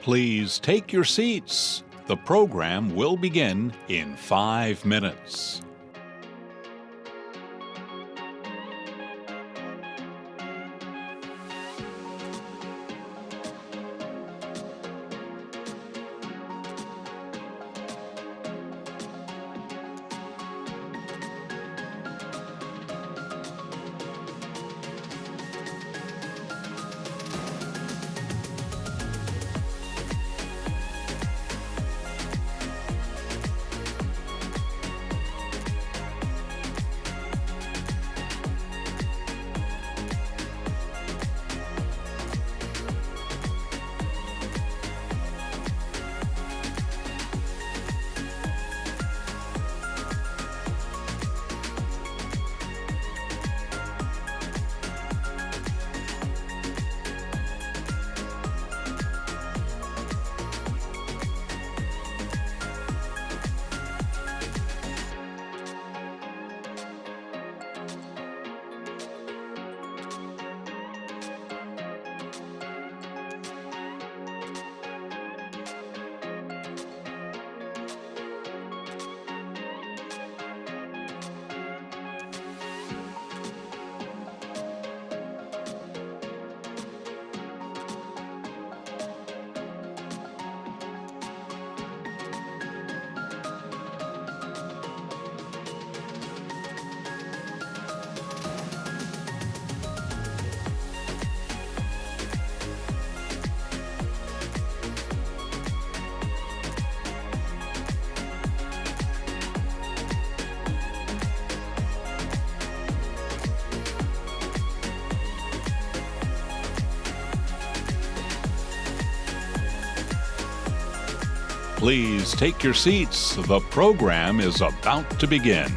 Please take your seats. The program will begin in 5 minutes. Please take your seats. The program is about to begin.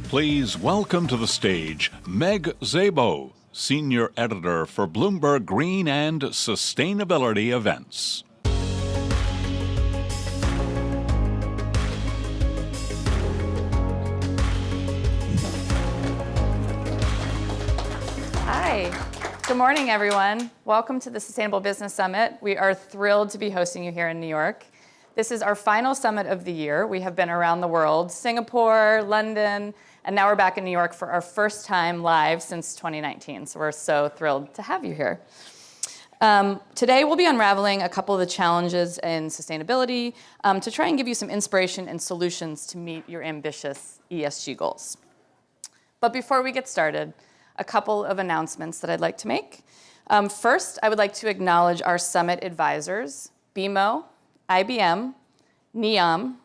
Please welcome to the stage Meg Szabo, Senior Editor for Bloomberg Green and Sustainability Events. Hi. Good morning, everyone. Welcome to the Sustainable Business Summit. We are thrilled to be hosting you here in New York. This is our final summit of the year. We have been around the world, Singapore, London, and now we're back in New York for our first time live since 2019. So we're so thrilled to have you here. Today we'll be unraveling a couple of the challenges in sustainability to try and give you some inspiration and solutions to meet your ambitious ESG goals. But before we get started, a couple of announcements that I'd like to make. First, I would like to acknowledge our summit advisors, BMO, IBM, NEOM,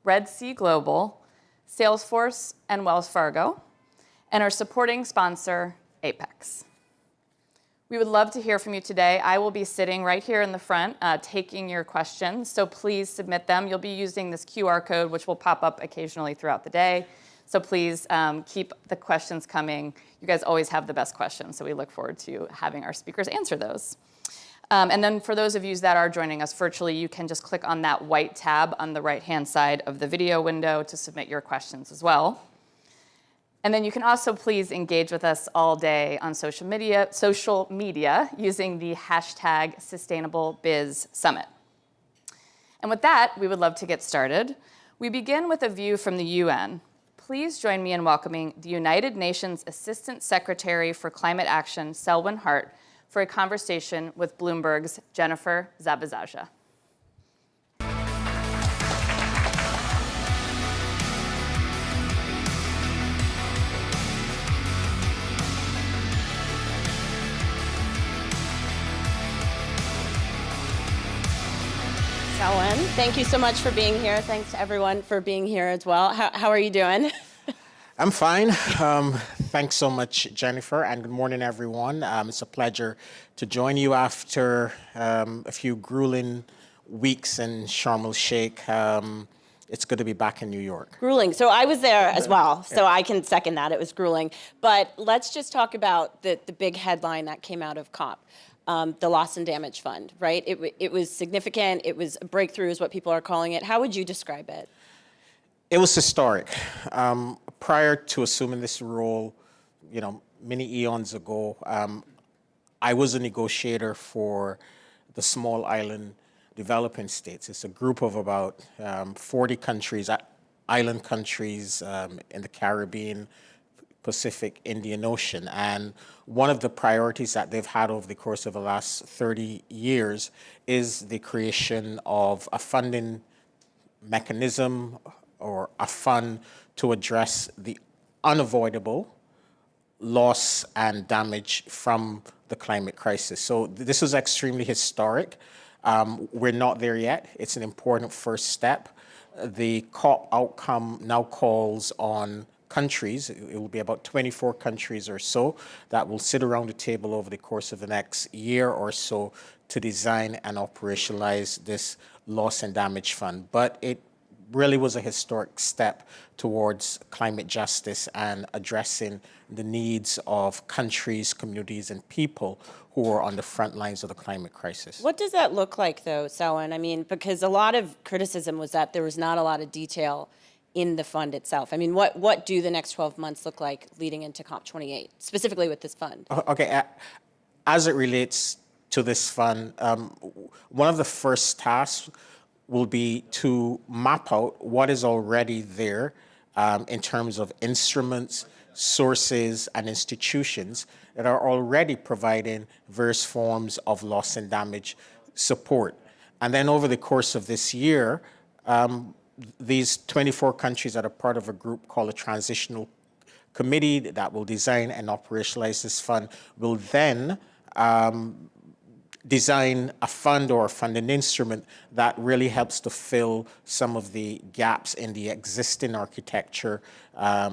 Red Sea Global, Salesforce, and Wells Fargo, and our supporting sponsor, Apex. We would love to hear from you today. I will be sitting right here in the front taking your questions, so please submit them. You'll be using this QR code, which will pop up occasionally throughout the day. So please keep the questions coming. You guys always have the best questions, so we look forward to having our speakers answer those. And then for those of you that are joining us virtually, you can just click on that white tab on the right-hand side of the video window to submit your questions as well. And then you can also please engage with us all day on social media using the hashtag #SustainableBizSummit. And with that, we would love to get started. We begin with a view from the UN. Please join me in welcoming the United Nations Assistant Secretary for Climate Action, Selwin Hart, for a conversation with Bloomberg's Jennifer Zabazaja. Selwin, thank you so much for being here. Thanks to everyone for being here as well. How are you doing? I'm fine. Thanks so much, Jennifer, and good morning, everyone. It's a pleasure to join you after a few grueling weeks in Sharm el-Sheikh. It's good to be back in New York. Grueling. So I was there as well, so I can second that. It was grueling. But let's just talk about the big headline that came out of COP. The Loss and Damage Fund, right? It was significant. It was a breakthrough is what people are calling it. How would you describe it? It was historic. Prior to assuming this role, many eons ago, I was a negotiator for the Small Island Developing States. It's a group of about 40 countries, island countries in the Caribbean, Pacific, Indian Ocean. And one of the priorities that they've had over the course of the last 30 years is the creation of a funding mechanism or a fund to address the unavoidable loss and damage from the climate crisis. So this was extremely historic. We're not there yet. It's an important first step. The COP outcome now calls on countries, it will be about 24 countries or so, that will sit around the table over the course of the next year or so to design and operationalize this loss and damage fund. But it really was a historic step towards climate justice and addressing the needs of countries, communities, and people who are on the front lines of the climate crisis. What does that look like, though, Selwin? I mean, because a lot of criticism was that there was not a lot of detail in the fund itself. I mean, what do the next 12 months look like leading into COP28, specifically with this fund? Okay, as it relates to this fund, one of the first tasks will be to map out what is already there in terms of instruments, sources, and institutions that are already providing various forms of loss and damage support. And then over the course of this year, these 24 countries that are part of a group called a Transitional Committee that will design and operationalize this fund will then design a fund or a funding instrument that really helps to fill some of the gaps in the existing architecture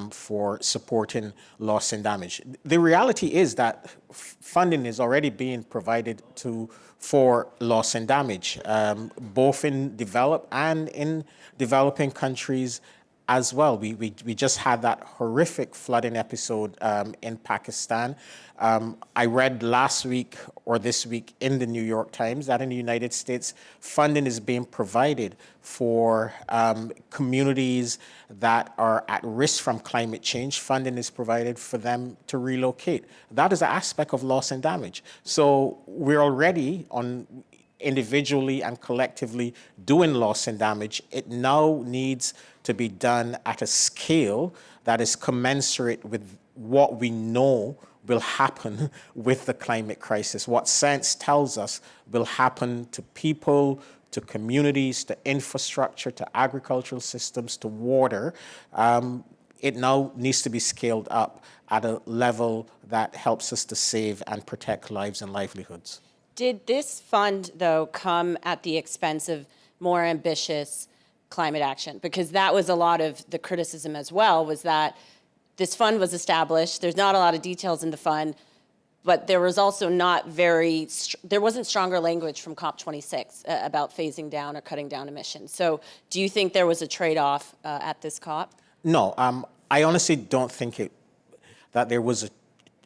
for supporting loss and damage. The reality is that funding is already being provided for loss and damage, both in developed and in developing countries as well. We just had that horrific flooding episode in Pakistan. I read last week or this week in the New York Times that in the United States, funding is being provided for communities that are at risk from climate change. Funding is provided for them to relocate. That is an aspect of loss and damage. So we're already individually and collectively doing loss and damage. It now needs to be done at a scale that is commensurate with what we know will happen with the climate crisis, what science tells us will happen to people, to communities, to infrastructure, to agricultural systems, to water. It now needs to be scaled up at a level that helps us to save and protect lives and livelihoods. Did this fund, though, come at the expense of more ambitious climate action? Because that was a lot of the criticism as well, was that this fund was established, there's not a lot of details in the fund, but there was also there wasn't stronger language from COP26 about phasing down or cutting down emissions. So do you think there was a trade-off at this COP? No, I honestly don't think that there was a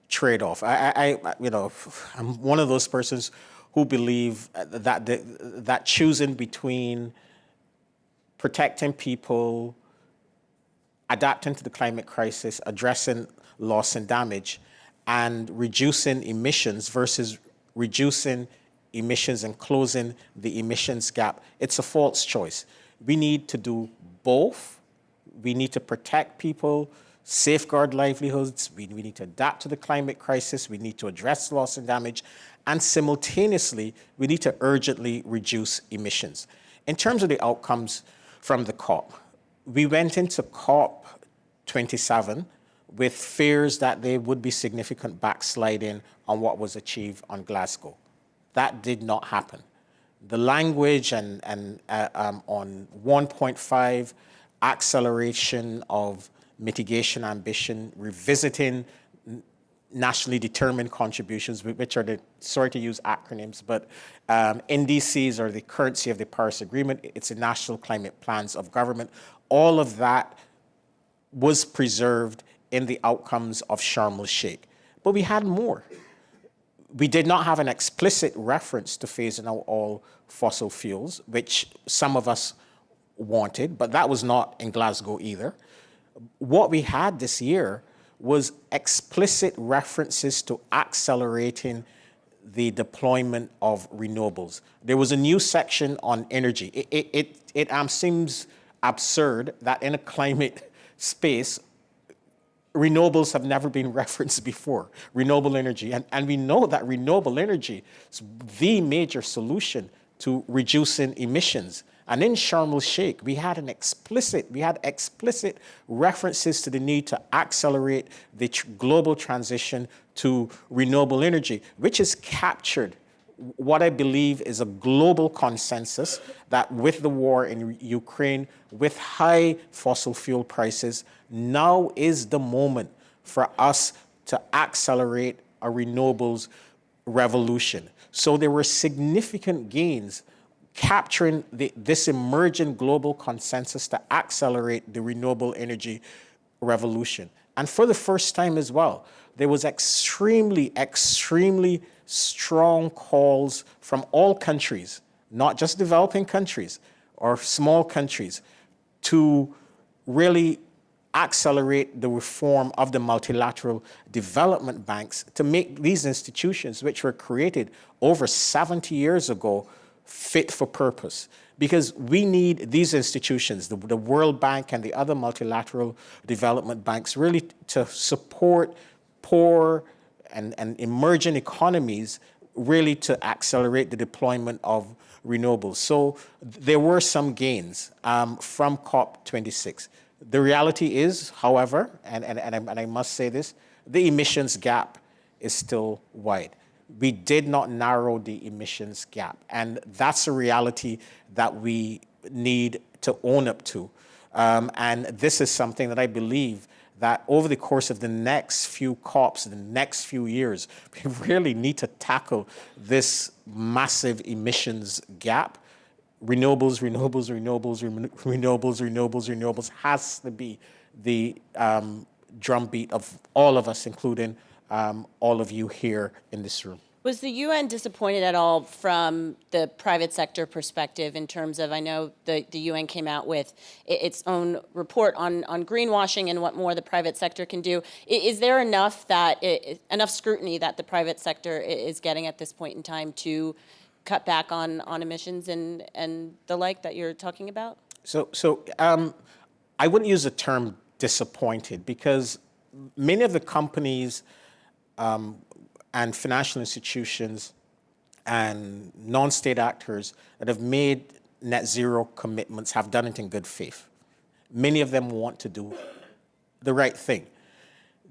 trade-off. I'm one of those persons who believe that choosing between protecting people, adapting to the climate crisis, addressing loss and damage, and reducing emissions versus reducing emissions and closing the emissions gap, it's a false choice. We need to do both. We need to protect people, safeguard livelihoods. We need to adapt to the climate crisis. We need to address loss and damage. And simultaneously, we need to urgently reduce emissions. In terms of the outcomes from the COP, we went into COP 27 with fears that there would be significant backsliding on what was achieved on Glasgow. That did not happen. The language on 1.5, acceleration of mitigation ambition, revisiting nationally determined contributions, which are sorry to use acronyms, but NDCs are the currency of the Paris Agreement. It's the national climate plans of government. All of that was preserved in the outcomes of Sharm el-Sheikh. But we had more. We did not have an explicit reference to phasing out all fossil fuels, which some of us wanted, but that was not in Glasgow either. What we had this year was explicit references to accelerating the deployment of renewables. There was a new section on energy. It seems absurd that in a climate space, renewables have never been referenced before, renewable energy. And we know that renewable energy is the major solution to reducing emissions. And in Sharm el-Sheikh, we had explicit references to the need to accelerate the global transition to renewable energy, which has captured what I believe is a global consensus that with the war in Ukraine, with high fossil fuel prices, now is the moment for us to accelerate a renewables revolution. So there were significant gains capturing this emerging global consensus to accelerate the renewable energy revolution. And for the first time as well, there was extremely strong calls from all countries, not just developing countries or small countries, to really accelerate the reform of the multilateral development banks to make these institutions, which were created over 70 years ago, fit for purpose. Because we need these institutions, the World Bank and the other multilateral development banks, really to support poor and emerging economies, really to accelerate the deployment of renewables. So there were some gains from COP26. The reality is, however, and I must say this, the emissions gap is still wide. We did not narrow the emissions gap. And that's a reality that we need to own up to. And this is something that I believe that over the course of the next few COPs, the next few years, we really need to tackle this massive emissions gap. Renewables has to be the drumbeat of all of us, including all of you here in this room. Was the UN disappointed at all from the private sector perspective in terms of, I know the UN came out with its own report on greenwashing and what more the private sector can do. Is there enough scrutiny that the private sector is getting at this point in time to cut back on emissions and the like that you're talking about? So I wouldn't use the term disappointed, because many of the companies and financial institutions and non-state actors that have made net zero commitments have done it in good faith. Many of them want to do the right thing.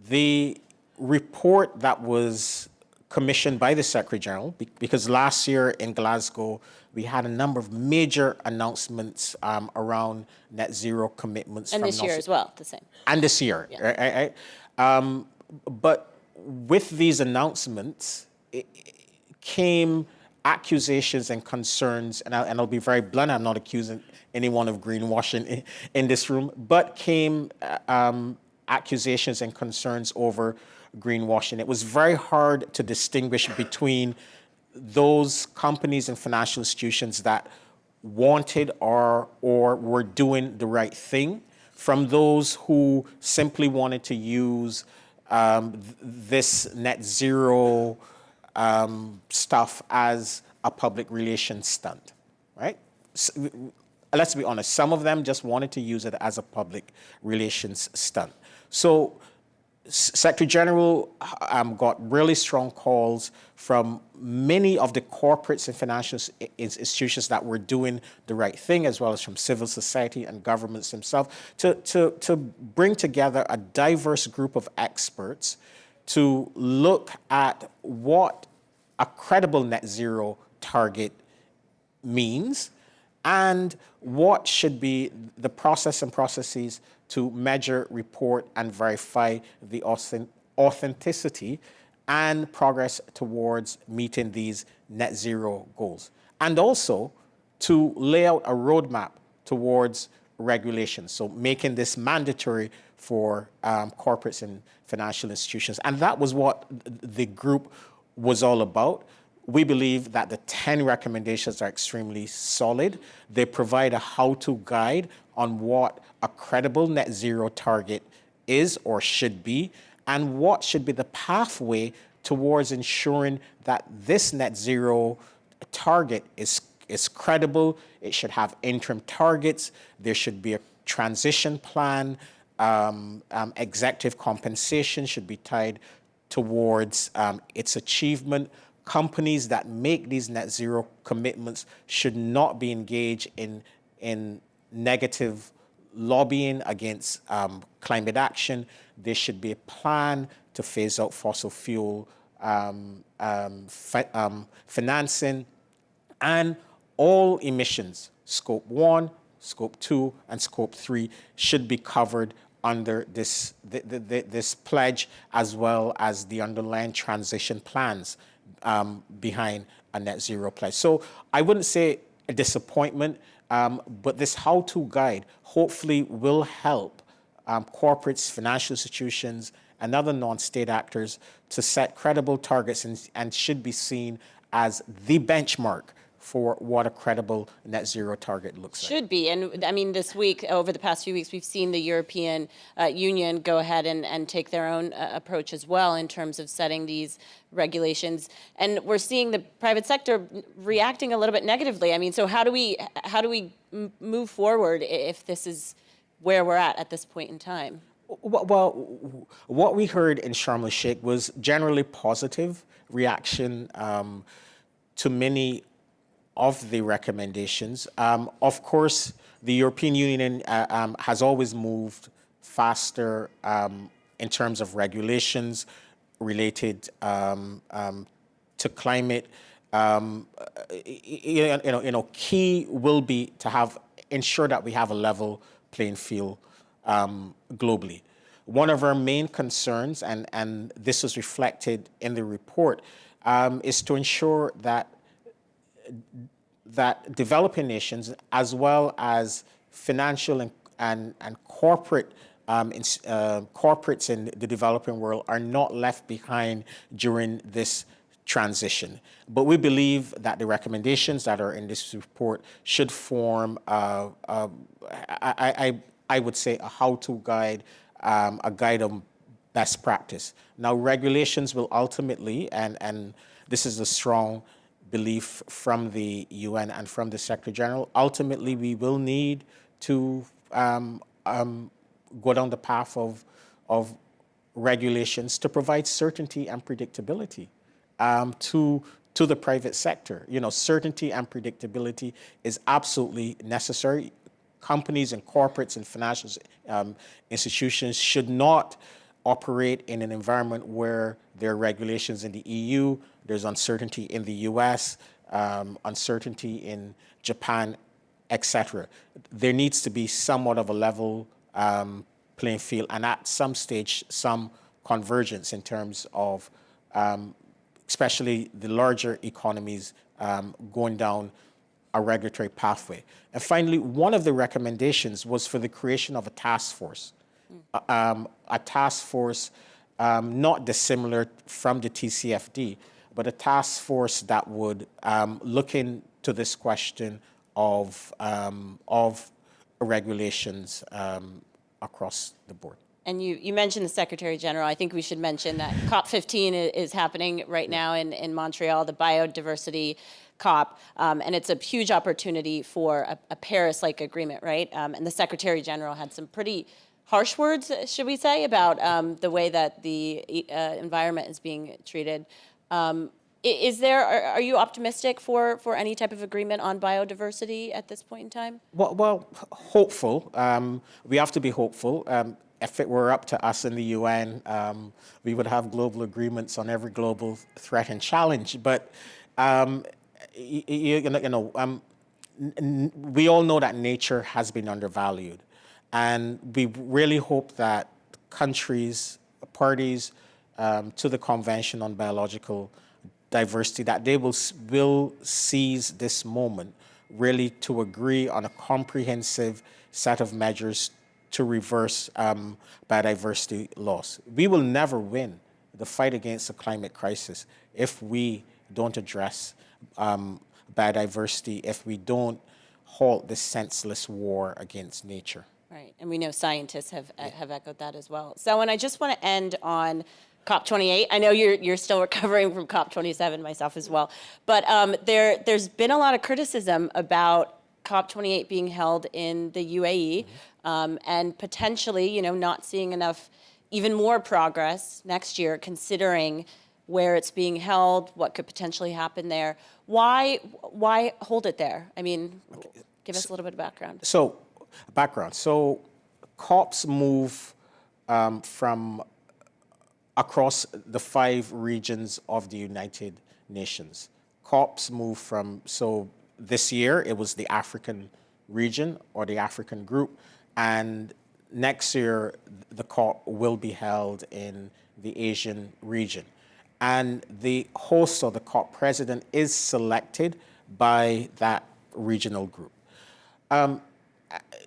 The report that was commissioned by the Secretary General, because last year in Glasgow, we had a number of major announcements around net zero commitments. And this year as well, the same. And this year, yeah. Right? But with these announcements came accusations and concerns, and I'll be very blunt, I'm not accusing anyone of greenwashing in this room, but came accusations and concerns over greenwashing. It was very hard to distinguish between those companies and financial institutions that wanted or were doing the right thing from those who simply wanted to use this net zero stuff as a public relations stunt, right? Let's be honest, some of them just wanted to use it as a public relations stunt. So Secretary General got really strong calls from many of the corporates and financial institutions that were doing the right thing, as well as from civil society and governments themselves, to bring together a diverse group of experts to look at what a credible net zero target means and what should be the process and processes to measure, report, and verify the authenticity and progress towards meeting these net zero goals. And also to lay out a roadmap towards regulations, so making this mandatory for corporates and financial institutions. And that was what the group was all about. We believe that the 10 recommendations are extremely solid. They provide a how-to guide on what a credible net zero target is or should be, and what should be the pathway towards ensuring that this net zero target is credible. It should have interim targets. There should be a transition plan. Executive compensation should be tied towards its achievement. Companies that make these net zero commitments should not be engaged in negative lobbying against climate action. There should be a plan to phase out fossil fuel financing, and all emissions, Scope 1, Scope 2, and Scope 3, should be covered under this pledge, as well as the underlying transition plans behind a net zero pledge. So I wouldn't say a disappointment, but this how-to guide hopefully will help corporates, financial institutions, and other non-state actors to set credible targets and should be seen as the benchmark for what a credible net zero target looks like. Should be. And I mean, this week, over the past few weeks, we've seen the European Union go ahead and take their own approach as well in terms of setting these regulations. And we're seeing the private sector reacting a little bit negatively. I mean, so how do we move forward if this is where we're at this point in time? Well, what we heard in Sharm el-Sheikh was generally positive reaction to many of the recommendations. Of course, the European Union has always moved faster in terms of regulations related to climate. Key will be to ensure that we have a level playing field globally. One of our main concerns, and this was reflected in the report, is to ensure that developing nations, as well as financial and corporate corporates in the developing world, are not left behind during this transition. But we believe that the recommendations that are in this report should form, I would say, a how-to guide, a guide of best practice. Now, regulations will ultimately, and this is a strong belief from the UN and from the Secretary General, ultimately we will need to go down the path of regulations to provide certainty and predictability to the private sector. Certainty and predictability is absolutely necessary. Companies and corporates and financial institutions should not operate in an environment where there are regulations in the EU, there's uncertainty in the US, uncertainty in Japan, etc. There needs to be somewhat of a level playing field, and at some stage, some convergence in terms of especially the larger economies going down a regulatory pathway. And finally, one of the recommendations was for the creation of a task force a task force not dissimilar from the TCFD, but a task force that would look into this question of regulations across the board. And you mentioned the Secretary General. I think we should mention that COP15 is happening right now in Montreal, the biodiversity COP, and it's a huge opportunity for a Paris-like agreement, right? And the Secretary General had some pretty harsh words, should we say, about the way that the environment is being treated. Are you optimistic for any type of agreement on biodiversity at this point in time? Well, hopeful. We have to be hopeful. If it were up to us in the UN, we would have global agreements on every global threat and challenge. But we all know that nature has been undervalued, and we really hope that countries, parties to the Convention on Biological Diversity, that they will seize this moment really to agree on a comprehensive set of measures to reverse biodiversity loss. We will never win the fight against the climate crisis if we don't address biodiversity, if we don't halt this senseless war against nature. Right, and we know scientists have echoed that as well. So, and I just want to end on COP28. I know you're still recovering from COP27, myself as well. But there's been a lot of criticism about COP28 being held in the UAE, and potentially, not seeing enough, even more progress next year, considering where it's being held, what could potentially happen there. Why hold it there? I mean, give us a little bit of background. So, COPs move from across the 5 regions of the United Nations. COPs move from, so this year it was the African region or the African group, and next year the COP will be held in the Asian region. And the host or the COP president is selected by that regional group.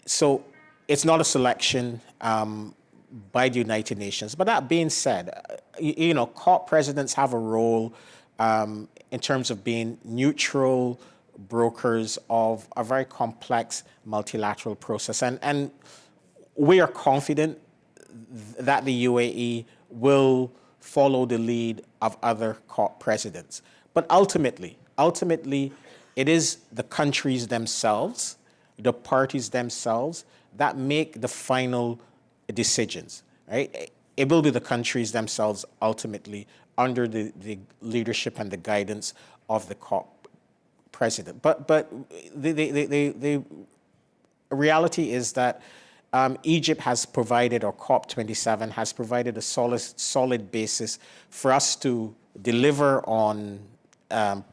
So it's not a selection by the United Nations. But that being said, COP presidents have a role in terms of being neutral brokers of a very complex multilateral process. And we are confident that the UAE will follow the lead of other COP presidents. But ultimately, it is the countries themselves, the parties themselves, that make the final decisions, right? It will be the countries themselves ultimately under the leadership and the guidance of the COP president. But the reality is that Egypt has provided, or COP27 has provided a solid basis for us to deliver on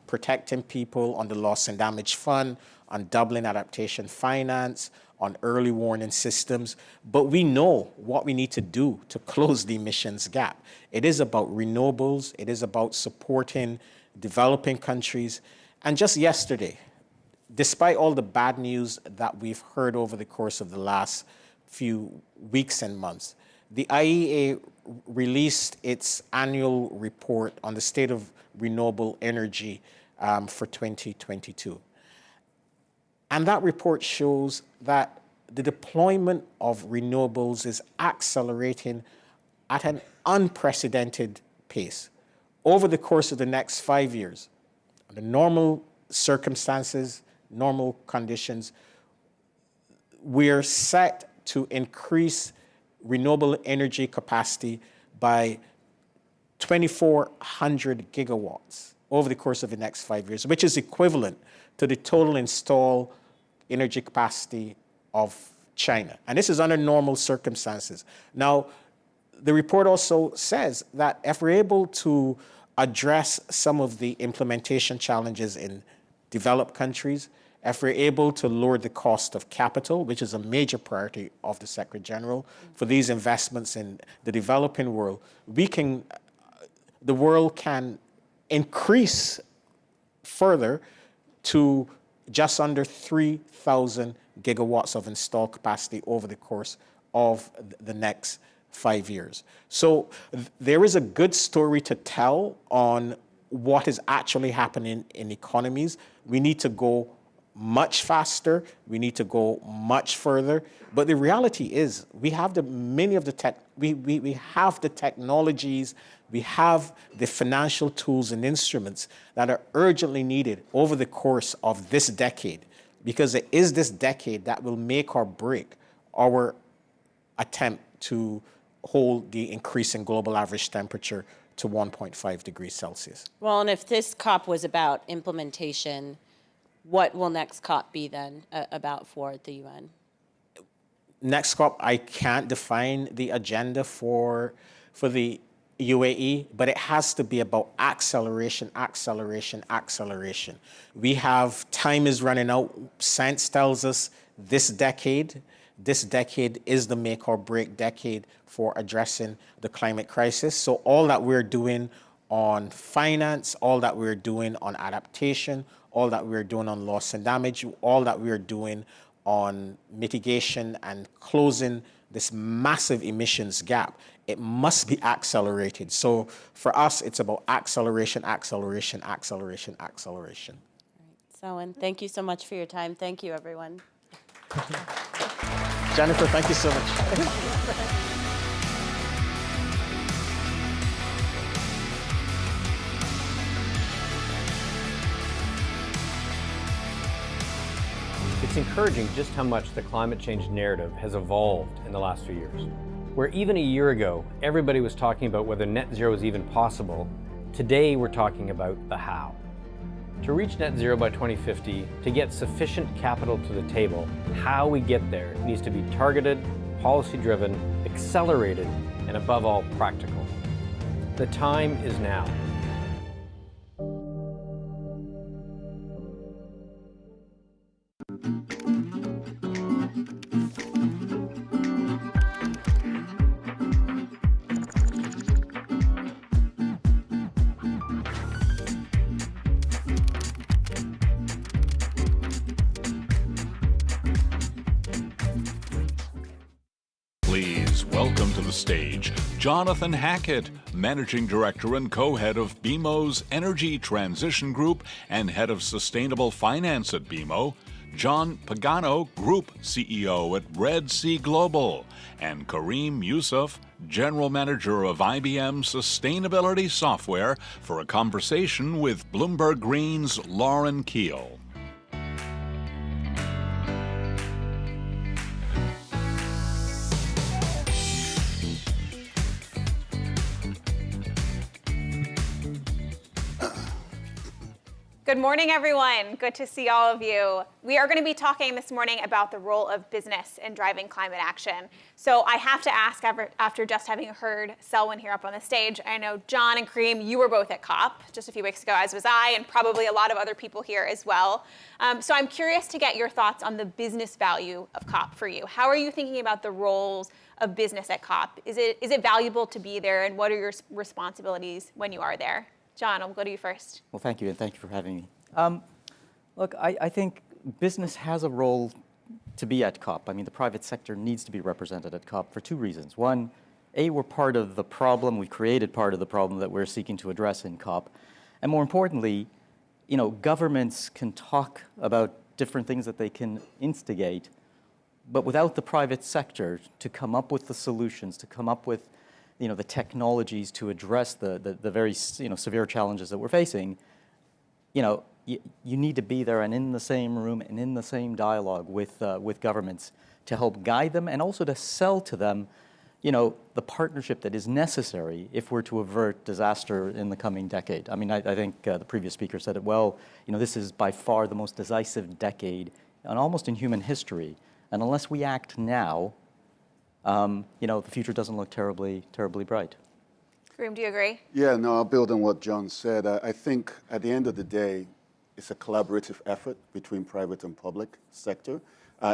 protecting people, on the loss and damage fund, on doubling adaptation finance, on early warning systems. But we know what we need to do to close the emissions gap. It is about renewables. It is about supporting developing countries. And just yesterday, despite all the bad news that we've heard over the course of the last few weeks and months, the IEA released its annual report on the state of renewable energy for 2022. And that report shows that the deployment of renewables is accelerating at an unprecedented pace. Over the course of the next 5 years, under normal circumstances, normal conditions, we're set to increase renewable energy capacity by 2,400 gigawatts over the course of the next 5 years, which is equivalent to the total installed energy capacity of China. And this is under normal circumstances. Now, the report also says that if we're able to address some of the implementation challenges in developed countries, if we're able to lower the cost of capital, which is a major priority of the Secretary General for these investments in the developing world, the world can increase further to just under 3,000 gigawatts of installed capacity over the course of the next 5 years. So there is a good story to tell on what is actually happening in economies. We need to go much faster. We need to go much further. But the reality is, we have we have the technologies, we have the financial tools and instruments that are urgently needed over the course of this decade, because it is this decade that will make or break our attempt to hold the increase in global average temperature to 1.5 degrees Celsius. Well, and if this COP was about implementation, what will next COP be then about for the UN? Next COP, I can't define the agenda for the UAE, but it has to be about acceleration, acceleration, acceleration. We have, time is running out. Science tells us this decade is the make or break decade for addressing the climate crisis. So all that we're doing on finance, all that we're doing on adaptation, all that we're doing on loss and damage, all that we're doing on mitigation and closing this massive emissions gap, it must be accelerated. So for us, it's about acceleration, acceleration, acceleration, acceleration. All right. Selwin, thank you so much for your time. Thank you, everyone. Jennifer, thank you so much. It's encouraging just how much the climate change narrative has evolved in the last few years. Where even a year ago, everybody was talking about whether net zero is even possible, today we're talking about the how. To reach net zero by 2050, to get sufficient capital to the table, how we get there needs to be targeted, policy-driven, accelerated, and above all, practical. The time is now. Please welcome to the stage Jonathan Hackett, Managing Director and Co-Head of BMO's Energy Transition Group and Head of Sustainable Finance at BMO, John Pagano, Group CEO at Red Sea Global, and Kareem Yusuf, General Manager of IBM Sustainability Software, for a conversation with Bloomberg Green's Lauren Keel. Good morning, everyone. Good to see all of you. We are going to be talking this morning about the role of business in driving climate action. So I have to ask, after just having heard Selwin here up on the stage, I know John and Kareem, you were both at COP just a few weeks ago, as was I, and probably a lot of other people here as well. So I'm curious to get your thoughts on the business value of COP for you. How are you thinking about the roles of business at COP? Is it valuable to be there, and what are your responsibilities when you are there? John, I'll go to you first. Well, thank you, and thank you for having me. Look, I think business has a role to be at COP. I mean, the private sector needs to be represented at COP for two reasons. One, we're part of the problem. We've created part of the problem that we're seeking to address in COP. And more importantly, governments can talk about different things that they can instigate, but without the private sector to come up with the solutions, to come up with the technologies to address the very severe challenges that we're facing, you need to be there and in the same room and in the same dialogue with governments to help guide them and also to sell to them, the partnership that is necessary if we're to avert disaster in the coming decade. I mean, I think the previous speaker said it well. This is by far the most decisive decade, and almost in human history. And unless we act now, the future doesn't look terribly bright. Kareem, do you agree? Yeah, no, I'll build on what John said. I think at the end of the day, it's a collaborative effort between private and public sector.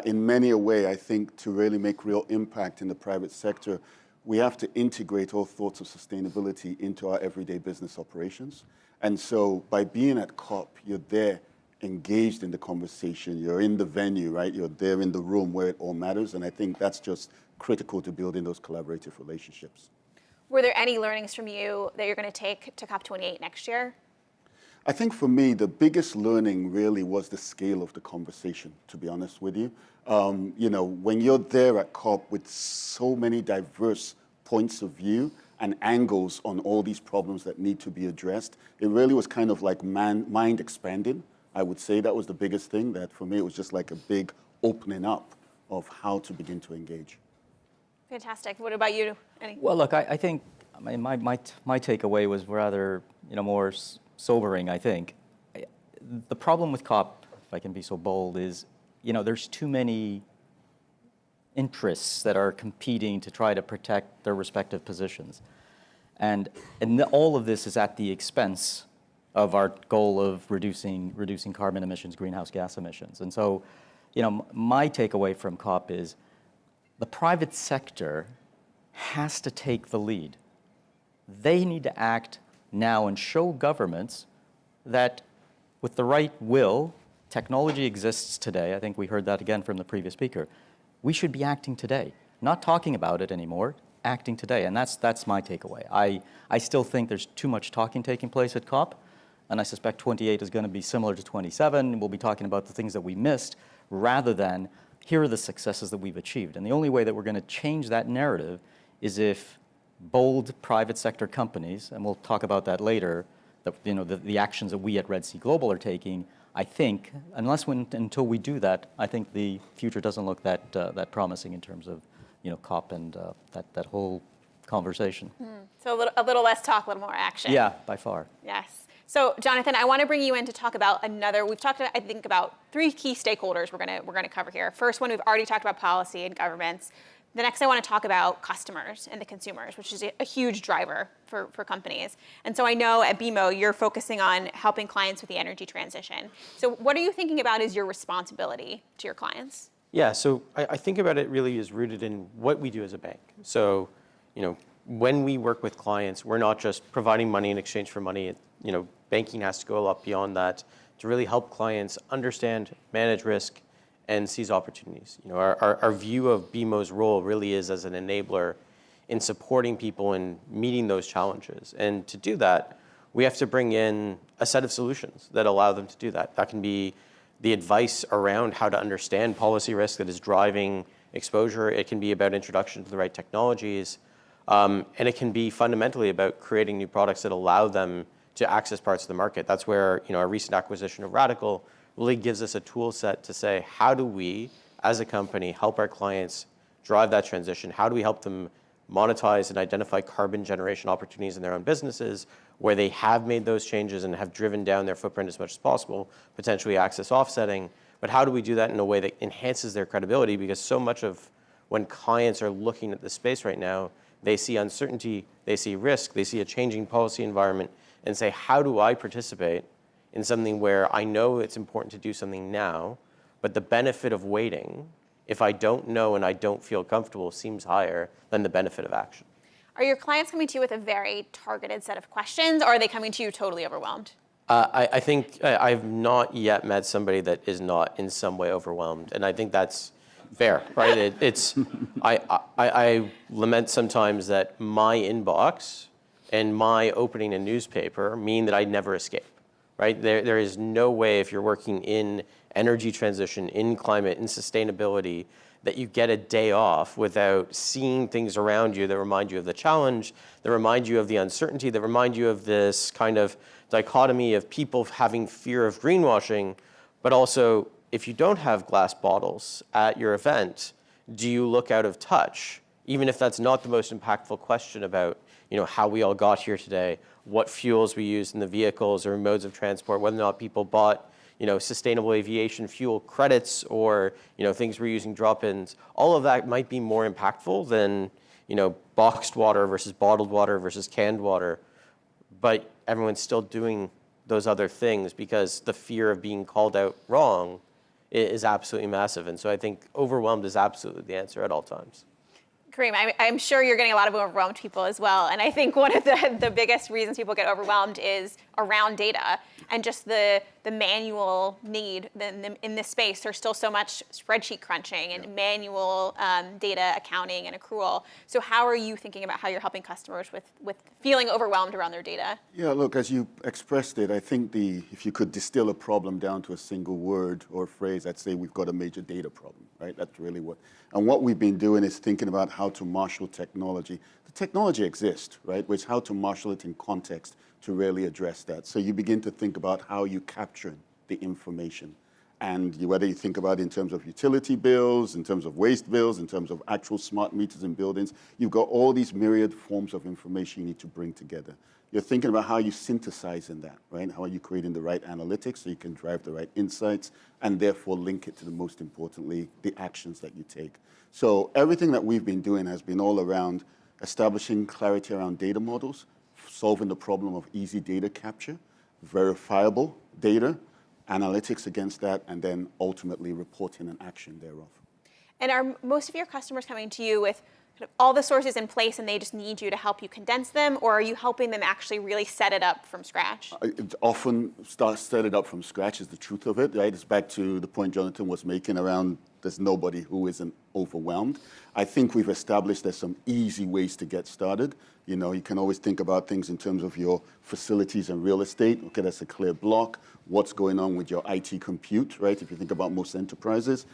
In many a way, I think to really make real impact in the private sector, we have to integrate all thoughts of sustainability into our everyday business operations. And so by being at COP, you're there engaged in the conversation. You're in the venue, right? You're there in the room where it all matters. And I think that's just critical to building those collaborative relationships. Were there any learnings from you that you're going to take to COP28 next year? I think for me, the biggest learning really was the scale of the conversation, to be honest with you. You know, when you're there at COP with so many diverse points of view and angles on all these problems that need to be addressed, it really was kind of like mind expanding. I would say that was the biggest thing, that for me it was just like a big opening up of how to begin to engage. Fantastic. What about you? Well, look, I think my takeaway was rather, more sobering, I think. The problem with COP, if I can be so bold, is, there's too many interests that are competing to try to protect their respective positions. And all of this is at the expense of our goal of reducing carbon emissions, greenhouse gas emissions. And so, my takeaway from COP is the private sector has to take the lead. They need to act now and show governments that with the right will, technology exists today. I think we heard that again from the previous speaker. We should be acting today, not talking about it anymore, acting today. And that's my takeaway. I still think there's too much talking taking place at COP, and I suspect 28 is going to be similar to 27. We'll be talking about the things that we missed rather than here are the successes that we've achieved. And the only way that we're going to change that narrative is if bold private sector companies, and we'll talk about that later, the actions that we at Red Sea Global are taking, I think, until we do that, I think the future doesn't look that promising in terms of COP and that whole conversation. So a little less talk, a little more action. Yeah, by far. Yes. So Jonathan, I want to bring you in to talk about we've talked, I think, about 3 key stakeholders we're going to cover here. First one, we've already talked about policy and governments. The next, I want to talk about customers and the consumers, which is a huge driver for companies. And so I know at BMO, you're focusing on helping clients with the energy transition. So what are you thinking about is your responsibility to your clients? Yeah, so I think about it really is rooted in what we do as a bank. So, when we work with clients, we're not just providing money in exchange for money. Banking has to go a lot beyond that to really help clients understand, manage risk, and seize opportunities. Our view of BMO's role really is as an enabler in supporting people in meeting those challenges. And to do that, we have to bring in a set of solutions that allow them to do that. That can be the advice around how to understand policy risk that is driving exposure. It can be about introduction to the right technologies. And it can be fundamentally about creating new products that allow them to access parts of the market. That's where our recent acquisition of Radical really gives us a tool set to say, how do we, as a company, help our clients drive that transition? How do we help them monetize and identify carbon generation opportunities in their own businesses where they have made those changes and have driven down their footprint as much as possible, potentially access offsetting? But how do we do that in a way that enhances their credibility? Because so much of when clients are looking at this space right now, they see uncertainty, they see risk, they see a changing policy environment, and say, how do I participate in something where I know it's important to do something now, but the benefit of waiting, if I don't know and I don't feel comfortable, seems higher than the benefit of action. Are your clients coming to you with a very targeted set of questions, or are they coming to you totally overwhelmed? I think I've not yet met somebody that is not in some way overwhelmed, and I think that's fair, right? I lament sometimes that my inbox and my opening a newspaper mean that I never escape. Right? There is no way, if you're working in energy transition, in climate, in sustainability, that you get a day off without seeing things around you that remind you of the challenge, that remind you of the uncertainty, that remind you of this kind of dichotomy of people having fear of greenwashing, but also, if you don't have glass bottles at your event, do you look out of touch? Even if that's not the most impactful question about how we all got here today, what fuels we used in the vehicles or modes of transport, whether or not people bought sustainable aviation fuel credits or things we're using drop-ins. All of that might be more impactful than boxed water versus bottled water versus canned water, but everyone's still doing those other things because the fear of being called out wrong is absolutely massive. And so I think overwhelmed is absolutely the answer at all times. Kareem, I'm sure you're getting a lot of overwhelmed people as well. And I think one of the biggest reasons people get overwhelmed is around data and just the manual need in this space. There's still so much spreadsheet crunching and manual data accounting and accrual. So how are you thinking about how you're helping customers with feeling overwhelmed around their data? Yeah, look, as you expressed it, I think if you could distill a problem down to a single word or phrase, I'd say we've got a major data problem, right? That's really and what we've been doing is thinking about how to marshal technology. The technology exists, right? Which how to marshal it in context to really address that. So you begin to think about how you capture the information. And whether you think about it in terms of utility bills, in terms of waste bills, in terms of actual smart meters in buildings, you've got all these myriad forms of information you need to bring together. You're thinking about how you synthesize in that, right? How are you creating the right analytics so you can drive the right insights and therefore link it to the most importantly, the actions that you take. So everything that we've been doing has been all around establishing clarity around data models, solving the problem of easy data capture, verifiable data, analytics against that, and then ultimately reporting and action thereof. And are most of your customers coming to you with all the sources in place and they just need you to help you condense them, or are you helping them actually really set it up from scratch? It often set it up from scratch is the truth of it, right? It's back to the point Jonathan was making around there's nobody who isn't overwhelmed. I think we've established there's some easy ways to get started. You know, you can always think about things in terms of your facilities and real estate. Okay, that's a clear block. What's going on with your IT compute, right? If you think about most enterprises,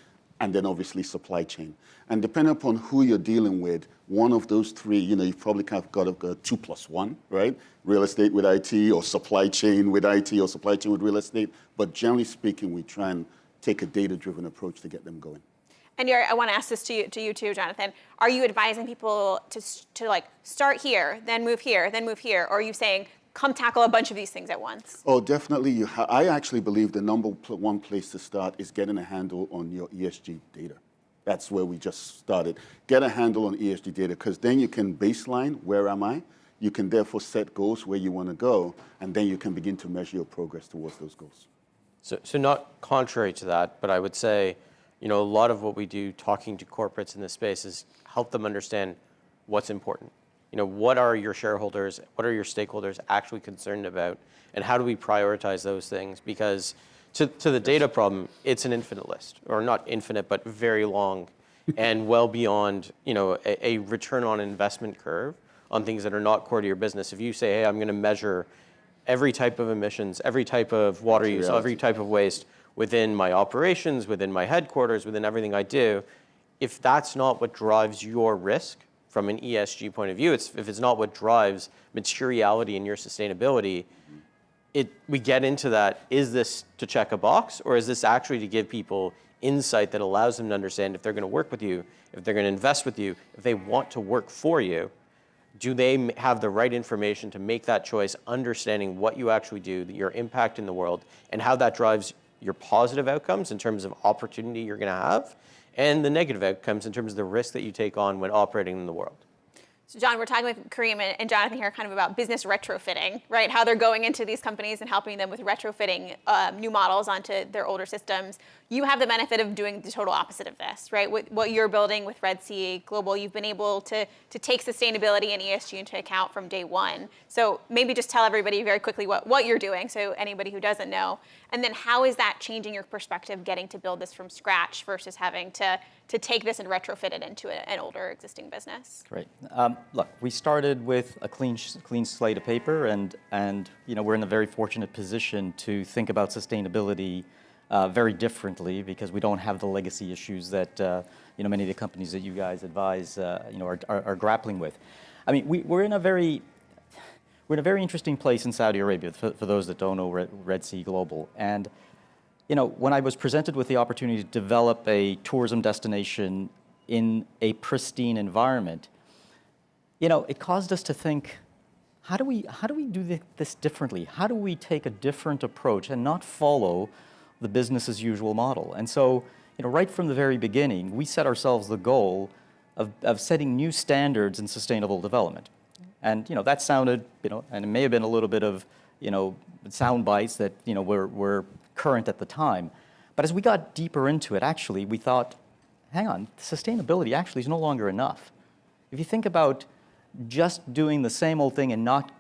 and then obviously supply chain. And depending upon who you're dealing with, one of those three, you know, you've probably kind of got a 2+1, right? Real estate with IT, or supply chain with IT, or supply chain with real estate. But generally speaking, we try and take a data-driven approach to get them going. And I want to ask this to you too, Jonathan. Are you advising people to like start here, then move here, then move here? Or are you saying, come tackle a bunch of these things at once? Oh, definitely. I actually believe the number one place to start is getting a handle on your ESG data. That's where we just started. Get a handle on ESG data, because then you can baseline, where am I? You can therefore set goals where you want to go, and then you can begin to measure your progress towards those goals. So not contrary to that, but I would say, you know, a lot of what we do talking to corporates in this space is help them understand what's important. You know, what are your shareholders, what are your stakeholders actually concerned about, and how do we prioritize those things? Because to the data problem, it's an infinite list, or not infinite, but very long and well beyond, you know, a return on investment curve on things that are not core to your business. If you say, hey, I'm going to measure every type of emissions, every type of water use, every type of waste within my operations, within my headquarters, within everything I do, if that's not what drives your risk from an ESG point of view, if it's not what drives materiality in your sustainability, we get into that, is this to check a box, or is this actually to give people insight that allows them to understand if they're going to work with you, if they're going to invest with you, if they want to work for you, do they have the right information to make that choice, understanding what you actually do, your impact in the world, and how that drives your positive outcomes in terms of opportunity you're going to have, and the negative outcomes in terms of the risk that you take on when operating in the world. So John, we're talking with Kareem and Jonathan here kind of about business retrofitting, right? How they're going into these companies and helping them with retrofitting new models onto their older systems. You have the benefit of doing the total opposite of this, right? With what you're building with Red Sea Global, you've been able to take sustainability and ESG into account from day one. So maybe just tell everybody very quickly what you're doing, so anybody who doesn't know. And then how is that changing your perspective getting to build this from scratch versus having to take this and retrofit it into an older existing business? Great. Look, we started with a clean slate of paper, and you know, we're in a very fortunate position to think about sustainability very differently, because we don't have the legacy issues that you know, many of the companies that you guys advise you know, are grappling with. I mean, we're in a very interesting place in Saudi Arabia, for those that don't know Red Sea Global. And you know, when I was presented with the opportunity to develop a tourism destination in a pristine environment, you know, it caused us to think, how do we do this differently? How do we take a different approach and not follow the business as usual model? And so, you know, right from the very beginning, we set ourselves the goal of setting new standards in sustainable development. And you know, that sounded, you know, and it may have been a little bit of, you know, sound bites that, you know, were current at the time. But as we got deeper into it, actually, we thought, hang on, sustainability actually is no longer enough. if you think about just doing the same old thing and not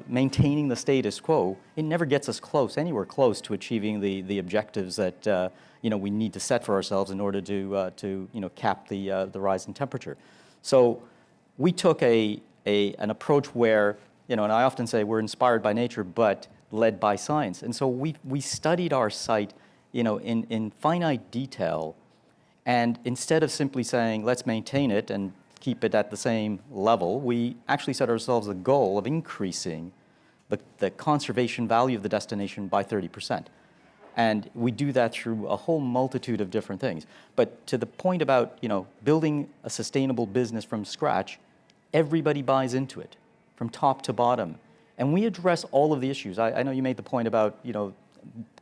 maintaining the status quo, it never gets us anywhere close to achieving the objectives that we need to set for ourselves in order to cap the rise in temperature. So we took an approach where, and I often say we're inspired by nature, but led by science. And so we studied our site, in finite detail, and instead of simply saying, let's maintain it and keep it at the same level, we actually set ourselves a goal of increasing the conservation value of the destination by 30%. And we do that through a whole multitude of different things. But to the point about, building a sustainable business from scratch, everybody buys into it, from top to bottom. And we address all of the issues. I know you made the point about,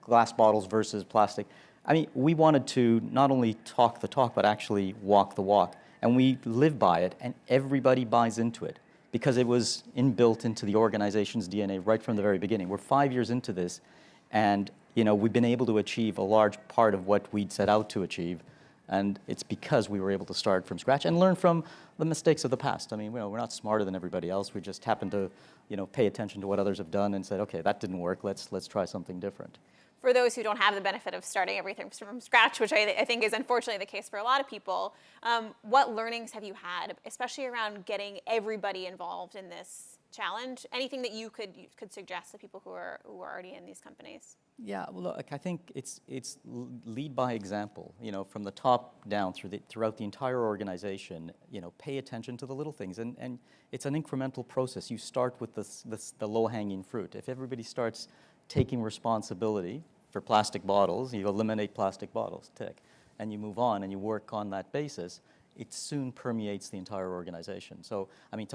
glass bottles versus plastic. I mean, we wanted to not only talk the talk, but actually walk the walk. And we live by it, and everybody buys into it because it was inbuilt into the organization's DNA right from the very beginning. We're 5 years into this, and we've been able to achieve a large part of what we'd set out to achieve, and it's because we were able to start from scratch and learn from the mistakes of the past. I mean, we're not smarter than everybody else. We just happen to, pay attention to what others have done and said, okay, that didn't work. Let's try something different. For those who don't have the benefit of starting everything from scratch, which I think is unfortunately the case for a lot of people, what learnings have you had, especially around getting everybody involved in this challenge? Anything that you could suggest to people who are already in these companies? Yeah, well, look, I think it's lead by example. From the top down throughout the entire organization. Pay attention to the little things, and it's an incremental process. You start with the low-hanging fruit. If everybody starts taking responsibility for plastic bottles, you eliminate plastic bottles, tick, and you move on and you work on that basis, it soon permeates the entire organization. So, I mean,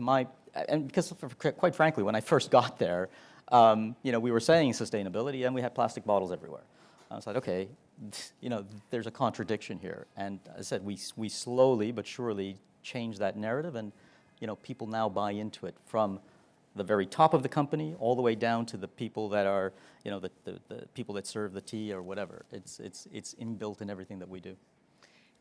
because quite frankly, when I first got there, we were saying sustainability and we had plastic bottles everywhere. I was like, okay, there's a contradiction here. And as I said, we slowly but surely changed that narrative, and people now buy into it from the very top of the company all the way down to the people that are, the people that serve the tea or whatever. It's inbuilt in everything that we do.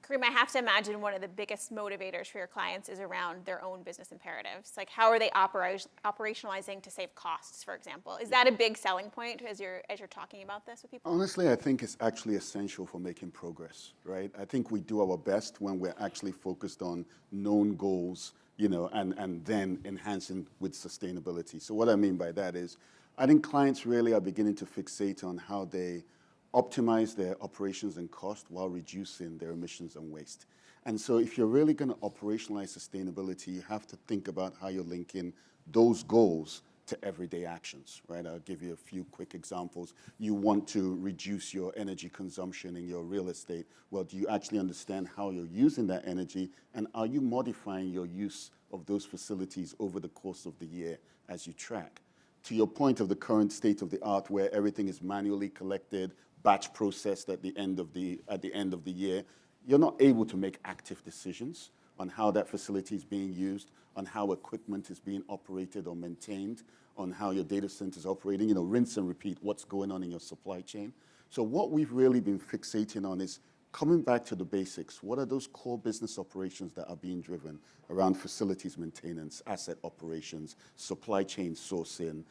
Kareem, I have to imagine one of the biggest motivators for your clients is around their own business imperatives. Like, how are they operationalizing to save costs, for example? Is that a big selling point as you're talking about this with people? Honestly, I think it's actually essential for making progress, right? I think we do our best when we're actually focused on known goals, and then enhancing with sustainability. So what I mean by that is, I think clients really are beginning to fixate on how they optimize their operations and cost while reducing their emissions and waste. And so if you're really going to operationalize sustainability, you have to think about how you're linking those goals to everyday actions, right? I'll give you a few quick examples. You want to reduce your energy consumption in your real estate. Well, do you actually understand how you're using that energy, and are you modifying your use of those facilities over the course of the year as you track? To your point of the current state of the art, where everything is manually collected, batch processed at the end of the year, you're not able to make active decisions on how that facility is being used, on how equipment is being operated or maintained, on how your data center is operating, rinse and repeat what's going on in your supply chain. So what we've really been fixating on is coming back to the basics. What are those core business operations that are being driven around facilities maintenance, asset operations, supply chain sourcing,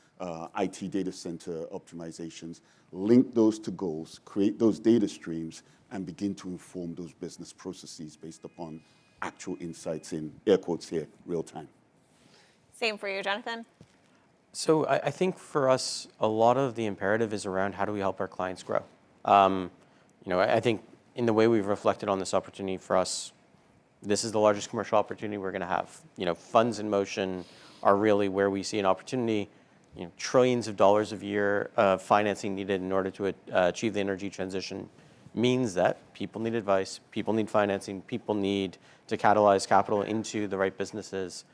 IT data center optimizations? Link those to goals, create those data streams, and begin to inform those business processes based upon actual insights in, air quotes here, real time. Same for you, Jonathan? So I think for us, a lot of the imperative is around how do we help our clients grow. I think in the way we've reflected on this opportunity for us, this is the largest commercial opportunity we're going to have. Funds in motion are really where we see an opportunity. Trillions of dollars a year of financing needed in order to achieve the energy transition means that people need advice, people need financing, people need to catalyze capital into the right businesses.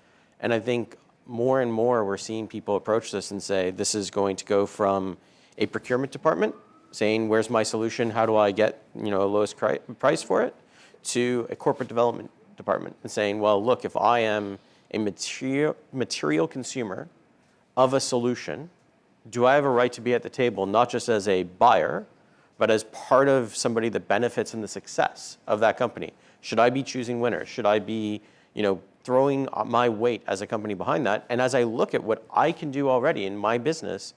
And I think more and more we're seeing people approach this and say, this is going to go from a procurement department saying, where's my solution? How do I get a lowest price for it? To a corporate development department and saying, well, look, if I am a material consumer of a solution, do I have a right to be at the table, not just as a buyer, but as part of somebody that benefits in the success of that company? Should I be choosing winners? Should I be, throwing my weight as a company behind that. And as I look at what I can do already in my business,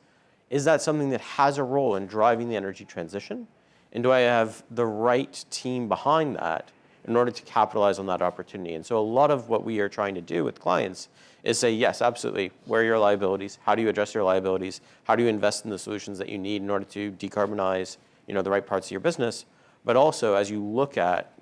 is that something that has a role in driving the energy transition? And do I have the right team behind that in order to capitalize on that opportunity? And so a lot of what we are trying to do with clients is say, yes, absolutely, where are your liabilities? How do you address your liabilities? How do you invest in the solutions that you need in order to decarbonize, the right parts of your business? But also, as you look at,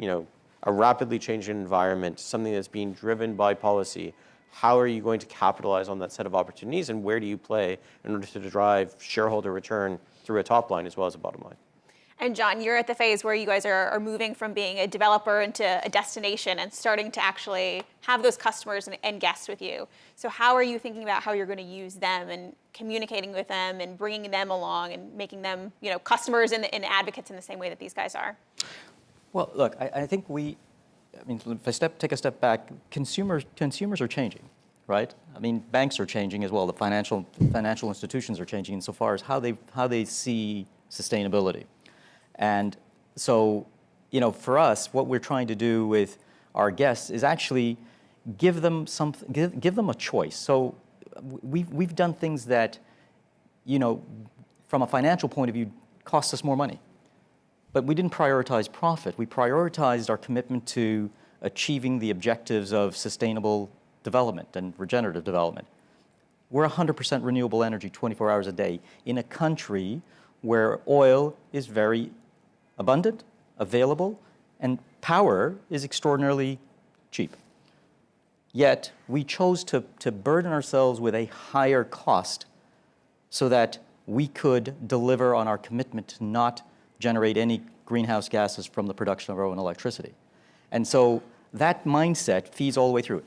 a rapidly changing environment, something that's being driven by policy, how are you going to capitalize on that set of opportunities, and where do you play in order to drive shareholder return through a top line as well as a bottom line? And John, you're at the phase where you guys are moving from being a developer into a destination and starting to actually have those customers and guests with you. So how are you thinking about how you're going to use them and communicating with them and bringing them along and making them, customers and advocates in the same way that these guys are? Well, look, I think if I take a step back, consumers are changing, right? I mean, banks are changing as well. The financial institutions are changing insofar as how they see sustainability. And so, for us, what we're trying to do with our guests is actually give them a choice. So we've done things that, from a financial point of view, cost us more money. But we didn't prioritize profit. We prioritized our commitment to achieving the objectives of sustainable development and regenerative development. We're 100% renewable energy 24 hours a day in a country where oil is very abundant, available, and power is extraordinarily cheap. Yet we chose to burden ourselves with a higher cost so that we could deliver on our commitment to not generate any greenhouse gases from the production of our own electricity. And so that mindset feeds all the way through.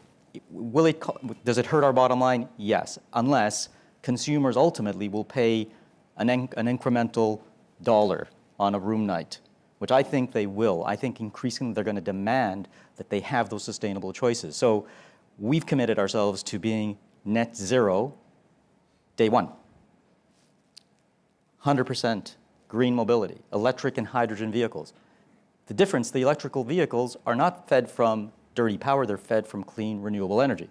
Does it hurt our bottom line? Yes, unless consumers ultimately will pay an incremental dollar on a room night, which I think they will. I think increasingly they're going to demand that they have those sustainable choices. So we've committed ourselves to being net zero day one. 100% green mobility, electric and hydrogen vehicles. The difference, the electrical vehicles are not fed from dirty power, they're fed from clean, renewable energy.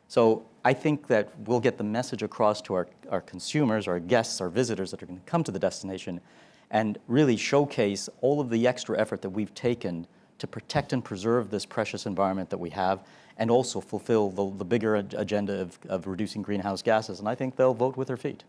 So I think that we'll get the message across to our consumers, our guests, our visitors that are going to come to the destination and really showcase all of the extra effort that we've taken to protect and preserve this precious environment that we have and also fulfill the bigger agenda of reducing greenhouse gases. And I think they'll vote with their feet.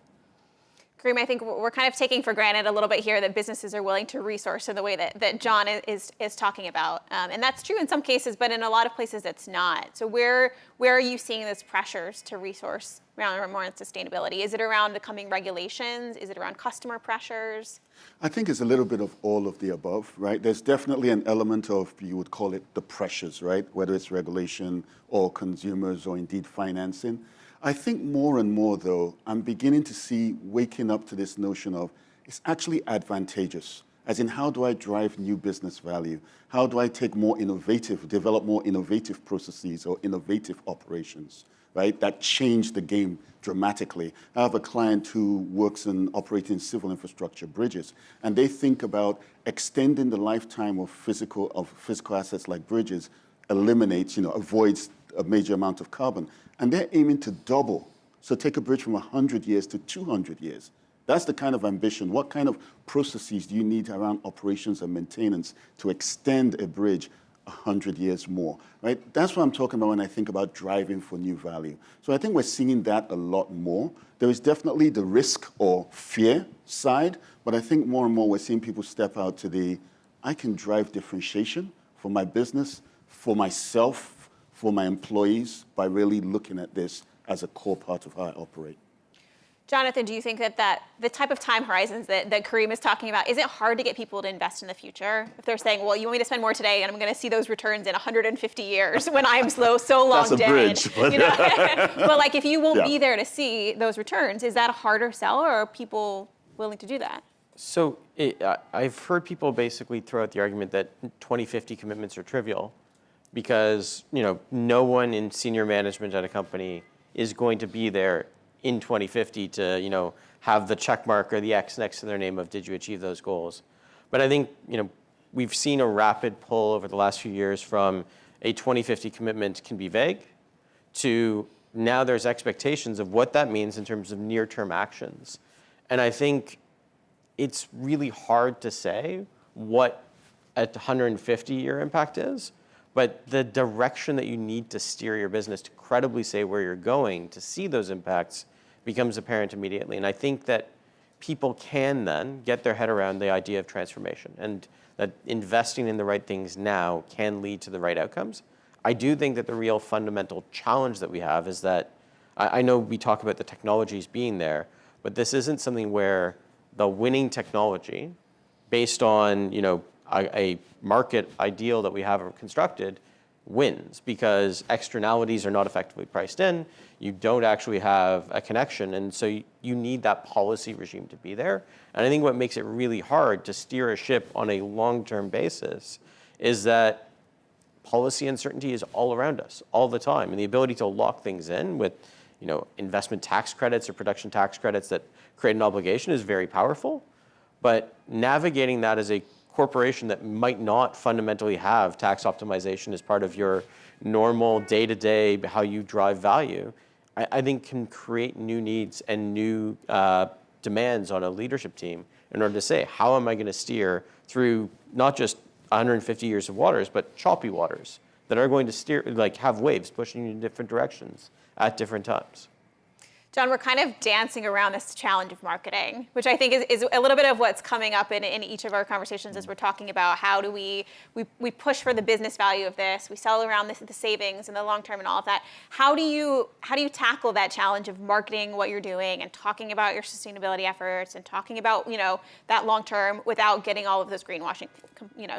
Kareem, I think we're kind of taking for granted a little bit here that businesses are willing to resource in the way that John is talking about. And that's true in some cases, but in a lot of places it's not. So where are you seeing those pressures to resource around more on sustainability? Is it around the coming regulations? Is it around customer pressures? I think it's a little bit of all of the above, right? There's definitely an element of, you would call it the pressures, right? Whether it's regulation or consumers or indeed financing. I think more and more, though, I'm beginning to see waking up to this notion of it's actually advantageous. As in, how do I drive new business value? How do I develop more innovative processes or innovative operations, right? That change the game dramatically. I have a client who works in operating civil infrastructure bridges, and they think about extending the lifetime of physical assets like bridges, avoids a major amount of carbon. And they're aiming to double. So take a bridge from 100 years to 200 years. That's the kind of ambition. What kind of processes do you need around operations and maintenance to extend a bridge 100 years more, right? That's what I'm talking about when I think about driving for new value. So I think we're seeing that a lot more. There is definitely the risk or fear side, but I think more and more we're seeing people step out to I can drive differentiation for my business, for myself, for my employees by really looking at this as a core part of how I operate. Jonathan, do you think that the type of time horizons that Kareem is talking about, is it hard to get people to invest in the future? If they're saying, well, you want me to spend more today and I'm going to see those returns in 150 years when I'm so long dead. That's a bridge. But if you won't be there to see those returns, is that a harder sell or are people willing to do that? So I've heard people basically throw out the argument that 2050 commitments are trivial because no one in senior management at a company is going to be there in 2050 to have the check mark or the X next to their name of did you achieve those goals. But I think we've seen a rapid pull over the last few years from a 2050 commitment can be vague to now there's expectations of what that means in terms of near-term actions. And I think it's really hard to say what a 150-year impact is, but the direction that you need to steer your business to credibly say where you're going to see those impacts becomes apparent immediately. And I think that people can then get their head around the idea of transformation and that investing in the right things now can lead to the right outcomes. I do think that the real fundamental challenge that we have is that I know we talk about the technologies being there, but this isn't something where the winning technology based on a market ideal that we have constructed wins because externalities are not effectively priced in. You don't actually have a connection. And so you need that policy regime to be there. And I think what makes it really hard to steer a ship on a long-term basis is that policy uncertainty is all around us all the time. And the ability to lock things in with investment tax credits or production tax credits that create an obligation is very powerful. But navigating that as a corporation that might not fundamentally have tax optimization as part of your normal day-to-day how you drive value, I think can create new needs and new demands on a leadership team in order to say, how am I going to steer through not just 150 years of waters, but choppy waters that are going to steer, have waves pushing you in different directions at different times. John, we're kind of dancing around this challenge of marketing, which I think is a little bit of what's coming up in each of our conversations as we're talking about how do we push for the business value of this, we sell around the savings and the long term and all of that. How do you tackle that challenge of marketing what you're doing and talking about your sustainability efforts and talking about that long term without getting all of those greenwashing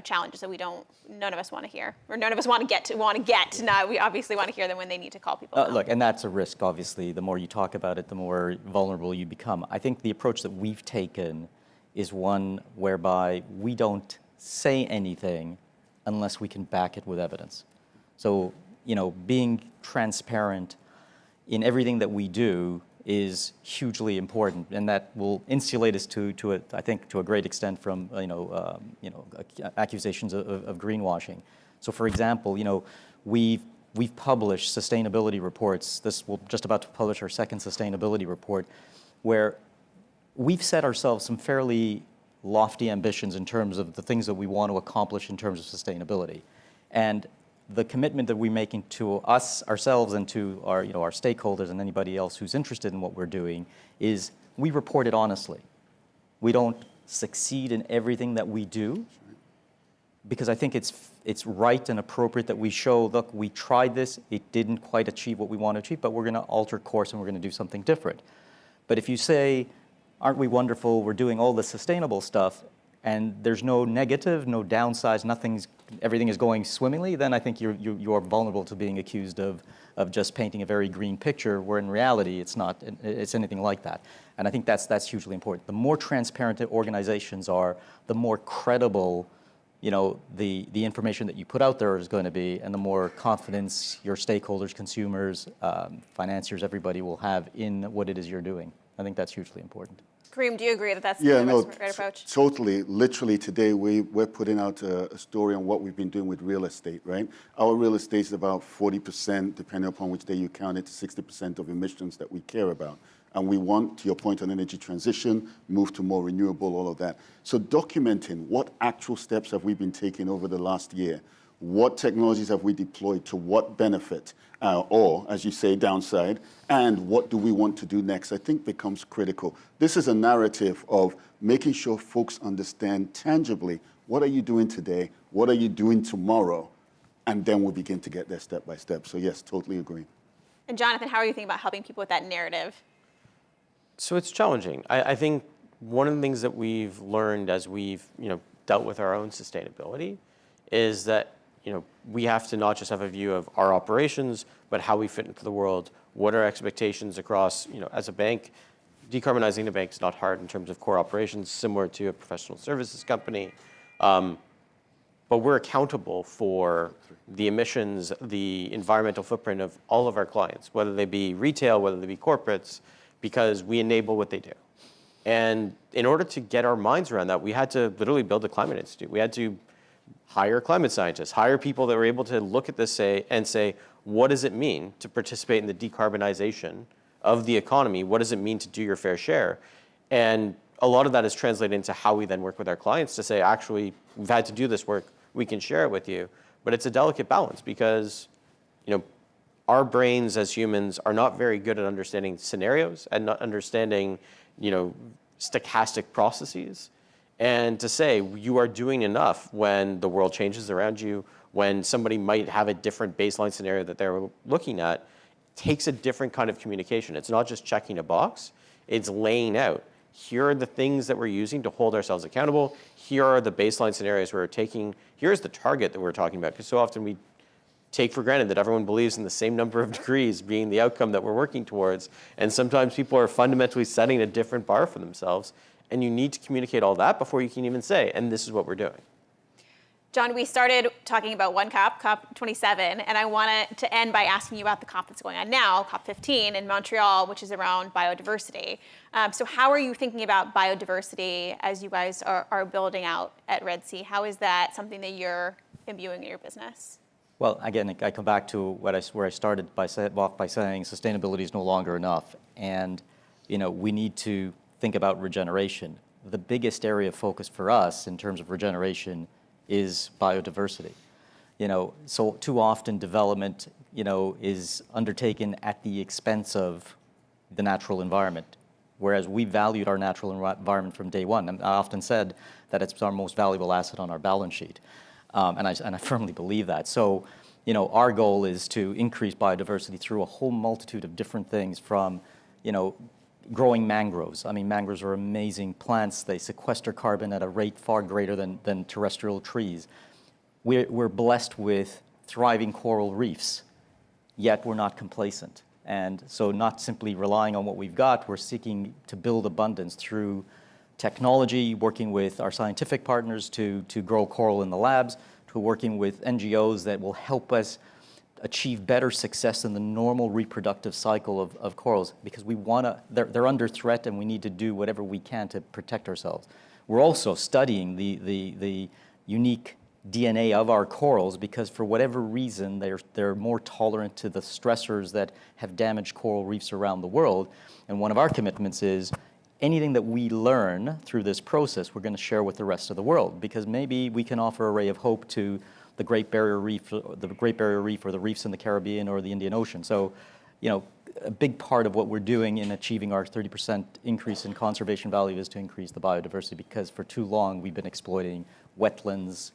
challenges that none of us want to hear or none of us want to get. Now we obviously want to hear them when they need to call people. Look, and that's a risk. Obviously, the more you talk about it, the more vulnerable you become. I think the approach that we've taken is one whereby we don't say anything unless we can back it with evidence. So, being transparent in everything that we do is hugely important, and that will insulate us I think to a great extent from accusations of greenwashing. So, for example, We've published sustainability reports. We're just about to publish our second sustainability report, where we've set ourselves some fairly lofty ambitions in terms of the things that we want to accomplish in terms of sustainability. And the commitment that we're making to ourselves and to our stakeholders and anybody else who's interested in what we're doing is we report it honestly. We don't succeed in everything that we do, because I think it's right and appropriate that we show, look, we tried this, it didn't quite achieve what we want to achieve, but we're going to alter course and we're going to do something different. But if you say, aren't we wonderful, we're doing all the sustainable stuff, and there's no negative, no downsides, everything is going swimmingly, then I think you're vulnerable to being accused of just painting a very green picture, where in reality it's anything like that. And I think that's hugely important. The more transparent organizations are, the more credible the information that you put out there is going to be, and the more confidence your stakeholders, consumers, financiers, everybody will have in what it is you're doing. I think that's hugely important. Kareem, do you agree that that's the right approach? Totally. Literally today, we're putting out a story on what we've been doing with real estate, right? Our real estate is about 40%, depending upon which day you count it, 60% of emissions that we care about. And we want, to your point on energy transition, move to more renewable, all of that. So documenting what actual steps have we been taking over the last year? What technologies have we deployed to what benefit, or, as you say, downside, and what do we want to do next, I think becomes critical. This is a narrative of making sure folks understand tangibly, what are you doing today? What are you doing tomorrow? And then we'll begin to get there step by step. So yes, totally agree. And Jonathan, how are you thinking about helping people with that narrative? So it's challenging. I think one of the things that we've learned as we've dealt with our own sustainability is that we have to not just have a view of our operations, but how we fit into the world. What are expectations across as a bank? Decarbonizing a bank is not hard in terms of core operations, similar to a professional services company. But we're accountable for the emissions, the environmental footprint of all of our clients, whether they be retail, whether they be corporates, because we enable what they do. And in order to get our minds around that, we had to literally build a climate institute. We had to hire climate scientists, hire people that were able to look at this and say, what does it mean to participate in the decarbonization of the economy? What does it mean to do your fair share? And a lot of that is translated into how we then work with our clients to say, actually, we've had to do this work, we can share it with you. But it's a delicate balance because, our brains as humans are not very good at understanding scenarios and not understanding, stochastic processes. And to say you are doing enough when the world changes around you, when somebody might have a different baseline scenario that they're looking at, takes a different kind of communication. It's not just checking a box, it's laying out. Here are the things that we're using to hold ourselves accountable. Here are the baseline scenarios we're taking. Here's the target that we're talking about. Because so often we take for granted that everyone believes in the same number of degrees being the outcome that we're working towards. And sometimes people are fundamentally setting a different bar for themselves. And you need to communicate all that before you can even say, and this is what we're doing. John, we started talking about one COP, COP27, and I wanted to end by asking you about the COP that's going on now, COP15 in Montreal, which is around biodiversity. So how are you thinking about biodiversity as you guys are building out at Red Sea? How is that something that you're imbuing in your business? Well, again, I come back to where I started by saying sustainability is no longer enough. And, we need to think about regeneration. The biggest area of focus for us in terms of regeneration is biodiversity. So too often development, is undertaken at the expense of the natural environment, whereas we valued our natural environment from day one. And I often said that it's our most valuable asset on our balance sheet, and I firmly believe that. So, our goal is to increase biodiversity through a whole multitude of different things, from, growing mangroves. I mean, mangroves are amazing plants. They sequester carbon at a rate far greater than terrestrial trees. We're blessed with thriving coral reefs, yet we're not complacent. And so not simply relying on what we've got, we're seeking to build abundance through technology, working with our scientific partners to grow coral in the labs, to working with NGOs that will help us achieve better success in the normal reproductive cycle of corals, because they're under threat and we need to do whatever we can to protect ourselves. We're also studying the unique DNA of our corals, because for whatever reason they're more tolerant to the stressors that have damaged coral reefs around the world. And one of our commitments is anything that we learn through this process, we're going to share with the rest of the world, because maybe we can offer a ray of hope to the Great Barrier Reef, or the reefs in the Caribbean or the Indian Ocean. So, a big part of what we're doing in achieving our 30% increase in conservation value is to increase the biodiversity, because for too long we've been exploiting wetlands,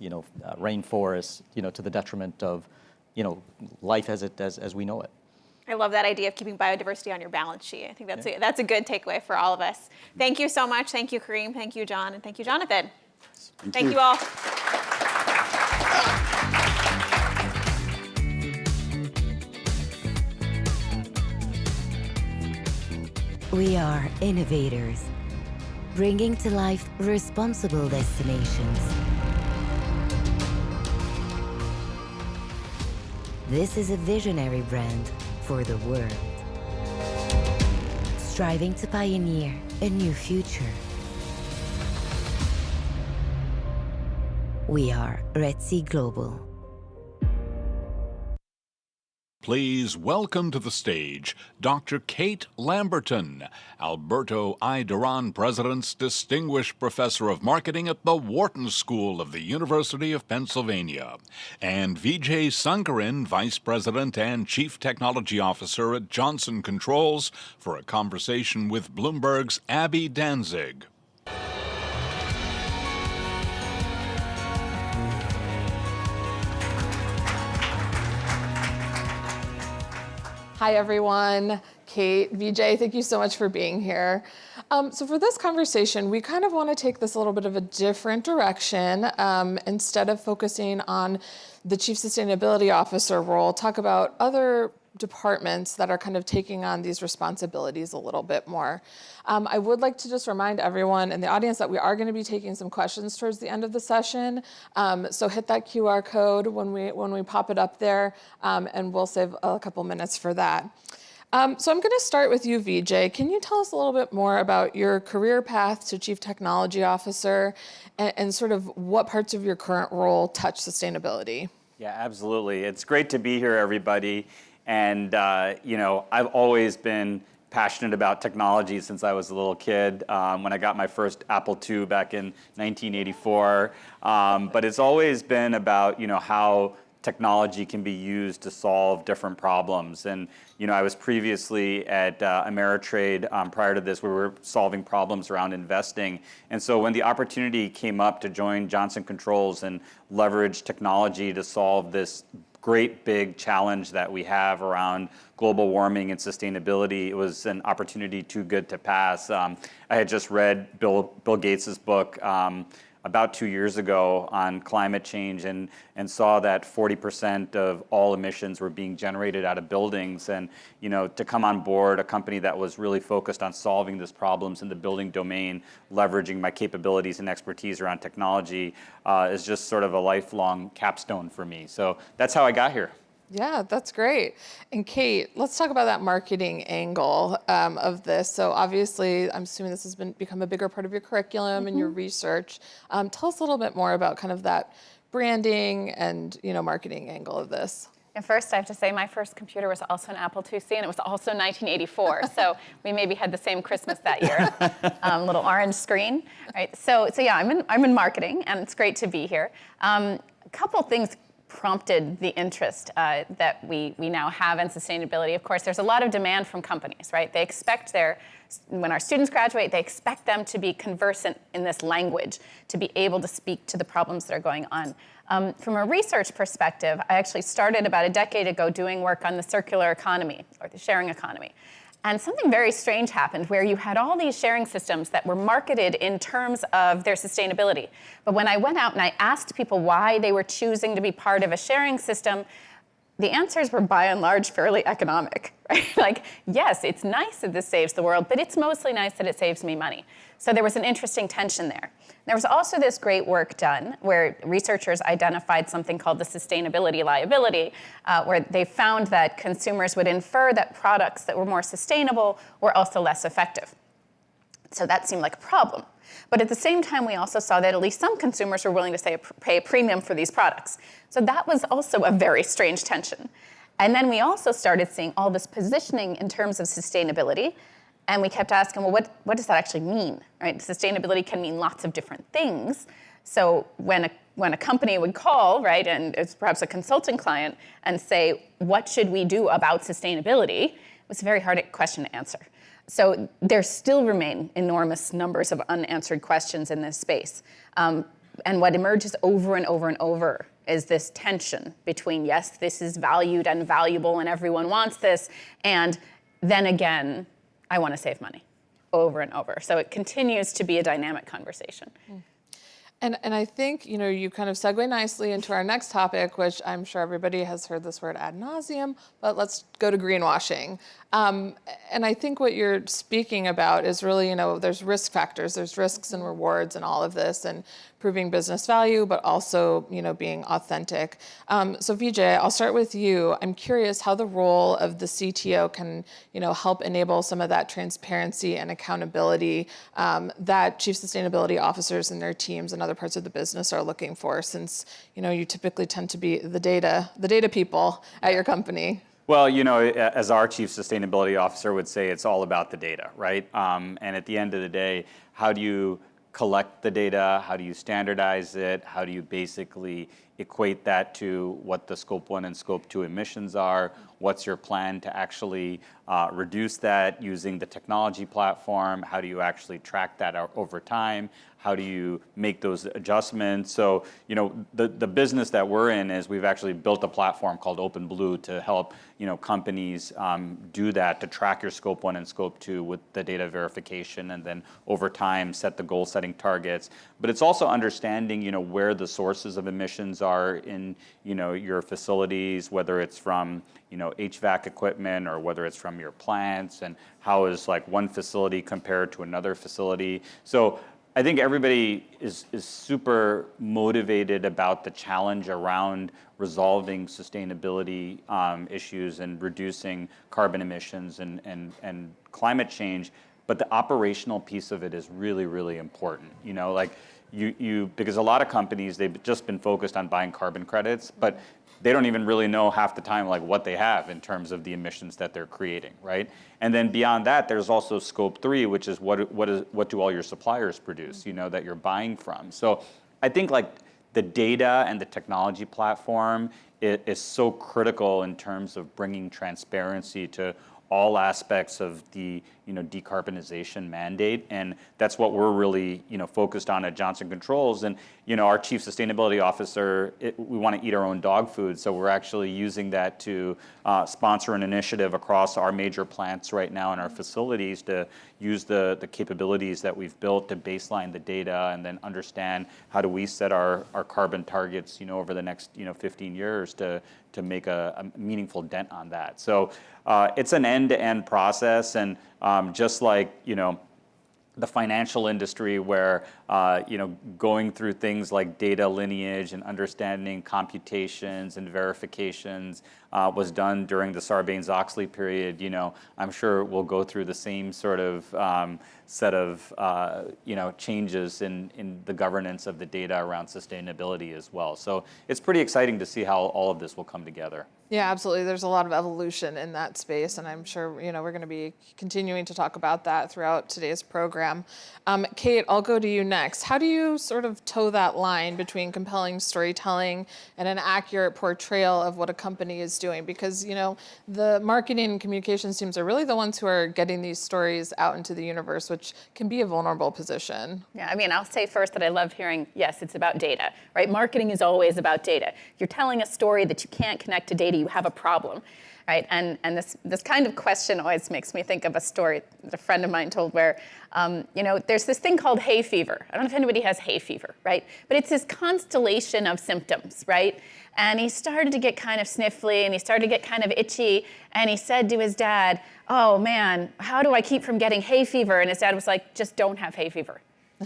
rainforests, to the detriment of, life as we know it. I love that idea of keeping biodiversity on your balance sheet. I think that's a good takeaway for all of us. Thank you so much. Thank you, Kareem. Thank you, John. And thank you, Jonathan. Thank you all. We are innovators, bringing to life responsible destinations. This is a visionary brand for the world, striving to pioneer a new future. We are Red Sea Global. Please welcome to the stage Dr. Cait Lamberton, Alberto I. Duran President's Distinguished Professor of Marketing at the Wharton School of the University of Pennsylvania, and Vijay Sankaran, Vice President and Chief Technology Officer at Johnson Controls, for a conversation with Bloomberg's Abby Danzig. Hi, everyone. Cait, Vijay, thank you so much for being here. So for this conversation, we kind of want to take this a little bit of a different direction. Instead of focusing on the Chief Sustainability Officer role, talk about other departments that are kind of taking on these responsibilities a little bit more. I would like to just remind everyone in the audience that we are going to be taking some questions towards the end of the session. So hit that QR code when we pop it up there, and we'll save a couple minutes for that. So I'm going to start with you, Vijay. Can you tell us a little bit more about your career path to Chief Technology Officer and sort of what parts of your current role touch sustainability? Yeah, absolutely. It's great to be here, everybody. And, I've always been passionate about technology since I was a little kid, when I got my first Apple II back in 1984. But it's always been about, how technology can be used to solve different problems. And, I was previously at Ameritrade. Prior to this, we were solving problems around investing. And so when the opportunity came up to join Johnson Controls and leverage technology to solve this great big challenge that we have around global warming and sustainability, it was an opportunity too good to pass. I had just read Bill Gates's book about 2 years ago on climate change and saw that 40% of all emissions were being generated out of buildings. And to come on board a company that was really focused on solving these problems in the building domain, leveraging my capabilities and expertise around technology, is just sort of a lifelong capstone for me. So that's how I got here. Yeah, that's great. And Cait, let's talk about that marketing angle of this. So obviously, I'm assuming this has become a bigger part of your curriculum and your research. Tell us a little bit more about kind of that branding and marketing angle of this. And first, I have to say my first computer was also an Apple IIc, and it was also 1984. So we maybe had the same Christmas that year. Little orange screen, right? So yeah, I'm in marketing, and it's great to be here. A couple things prompted the interest that we now have in sustainability. Of course, there's a lot of demand from companies, right? They expect when our students graduate, they expect them to be conversant in this language, to be able to speak to the problems that are going on. From a research perspective, I actually started about a decade ago doing work on the circular economy, or the sharing economy. And something very strange happened where you had all these sharing systems that were marketed in terms of their sustainability. But when I went out and I asked people why they were choosing to be part of a sharing system, the answers were by and large fairly economic, right? Like, yes, it's nice that this saves the world, but it's mostly nice that it saves me money. So there was an interesting tension there. There was also this great work done where researchers identified something called the sustainability liability, where they found that consumers would infer that products that were more sustainable were also less effective. So that seemed like a problem. But at the same time, we also saw that at least some consumers were willing to pay a premium for these products. So that was also a very strange tension. And then we also started seeing all this positioning in terms of sustainability. And we kept asking, well, what does that actually mean? Right? Sustainability can mean lots of different things. So when a company would call, right, and it's perhaps a consulting client, and say, what should we do about sustainability? It was a very hard question to answer. So there still remain enormous numbers of unanswered questions in this space. And what emerges over and over and over is this tension between, yes, this is valued and valuable and everyone wants this, and then again, I want to save money, over and over. So it continues to be a dynamic conversation. And I think, you kind of segue nicely into our next topic, which I'm sure everybody has heard this word ad nauseum, but let's go to greenwashing. And I think what you're speaking about is really, there's risk factors, there's risks and rewards and all of this, and proving business value, but also, being authentic. So Vijay, I'll start with you. I'm curious how the role of the CTO can, help enable some of that transparency and accountability that chief sustainability officers and their teams and other parts of the business are looking for, since, you typically tend to be the data people at your company. Well, as our chief sustainability officer would say, it's all about the data, right? And at the end of the day, how do you collect the data? How do you standardize it? How do you basically equate that to what the Scope 1 and Scope 2 emissions are? What's your plan to actually reduce that using the technology platform? How do you actually track that out over time? How do you make those adjustments? So, the business that we're in is we've actually built a platform called OpenBlue to help, companies do that, to track your Scope 1 and Scope 2 with the data verification, and then over time set the goal setting targets. But it's also understanding, where the sources of emissions are in, your facilities, whether it's from, HVAC equipment or whether it's from your plants, and how is like one facility compared to another facility. So I think everybody is super motivated about the challenge around resolving sustainability issues and reducing carbon emissions and climate change. But the operational piece of it is really, really important. Because a lot of companies, they've just been focused on buying carbon credits, but they don't even really know half the time like what they have in terms of the emissions that they're creating, right? And then beyond that, there's also scope 3, which is what do all your suppliers produce, you know, that you're buying from. So I think like the data and the technology platform is so critical in terms of bringing transparency to all aspects of the decarbonization mandate, and that's what we're really focused on at Johnson Controls. And our chief sustainability officer, we want to eat our own dog food, so we're actually using that to sponsor an initiative across our major plants right now in our facilities to use the capabilities that we've built to baseline the data and then understand how do we set our carbon targets over the next 15 years to make a meaningful dent on that. So it's an end-to-end process, and just like the financial industry, where going through things like data lineage and understanding computations and verifications was done during the Sarbanes-Oxley period. I'm sure we'll go through the same sort of set of changes in the governance of the data around sustainability as well. So it's pretty exciting to see how all of this will come together. Yeah, absolutely. There's a lot of evolution in that space, and I'm sure we're going to be continuing to talk about that throughout today's program. Cait, I'll go to you next. How do you sort of toe that line between compelling storytelling and an accurate portrayal of what a company is doing? Because the marketing and communications teams are really the ones who are getting these stories out into the universe, which can be a vulnerable position. Yeah, I mean, I'll say first that I love hearing, yes, it's about data, right? Marketing is always about data. If you're telling a story that you can't connect to data, you have a problem, right? And this kind of question always makes me think of a story that a friend of mine told where, there's this thing called hay fever. I don't know if anybody has hay fever, right? But it's this constellation of symptoms, right? And he started to get kind of sniffly, and he started to get kind of itchy, and he said to his dad, "Oh man, how do I keep from getting hay fever?" And his dad was like, "Just don't have hay fever.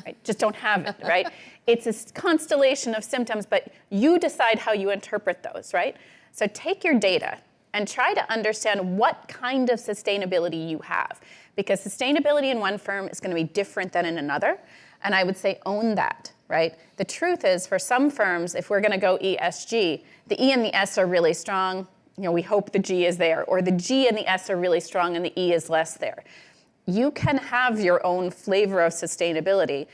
Right? Just don't have it," right? It's a constellation of symptoms, but you decide how you interpret those, right? So take your data and try to understand what kind of sustainability you have, because sustainability in one firm is going to be different than in another, and I would say own that, right? The truth is, for some firms, if we're going to go ESG, the E and the S are really strong. We hope the G is there, or the G and the S are really strong and the E is less there. You can have your own flavor of sustainability.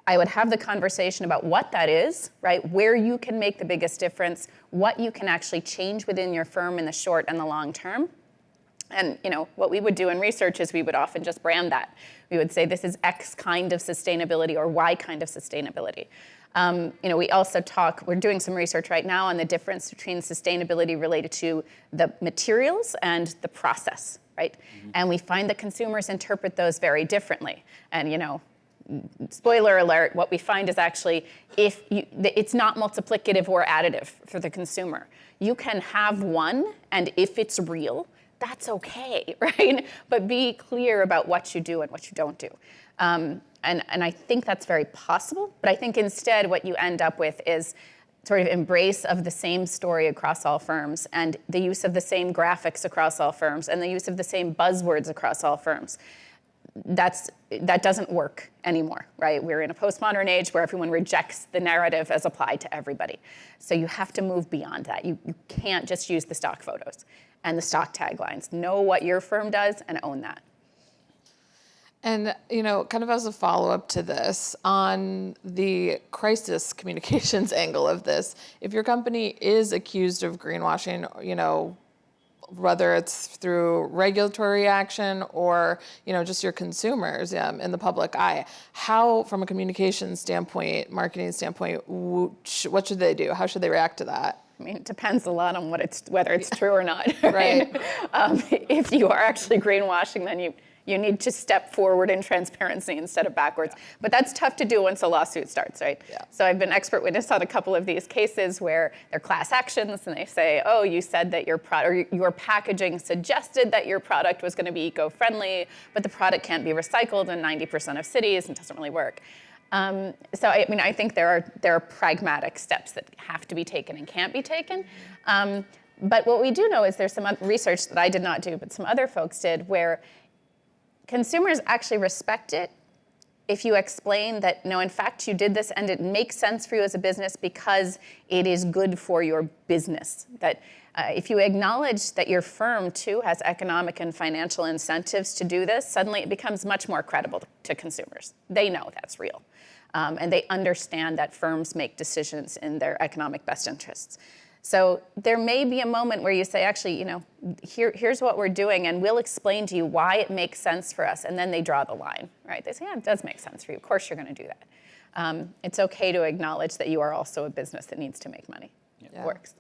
I would have the conversation about what that is, right? Where you can make the biggest difference, what you can actually change within your firm in the short and the long term. And what we would do in research is we would often just brand that. We would say this is X kind of sustainability or Y kind of sustainability. We also we're doing some research right now on the difference between sustainability related to the materials and the process, right? Mm-hmm. And we find that consumers interpret those very differently. And spoiler alert, what we find is actually it's not multiplicative or additive for the consumer. You can have one, and if it's real, that's okay, right? But be clear about what you do and what you don't do. And I think that's very possible, but I think instead what you end up with is sort of embrace of the same story across all firms, and the use of the same graphics across all firms, and the use of the same buzzwords across all firms. That doesn't work anymore, right? We're in a postmodern age where everyone rejects the narrative as applied to everybody. So you have to move beyond that. You can't just use the stock photos and the stock taglines. Know what your firm does and own that. And, kind of as a follow-up to this, on the crisis communications angle of this, if your company is accused of greenwashing, whether it's through regulatory action or, just your consumers in the public eye, how, from a communications standpoint, marketing standpoint, what should they do? How should they react to that? I mean, it depends a lot on whether it's true or not. Right. If you are actually greenwashing, then you need to step forward in transparency instead of backwards. Yeah. But that's tough to do once a lawsuit starts, right? Yeah. So I've been expert witness on a couple of these cases where they're class actions, and they say, "Oh, you said that your packaging suggested that your product was going to be eco-friendly, but the product can't be recycled in 90% of cities and doesn't really work." So I think there are pragmatic steps that have to be taken and can't be taken. But what we do know is there's some research that I did not do, but some other folks did, where consumers actually respect it if you explain that, no, in fact, you did this and it makes sense for you as a business because it is good for your business, that if you acknowledge that your firm, too, has economic and financial incentives to do this, suddenly it becomes much more credible to consumers. They know that's real. And they understand that firms make decisions in their economic best interests. So there may be a moment where you say, actually, you know, here's what we're doing, and we'll explain to you why it makes sense for us. And then they draw the line, right? They say, yeah, it does make sense for you. Of course you're going to do that. It's okay to acknowledge that you are also a business that needs to make money. Yeah. It works.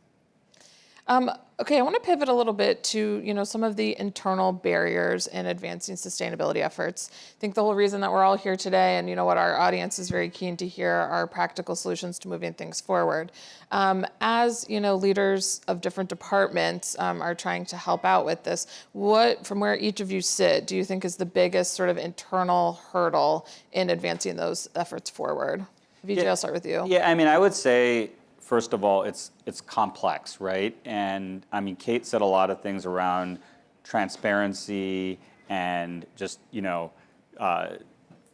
Okay, I want to pivot a little bit to, you know, some of the internal barriers in advancing sustainability efforts. I think the whole reason that we're all here today, and you know what our audience is very keen to hear, are practical solutions to moving things forward. As you know, leaders of different departments are trying to help out with this. What, from where each of you sit, do you think is the biggest sort of internal hurdle in advancing those efforts forward? Vijay, I'll start with you. Yeah, I mean, I would say, first of all, it's complex, right? And I mean, Cait said a lot of things around transparency and just, you know,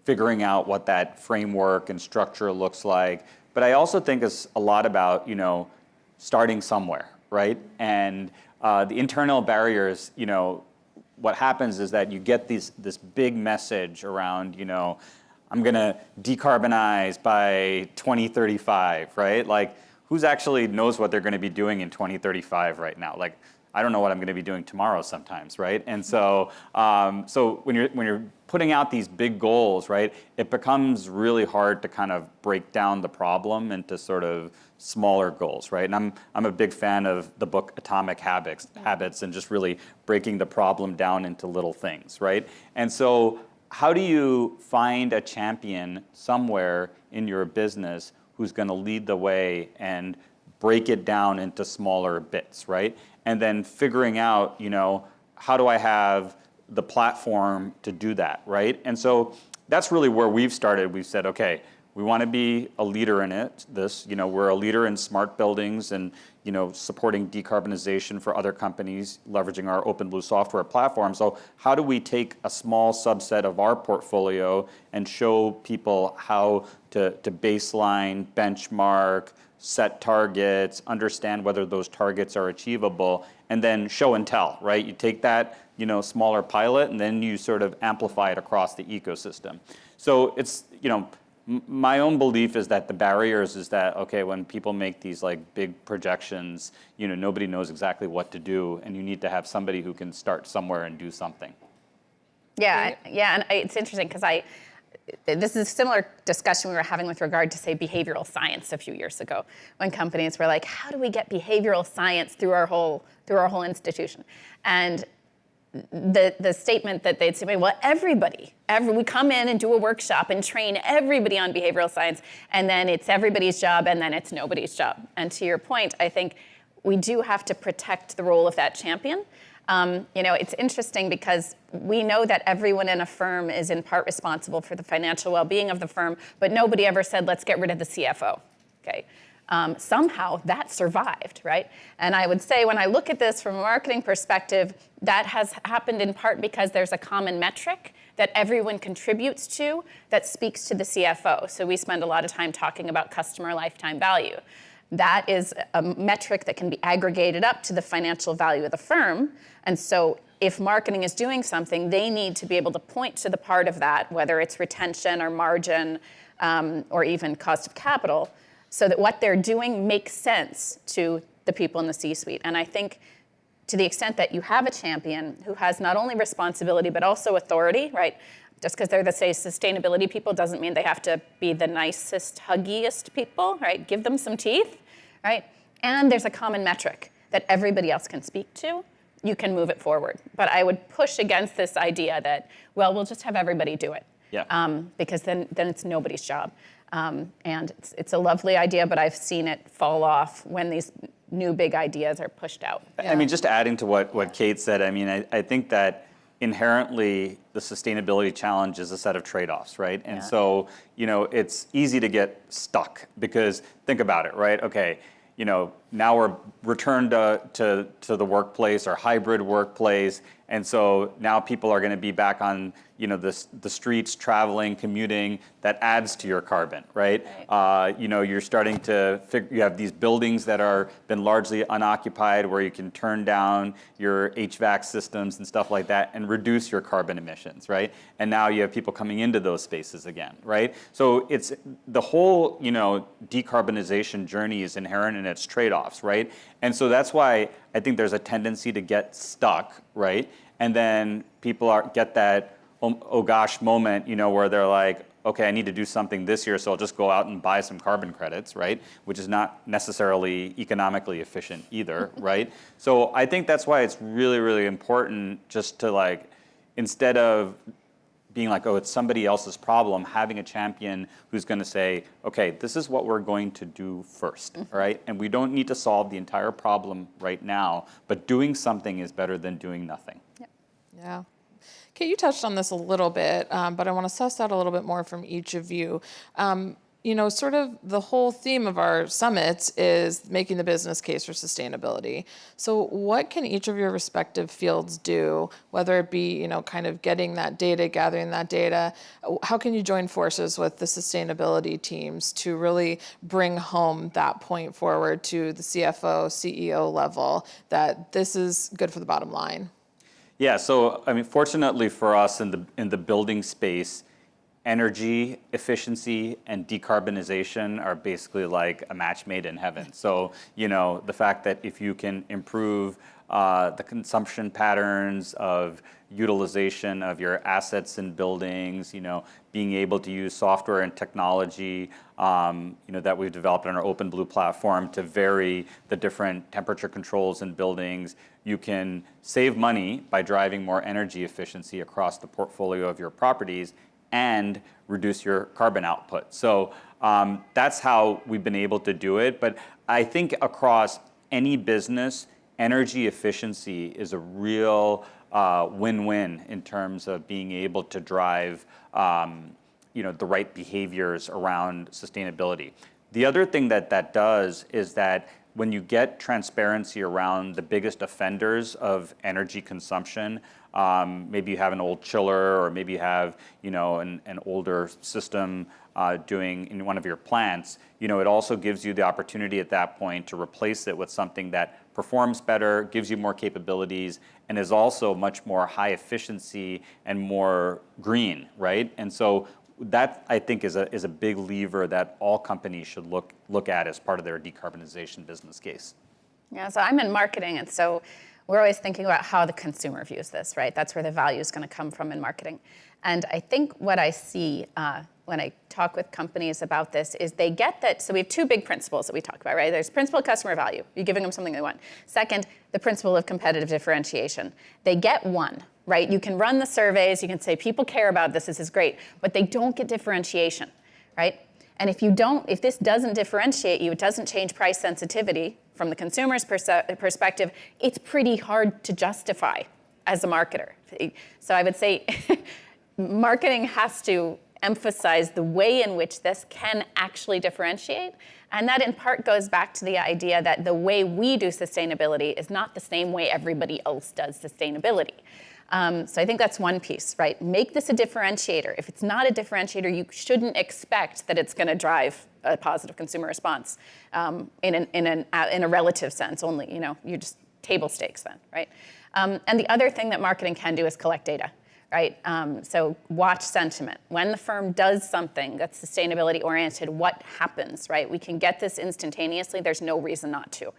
figuring out what that framework and structure looks like. But I also think it's a lot about, you know, starting somewhere, right? And the internal barriers, you know, what happens is that you get this big message around, you know, I'm going to decarbonize by 2035, right? Like, who's actually knows what they're going to be doing in 2035 right now? Like, I don't know what I'm going to be doing tomorrow sometimes, right? And so, so when you're putting out these big goals, right, it becomes really hard to kind of break down the problem into sort of smaller goals, right? And I'm a big fan of the book Atomic Habits and just really breaking the problem down into little things, right? And so, how do you find a champion somewhere in your business who's going to lead the way and break it down into smaller bits, right? And then figuring out, you know, how do I have the platform to do that, right? And so that's really where we've started. We've said, okay, we want to be a leader in it. You know, we're a leader in smart buildings and, you know, supporting decarbonization for other companies, leveraging our open blue software platform. So how do we take a small subset of our portfolio and show people how to baseline, benchmark, set targets, understand whether those targets are achievable, and then show and tell, right? You take that, you know, smaller pilot, and then you sort of amplify it across the ecosystem. So it's, you know, my own belief is that the barriers is that, okay, when people make these like big projections, you know, nobody knows exactly what to do, and you need to have somebody who can start somewhere and do something. Yeah, and it's interesting because this is a similar discussion we were having with regard to, say, behavioral science a few years ago, when companies were like, how do we get behavioral science through our whole institution? And the statement that they'd say, well, we come in and do a workshop and train everybody on behavioral science, and then it's everybody's job, and then it's nobody's job. And to your point, I think we do have to protect the role of that champion. You know, it's interesting because we know that everyone in a firm is in part responsible for the financial well-being of the firm, but nobody ever said, let's get rid of the CFO, okay? Somehow that survived, right? And I would say when I look at this from a marketing perspective, that has happened in part because there's a common metric that everyone contributes to that speaks to the CFO. So we spend a lot of time talking about customer lifetime value. That is a metric that can be aggregated up to the financial value of the firm. And so if marketing is doing something, they need to be able to point to the part of that, whether it's retention or margin or even cost of capital, so that what they're doing makes sense to the people in the C-suite. And I think to the extent that you have a champion who has not only responsibility but also authority, right? Just because they're the sustainability people doesn't mean they have to be the nicest, huggiest people, right? Give them some teeth, right? And there's a common metric that everybody else can speak to. You can move it forward. But I would push against this idea that, well, we'll just have everybody do it. Yeah. Because then it's nobody's job. And it's a lovely idea, but I've seen it fall off when these new big ideas are pushed out. I mean, just adding to what Cait said, I mean, I think that inherently the sustainability challenge is a set of trade-offs, right? And so, you know, it's easy to get stuck because think about it, right? Okay, you know, now we're returned to the workplace or hybrid workplace, And so now people are going to be back on, the streets, traveling, commuting. That adds to your carbon, right? You're starting to you have these buildings that are been largely unoccupied, where you can turn down your HVAC systems and stuff like that and reduce your carbon emissions, right? And now you have people coming into those spaces again, right? So it's the whole, decarbonization journey is inherent in its trade-offs, right? And so that's why I think there's a tendency to get stuck, right? And then people get that oh gosh moment, where they're like, okay, I need to do something this year, so I'll just go out and buy some carbon credits, right? Which is not necessarily economically efficient either, right? So I think that's why it's really, really important just to instead of being like, oh, it's somebody else's problem, having a champion who's going to say, okay, this is what we're going to do first, right? And we don't need to solve the entire problem right now, but doing something is better than doing nothing. Yeah. Kate, you touched on this a little bit, but I want to suss out a little bit more from each of you. Sort of the whole theme of our summits is making the business case for sustainability. So what can each of your respective fields do, whether it be, kind of getting that data, gathering that data? How can you join forces with the sustainability teams to really bring home that point forward to the CFO, CEO level, that this is good for the bottom line? Yeah, so fortunately for us in the building space, energy efficiency and decarbonization are basically like a match made in heaven. So, the fact that if you can improve the consumption patterns of utilization of your assets in buildings, being able to use software and technology, that we've developed on our OpenBlue platform to vary the different temperature controls in buildings. You can save money by driving more energy efficiency across the portfolio of your properties and reduce your carbon output. So that's how we've been able to do it. But I think across any business, energy efficiency is a real win-win in terms of being able to drive the right behaviors around sustainability. The other thing that does is that when you get transparency around the biggest offenders of energy consumption, maybe you have an old chiller, or maybe you have an older system doing in one of your plants, it also gives you the opportunity at that point to replace it with something that performs better, gives you more capabilities, and is also much more high efficiency and more green, right? And so that, I think, is a big lever that all companies should look at as part of their decarbonization business case. Yeah, so I'm in marketing, and so we're always thinking about how the consumer views this, right? That's where the value is going to come from in marketing. And I think what I see when I talk with companies about this is they get that. So we have two big principles that we talk about, right? There's principle of customer value. You're giving them something they want. Second, the principle of competitive differentiation. They get one, right? You can run the surveys. You can say people care about this. This is great. But they don't get differentiation, right? And if this doesn't differentiate you, it doesn't change price sensitivity from the consumer's perspective, it's pretty hard to justify as a marketer. So I would say marketing has to emphasize the way in which this can actually differentiate. And that in part goes back to the idea that the way we do sustainability is not the same way everybody else does sustainability. So I think that's one piece, right? Make this a differentiator. If it's not a differentiator, you shouldn't expect that it's going to drive a positive consumer response in a relative sense. Only, you're just table stakes then, right? And the other thing that marketing can do is collect data, right? So watch sentiment. When the firm does something that's sustainability oriented, what happens, right? We can get this instantaneously. There's no reason not to.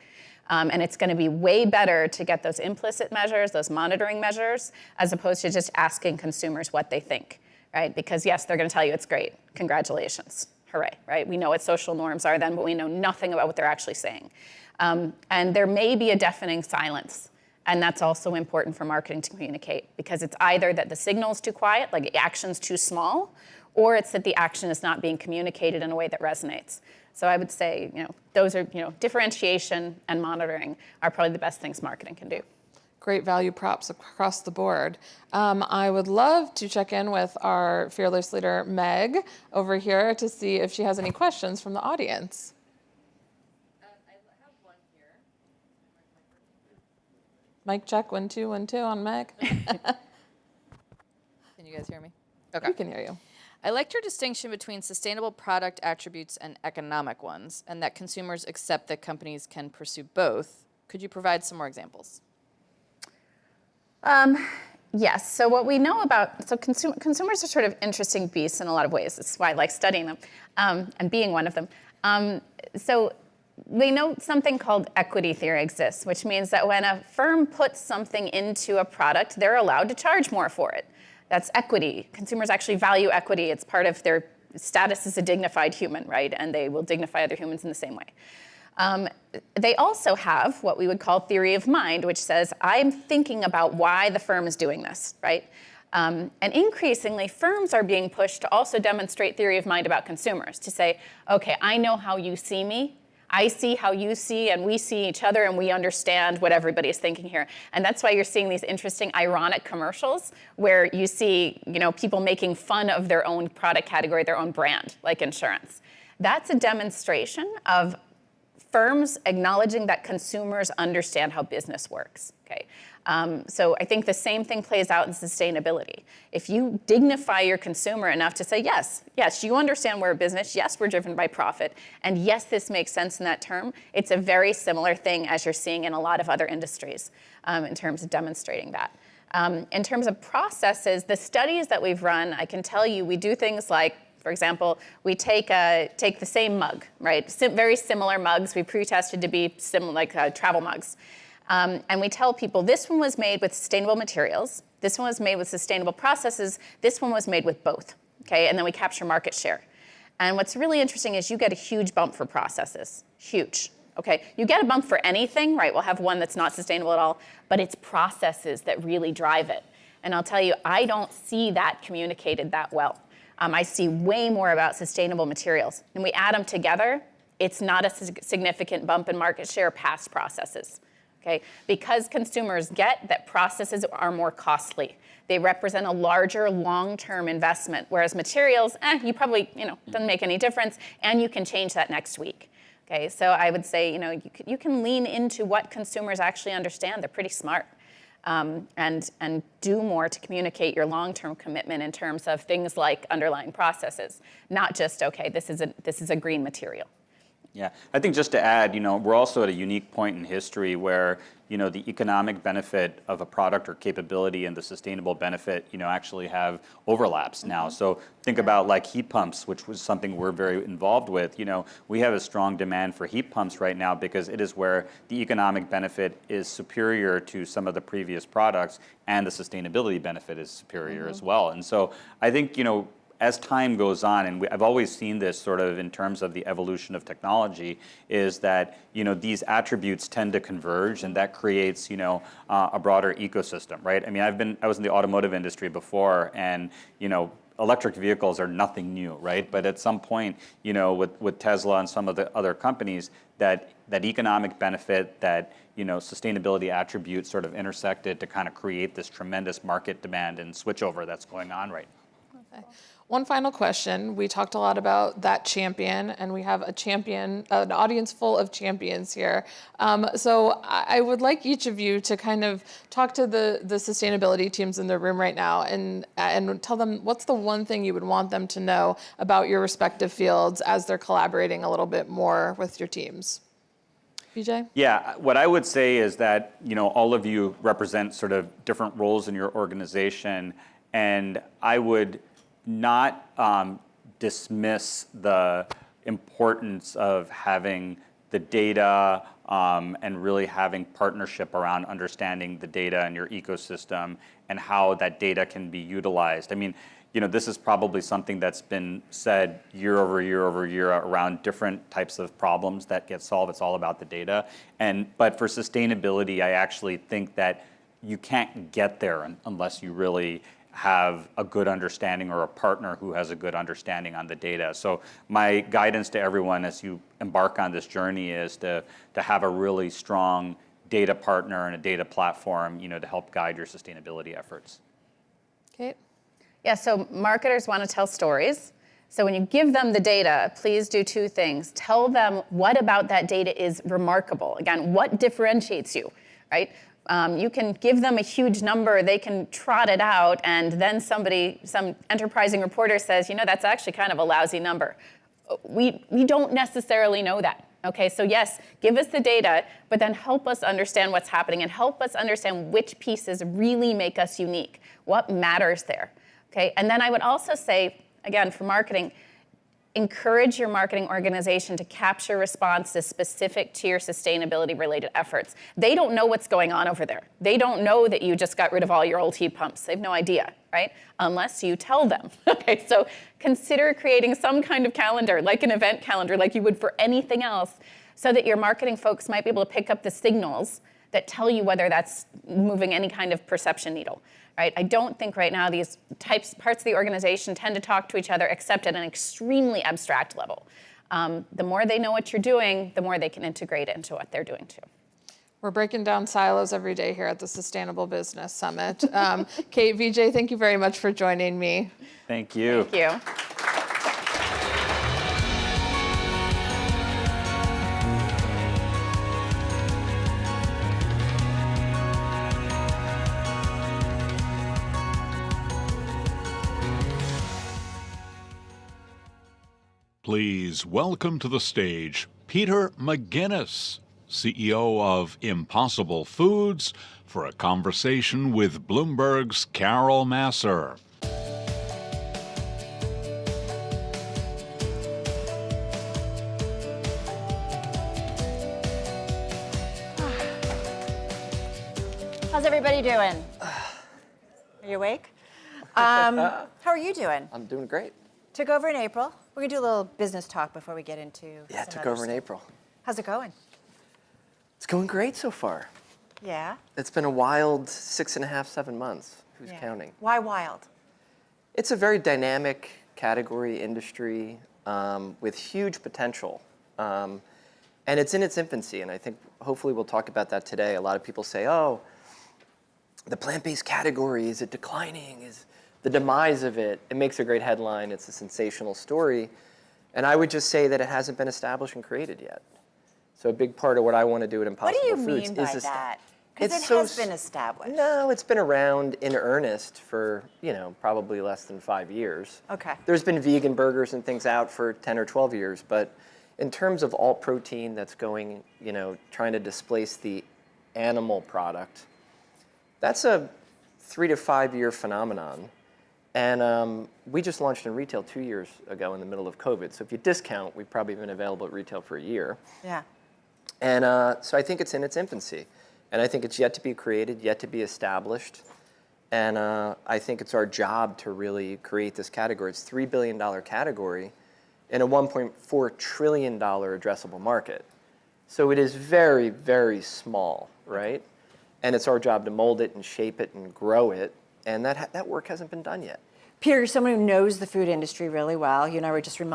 And it's going to be way better to get those implicit measures, those monitoring measures, as opposed to just asking consumers what they think, right? Because yes, they're going to tell you it's great. Congratulations. Hooray, right? We know what social norms are then, but we know nothing about what they're actually saying. And there may be a deafening silence. And that's also important for marketing to communicate, because it's either that the signal's too quiet, like the action's too small, or it's that the action is not being communicated in a way that resonates. So I would say, those are, differentiation and monitoring are probably the best things marketing can do. Great value props across the board. I would love to check in with our fearless leader, Meg, over here to see if she has any questions from the audience. Mic check, 1, 2, 1, 2 on mic. Can you guys hear me? Okay. We can hear you. I liked your distinction between sustainable product attributes and economic ones, and that consumers accept that companies can pursue both. Could you provide some more examples? Yes. So what we know about consumers are sort of interesting beasts in a lot of ways. That's why I like studying them, and being one of them. So we know something called equity theory exists, which means that when a firm puts something into a product, they're allowed to charge more for it. That's equity. Consumers actually value equity. It's part of their status as a dignified human, right? And they will dignify other humans in the same way. They also have what we would call theory of mind, which says, I'm thinking about why the firm is doing this, right? And increasingly, firms are being pushed to also demonstrate theory of mind about consumers, to say, okay, I know how you see me. I see how you see, and we see each other, and we understand what everybody is thinking here. And that's why you're seeing these interesting, ironic commercials where you see, people making fun of their own product category, their own brand, like insurance. That's a demonstration of firms acknowledging that consumers understand how business works. Okay. So I think the same thing plays out in sustainability. If you dignify your consumer enough to say, yes, you understand we're a business, yes, we're driven by profit, and yes, this makes sense in that term, it's a very similar thing as you're seeing in a lot of other industries in terms of demonstrating that. In terms of processes, the studies that we've run, I can tell you we do things like, for example, we take the same mug, right? Very similar mugs. We pre-tested to be similar, like travel mugs. And we tell people this one was made with sustainable materials, this one was made with sustainable processes, this one was made with both, okay? And then we capture market share. And what's really interesting is you get a huge bump for processes, huge, okay? You get a bump for anything, right? We'll have one that's not sustainable at all, but it's processes that really drive it. And I'll tell you, I don't see that communicated that well. I see way more about sustainable materials. When we add them together, it's not a significant bump in market share past processes. Okay, because consumers get that processes are more costly. They represent a larger long-term investment, whereas materials, you probably, doesn't make any difference, and you can change that next week. Okay, so I would say, you can lean into what consumers actually understand. They're pretty smart, and do more to communicate your long-term commitment in terms of things like underlying processes, not just, okay, this is a green material. Yeah, I think just to add, we're also at a unique point in history where, the economic benefit of a product or capability and the sustainable benefit, actually have overlaps now. So think about like heat pumps, which was something we're very involved with. We have a strong demand for heat pumps right now because it is where the economic benefit is superior to some of the previous products and the sustainability benefit is superior as well. And so I think, as time goes on, and I've always seen this sort of in terms of the evolution of technology, is that these attributes tend to converge, and that creates a broader ecosystem, right? I mean, I was in the automotive industry before, and electric vehicles are nothing new, right? But at some point, with Tesla and some of the other companies, that economic benefit, that sustainability attributes sort of intersected to kind of create this tremendous market demand and switchover that's going on right now. Okay. One final question. We talked a lot about that champion, and we have an audience full of champions here. So I would like each of you to kind of talk to the sustainability teams in the room right now and tell them what's the one thing you would want them to know about your respective fields as they're collaborating a little bit more with your teams. BJ? Yeah, what I would say is that, all of you represent sort of different roles in your organization, and I would not dismiss the importance of having the data and really having partnership around understanding the data in your ecosystem and how that data can be utilized. I mean, this is probably something that's been said year over year over year around different types of problems that get solved. It's all about the data. But for sustainability, I actually think that you can't get there unless you really have a good understanding or a partner who has a good understanding on the data. So my guidance to everyone as you embark on this journey is to have a really strong data partner and a data platform, to help guide your sustainability efforts. Cait? Yeah, so marketers want to tell stories. So when you give them the data, please do two things. Tell them what about that data is remarkable. Again, what differentiates you, right? You can give them a huge number, they can trot it out, and then some enterprising reporter says, that's actually kind of a lousy number. We don't necessarily know that. Okay, so yes, give us the data, but then help us understand what's happening and help us understand which pieces really make us unique, what matters there. Okay, and then I would also say, again, for marketing, encourage your marketing organization to capture responses specific to your sustainability-related efforts. They don't know what's going on over there. They don't know that you just got rid of all your old heat pumps. They have no idea, right? Unless you tell them. Okay, so consider creating some kind of calendar, like an event calendar, like you would for anything else, so that your marketing folks might be able to pick up the signals that tell you whether that's moving any kind of perception needle. Right? I don't think right now these parts of the organization tend to talk to each other except at an extremely abstract level. The more they know what you're doing, the more they can integrate it into what they're doing too. We're breaking down silos every day here at the Sustainable Business Summit. Cait, Vijay, thank you very much for joining me. Thank you. Thank you. Please welcome to the stage Peter McGinnis, CEO of Impossible Foods, for a conversation with Bloomberg's Carol Masser. How's everybody doing? Are you awake? How are you doing? I'm doing great. Took over in April. We're gonna do a little business talk before we get into Yeah, took over in April. How's it going? It's going great so far. Yeah. It's been a wild 6.5, 7 months. Who's counting? Why wild? It's a very dynamic category, industry, with huge potential. And it's in its infancy, and I think hopefully we'll talk about that today. A lot of people say, oh, the plant-based category, is it declining? Is the demise of it? It makes a great headline. It's a sensational story. And I would just say that it hasn't been established and created yet. So a big part of what I want to do at Impossible Foods is... What do you mean by that? Because it has been established. No, it's been around in earnest for, probably less than 5 years. Okay. There's been vegan burgers and things out for 10 or 12 years, but in terms of alt protein that's going, trying to displace the animal product, that's a 3 to 5 year phenomenon. And we just launched in retail 2 years ago in the middle of COVID. So if you discount, we've probably been available at retail for a year. Yeah. And so I think it's in its infancy. And I think it's yet to be created, yet to be established. And I think it's our job to really create this category. It's a $3 billion category in a $1.4 trillion addressable market. So it is very, very small, right? And it's our job to mold it and shape it and grow it. And that work hasn't been done yet. Peter, you're someone who knows the food industry really well. You and I were just you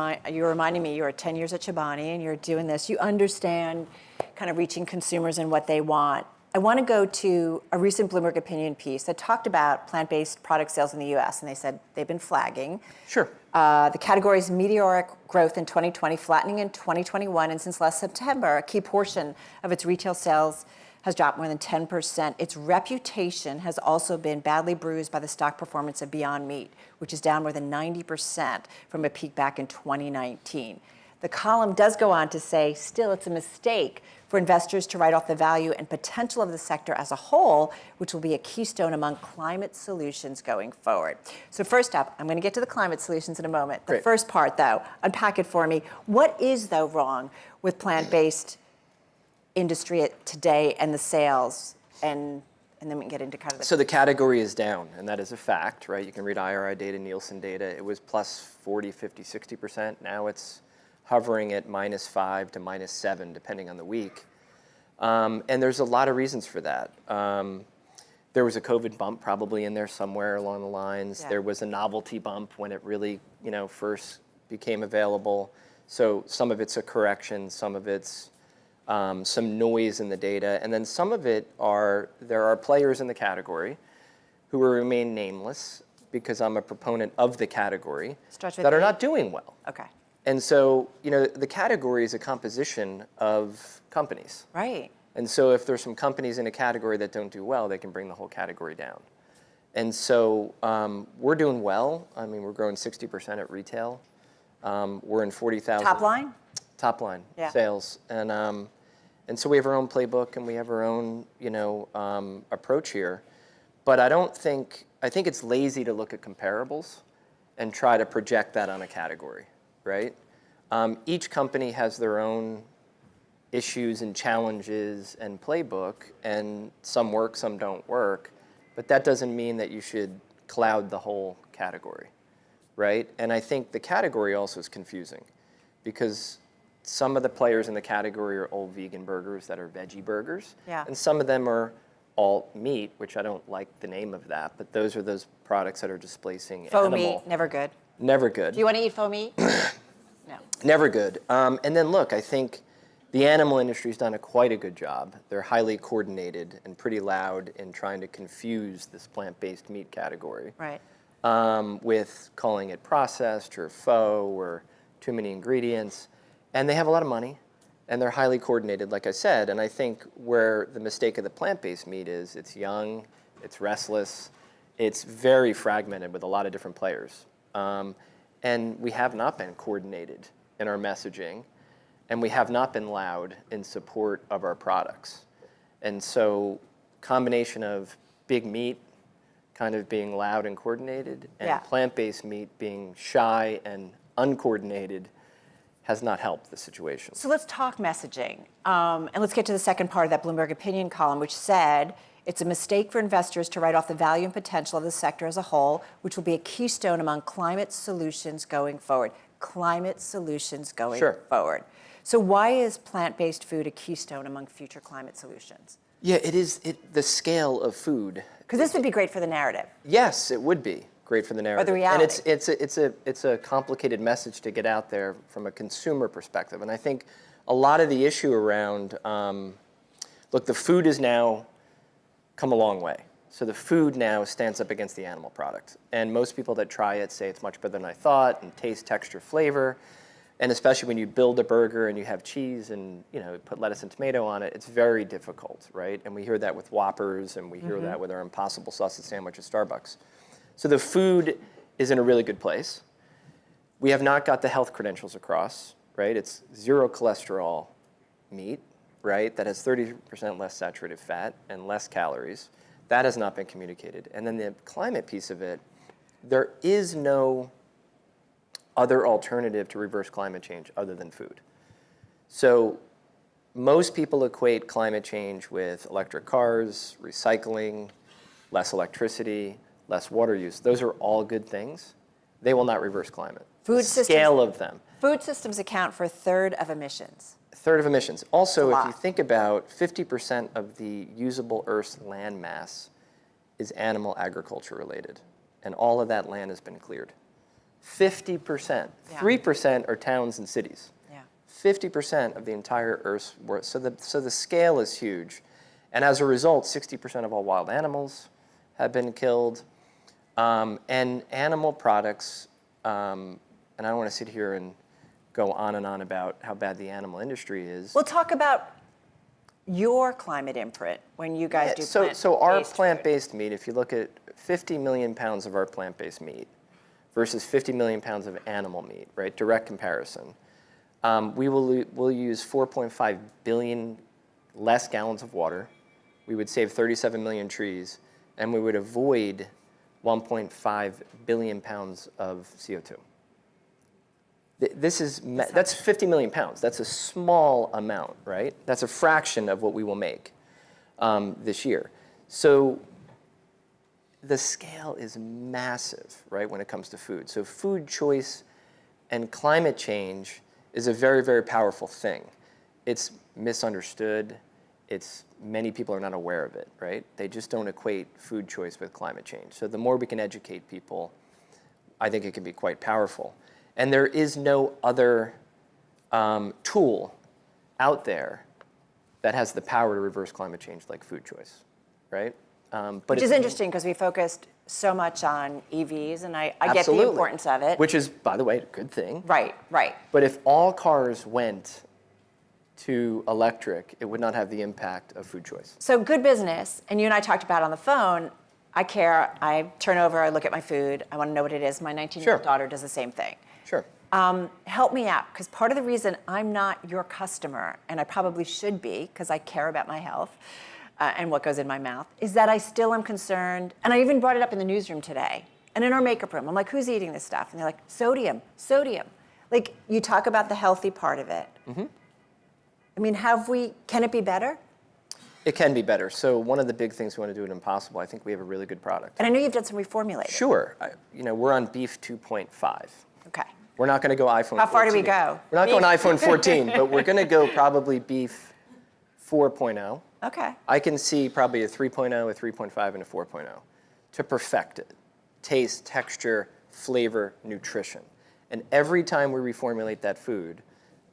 were reminding me you were 10 years at Chobani and you're doing this. You understand kind of reaching consumers and what they want. I want to go to a recent Bloomberg opinion piece that talked about plant-based product sales in the U.S. and they said they've been flagging. Sure. The category's meteoric growth in 2020, flattening in 2021, and since last September, a key portion of its retail sales has dropped more than 10%. Its reputation has also been badly bruised by the stock performance of Beyond Meat, which is down more than 90% from a peak back in 2019. The column does go on to say, still, it's a mistake for investors to write off the value and potential of the sector as a whole, which will be a keystone among climate solutions going forward. So first up, I'm going to get to the climate solutions in a moment. The first part, though, unpack it for me. What is, though, wrong with plant-based industry today and the sales? And then we can get into kind of the... So the category is down, and that is a fact, right? You can read IRI data, Nielsen data. It was plus 40, 50, 60%. Now it's hovering at -5 to -7, depending on the week. And there's a lot of reasons for that. There was a COVID bump probably in there somewhere along the lines. Yeah. There was a novelty bump when it really, first became available. So some of it's a correction, some of it's some noise in the data, and then some of it there are players in the category who will remain nameless because I'm a proponent of the category that are not doing well. Okay. And so, the category is a composition of companies. Right. And so if there's some companies in a category that don't do well, they can bring the whole category down. And so we're doing well. I mean, we're growing 60% at retail. We're in 40,000. Top line? Top line Yeah. sales. And so we have our own playbook and we have our own, approach here. But I think it's lazy to look at comparables and try to project that on a category, right? Each company has their own issues and challenges and playbook, and some work, some don't work, but that doesn't mean that you should cloud the whole category, right? And I think the category also is confusing because some of the players in the category are old vegan burgers that are veggie burgers, and some of them are all meat, which I don't like the name of that, but those are those products that are displacing Faux animal. meat, never good. Never good. Do you want to eat faux meat? No. Never good. And then look, I think the animal industry's done quite a good job. They're highly coordinated and pretty loud in trying to confuse this plant-based meat category. Right. With calling it processed or faux or too many ingredients. And they have a lot of money. And they're highly coordinated, like I said. And I think where the mistake of the plant-based meat is, it's young, it's restless, it's very fragmented with a lot of different players. And we have not been coordinated in our messaging, and we have not been loud in support of our products. And so combination of big meat kind of being loud and coordinated, and plant-based meat being shy and uncoordinated has not helped the situation. So let's talk messaging. And let's get to the second part of that Bloomberg opinion column, which said, it's a mistake for investors to write off the value and potential of the sector as a whole, which will be a keystone among climate solutions going forward. Climate solutions going forward. So why is plant-based food a keystone among future climate solutions? Yeah, it is the scale of food. Because this would be great for the narrative. Yes, it would be great for the narrative. Or the reality. And it's a complicated message to get out there from a consumer perspective. And I think a lot of the issue around, look, the food has now come a long way. So the food now stands up against the animal product. And most people that try it say it's much better than I thought, and taste, texture, flavor. And especially when you build a burger and you have cheese and put lettuce and tomato on it, it's very difficult, right? And we hear that with Whoppers, and we hear that with our Impossible Sausage Sandwich at Starbucks. So the food is in a really good place. We have not got the health credentials across, right? It's 0 cholesterol meat, right? That has 30% less saturated fat and less calories. That has not been communicated. And then the climate piece of it, there is no other alternative to reverse climate change other than food. So most people equate climate change with electric cars, recycling, less electricity, less water use. Those are all good things. They will not reverse climate. Food the scale of them. Food systems account for a third of emissions. A third of emissions. Also, if you think about 50% of the usable Earth's land mass is animal agriculture related, and all of that land has been cleared. 50%. 3% are towns and cities. 50% of the entire Earth's world. So the scale is huge. And as a result, 60% of all wild animals have been killed. And animal products, and I don't want to sit here and go on and on about how bad the animal industry is. We'll talk about your climate imprint when you guys do plant-based So our plant-based meat, if you look at 50 million pounds of our plant-based meat versus 50 million pounds of animal meat, right? Direct comparison. We'll use 4.5 billion less gallons of water. We would save 37 million trees, and we would avoid 1.5 billion pounds of CO2. That's 50 million pounds. That's a small amount, right? That's a fraction of what we will make this year. So the scale is massive, right, when it comes to food. So food choice and climate change is a very, very powerful thing. It's misunderstood. Many people are not aware of it, right? They just don't equate food choice with climate change. So the more we can educate people, I think it can be quite powerful. And there is no other tool out there that has the power to reverse climate change like food choice, right? Which is interesting because we focused so much on EVs, and I get Absolutely. the importance of it. Which is, by the way, a good thing. Right. But if all cars went to electric, it would not have the impact of food choice. So good business, and you and I talked about on the phone, I care, I turn over, I look at my food, I want to know what it is. My 19-year-old daughter does the same thing. Sure. Help me out, because part of the reason I'm not your customer, and I probably should be, because I care about my health and what goes in my mouth, is that I still am concerned, and I even brought it up in the newsroom today, and in our makeup room, I'm like, who's eating this stuff? And they're like, sodium, sodium. Like, you talk about the healthy part of it. Mm-hmm. I mean, can it be better? It can be better. So one of the big things we want to do at Impossible, I think we have a really good product. And I know you've done some reformulating. Sure. We're on beef 2.5. Okay. We're not going to go iPhone 14. How far do we go? We're not going iPhone 14, but we're going to go probably beef 4.0. Okay. I can see probably a 3.0, a 3.5, and a 4.0 to perfect it. Taste, texture, flavor, nutrition. And every time we reformulate that food,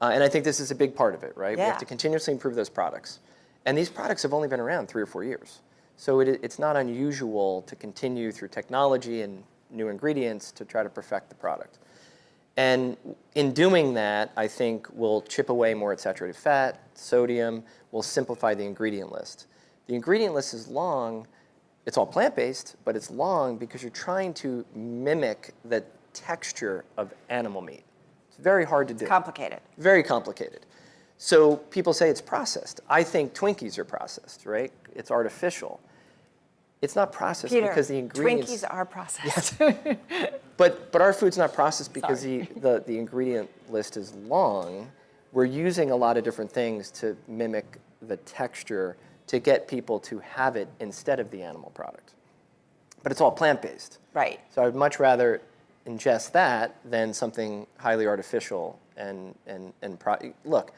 and I think this is a big part of it, right? Yeah. We have to continuously improve those products. And these products have only been around 3 or 4 years. So it's not unusual to continue through technology and new ingredients to try to perfect the product. And in doing that, I think we'll chip away more at saturated fat, sodium, we'll simplify the ingredient list. The ingredient list is long, it's all plant-based, but it's long because you're trying to mimic the texture of animal meat. It's very hard to do. Complicated. Very complicated. So people say it's processed. I think Twinkies are processed, right? It's artificial. It's not processed because the ingredients... Twinkies are processed. Yes. But our food's not processed because the ingredient list is long. We're using a lot of different things to mimic the texture to get people to have it instead of the animal product. But it's all plant-based. Right. So I would much rather ingest that than something highly artificial look,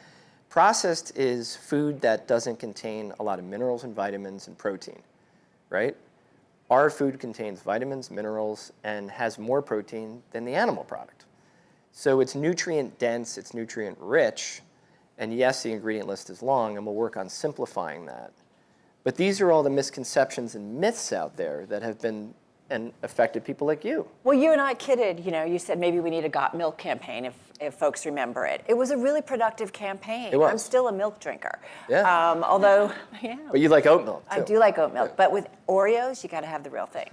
processed is food that doesn't contain a lot of minerals and vitamins and protein, right? Our food contains vitamins, minerals, and has more protein than the animal product. So it's nutrient dense, it's nutrient rich, and yes, the ingredient list is long, and we'll work on simplifying that. But these are all the misconceptions and myths out there that have been and affected people like you. Well, you and I kidded, you said maybe we need a Got Milk campaign if folks remember it. It was a really productive campain. It was. I'm still a milk drinker. Yeah. Although, yeah. But you like oat milk, too. I do like oat milk, but with Oreos, you got to have the real thing.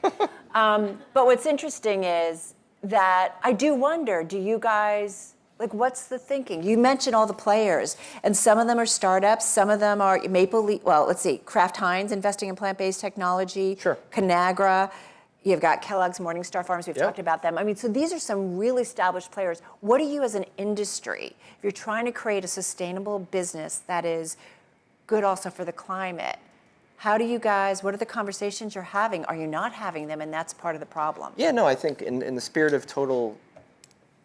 But what's interesting is that I do wonder, do you guys, what's the thinking? You mentioned all the players, and some of them are startups, some of them are Maple Leaf, Kraft Heinz investing in plant-based technology. Sure. Conagra. You've got Kellogg's, Morningstar Farms, we've talked about them. I mean, so these are some really established players. What do you as an industry, if you're trying to create a sustainable business that is good also for the climate, what are the conversations you're having? Are you not having them, and that's part of the problem? Yeah, no, I think in the spirit of total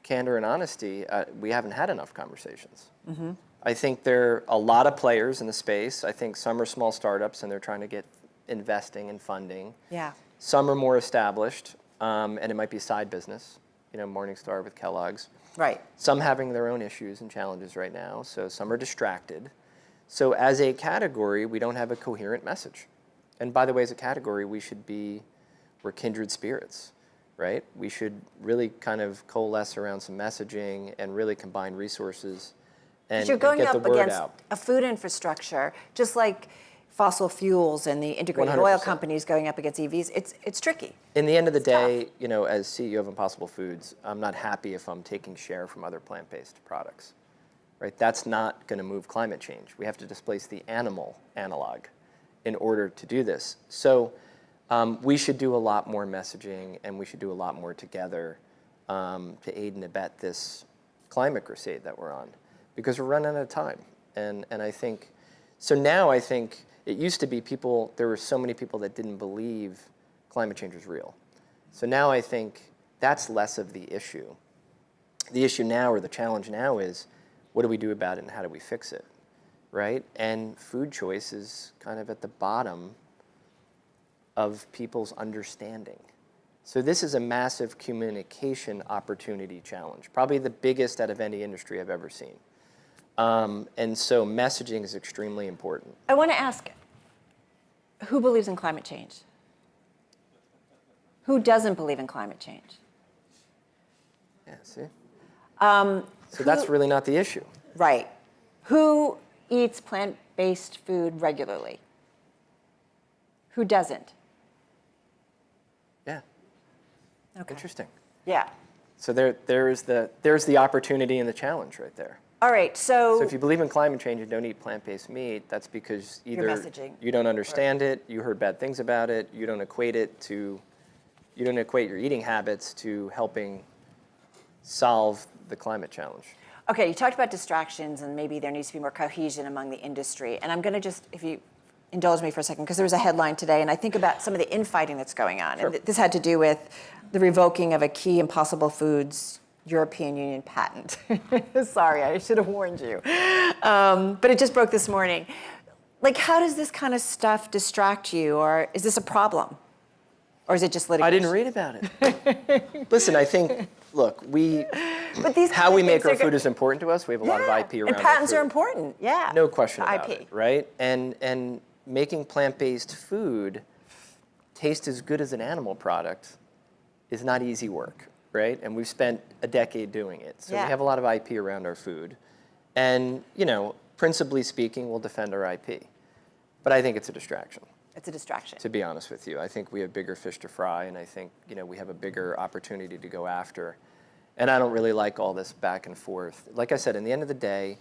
candor and honesty, we haven't had enough conversations. Mm-hmm. I think there are a lot of players in the space. I think some are small startups, and they're trying to get investing and funding. Yeah. Some are more established, and it might be a side business, Morningstar with Kellogg's. Right. Some having their own issues and challenges right now, so some are distracted. So as a category, we don't have a coherent message. And by the way, as a category, we're kindred spirits, right? We should really kind of coalesce around some messaging and really combine resources and you're going get the up word against out. a food infrastructure, just like fossil fuels and the integrated 100%. oil companies going up against EVs. It's tricky. In the end of the day, as CEO of Impossible Foods, I'm not happy if I'm taking share from other plant-based products, right? That's not going to move climate change. We have to displace the animal analog in order to do this. So we should do a lot more messaging, and we should do a lot more together to aid and abet this climate crusade that we're on, because we're running out of time. And I think, so now I think, it used to be there were so many people that didn't believe climate change was real. So now I think that's less of the issue. The issue now, or the challenge now, is what do we do about it and how do we fix it, right? And food choice is kind of at the bottom of people's understanding. So this is a massive communication opportunity challenge, probably the biggest out of any industry I've ever seen. And so messaging is extremely important. I want to ask, who believes in climate change? Who doesn't believe in climate change? Yeah, see? So that's really not the issue. Right. Who eats plant-based food regularly? Who doesn't? Yeah. Okay. Interesting. Yeah. So there's the opportunity and the challenge right there. All right, So if you believe in climate change and don't eat plant-based meat, that's because either Your messaging. you don't understand it, you heard bad things about it, you don't equate your eating habits to helping solve the climate challenge. Okay, you talked about distractions and maybe there needs to be more cohesion among the industry. And I'm going to just, if you indulge me for a second, because there was a headline today, and I think about some of the infighting that's going on. Sure. And this had to do with the revoking of a key Impossible Foods European Union patent. Sorry, I should have warned you. But it just broke this morning. Like, how does this kind of stuff distract you, or is this a problem? Or is it just litigation? I didn't read about it. Listen, I think, look, how we make our food is important to us. We have a lot of IP around and patents our food. are important, yeah. No question about IP. it, right? And making plant-based food taste as good as an animal product is not easy work, right? And we've spent a decade doing it. So we have a lot of IP around our food. And, principally speaking, we'll defend our IP. But I think it's a distraction. It's a distraction. To be honest with you. I think we have bigger fish to fry, and I think, we have a bigger opportunity to go after. And I don't really like all this back and forth. Like I said, in the end of the day,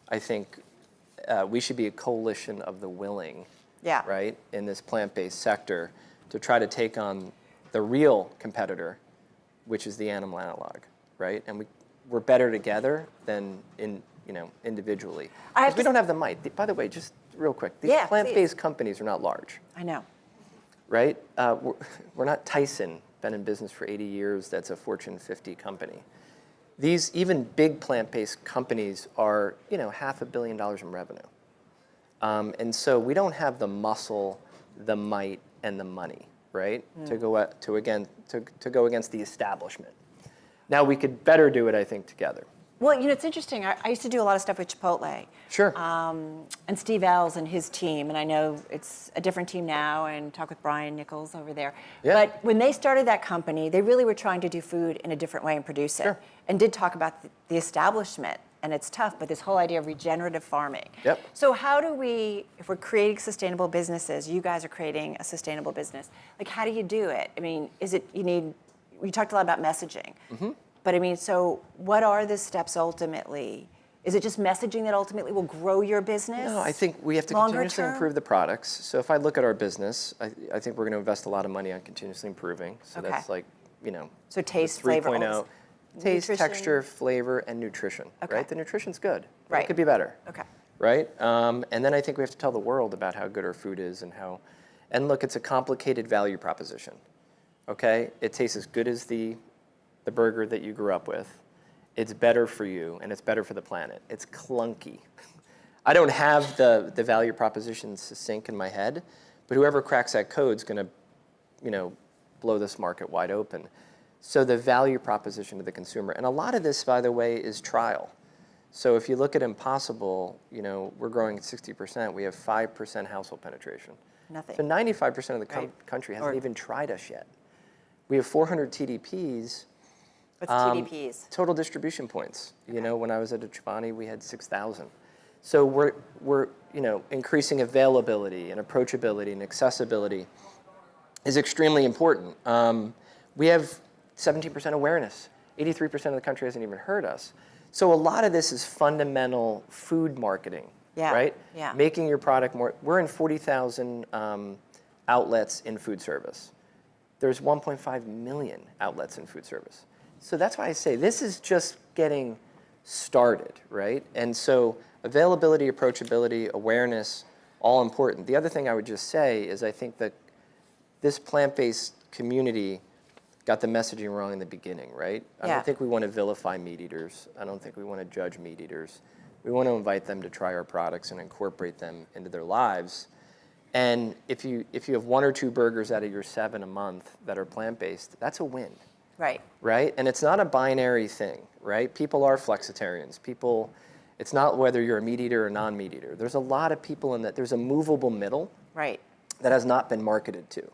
I think we should be a coalition of the willing, right, in this plant-based sector to try to take on the real competitor, which is the animal analog, right? And we're better together than individually. We don't have the might. By the way, just real quick, these plant-based companies are not large. I know. Right? We're not Tyson, been in business for 80 years, that's a Fortune 50 company. These even big plant-based companies are, $500 million in revenue. And so we don't have the muscle, the might, and the money, right? To go against the establishment. Now we could better do it, I think, together. Well, it's interesting. I used to do a lot of stuff with Chipotle. Sure. And Steve Ells and his team, and I know it's a different team now, and talk with Brian Nichols over there. Yeah. But when they started that company, they really were trying to do food in a different way and produce it. And did talk about the establishment, and it's tough, but this whole idea of regenerative farming. Yep. So how do we, if we're creating sustainable businesses, you guys are creating a sustainable business, like how do you do it? I mean, we talked a lot about messaging. Mm-hmm. But so what are the steps ultimately? Is it just messaging that ultimately will grow your business? No, I think we have to continuously improve the products. So if I look at our business, I think we're going to invest a lot of money on continuously improving. So that's like, So taste, flavor, 3.0. Taste, nutrition. Texture, flavor, and nutrition, right? The nutrition's good. But Right. it could be better. Okay. Right? And then I think we have to tell the world about how good our food is and look, it's a complicated value proposition, okay? It tastes as good as the burger that you grew up with. It's better for you, and it's better for the planet. It's clunky. I don't have the value propositions sync in my head, but whoever cracks that code is going to, blow this market wide open. So the value proposition to the consumer, and a lot of this, by the way, is trial. So if you look at Impossible, we're growing at 60%. We have 5% household penetration. Nothing. So 95% of the country hasn't even tried us yet. We have 400 TDPs. What's TDPs? Total distribution points. When I was at Chobani, we had 6,000. So we're increasing availability and approachability and accessibility is extremely important. We have 17% awareness. 83% of the country hasn't even heard us. So a lot of this is fundamental food marketing, right? Yeah. Making your product more. We're in 40,000 outlets in food service. There's 1.5 million outlets in food service. So that's why I say this is just getting started, right? And so availability, approachability, awareness, all important. The other thing I would just say is I think that this plant-based community got the messaging wrong in the beginning, right? I don't think we want to vilify meat eaters. I don't think we want to judge meat eaters. We want to invite them to try our products and incorporate them into their lives. And if you have 1 or 2 burgers out of your 7 a month that are plant-based, that's a win. Right. Right? And it's not a binary thing, right? People are flexitarians. It's not whether you're a meat eater or non-meat eater. There's a lot of people in that. There's a movable middle that has not been marketed to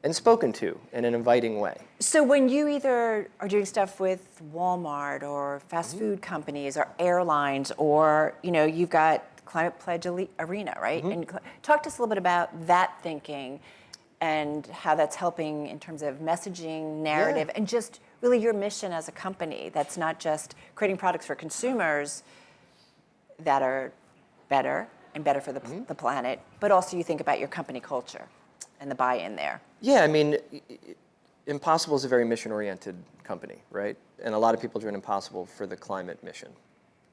and spoken to in an inviting way. So when you either are doing stuff with Walmart or fast food companies or airlines or, you've got climate pledge arena, right? And talk to us a little bit about that thinking and how that's helping in terms of messaging, narrative, and just really your mission as a company that's not just creating products for consumers that are better and better for the planet, but also you think about your company culture and the buy-in there. Yeah, I mean, Impossible is a very mission-oriented company, right? And a lot of people doing Impossible for the climate mission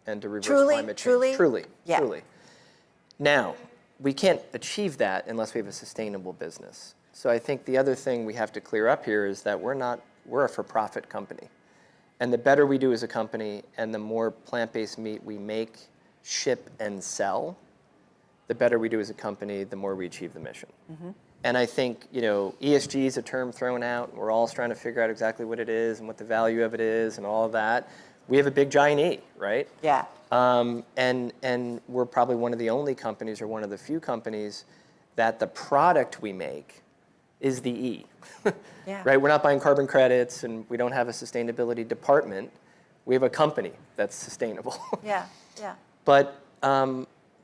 and to reverse climate change. Truly. Now, we can't achieve that unless we have a sustainable business. So I think the other thing we have to clear up here is that we're a for-profit company. And the better we do as a company and the more plant-based meat we make, ship, and sell, the better we do as a company, the more we achieve the mission. And I think, ESG is a term thrown out. We're all trying to figure out exactly what it is and what the value of it is and all of that. We have a big giant E, right? Yeah. And we're probably one of the only companies or one of the few companies that the product we make is the E, right? We're not buying carbon credits and we don't have a sustainability department. We have a company that's sustainable. But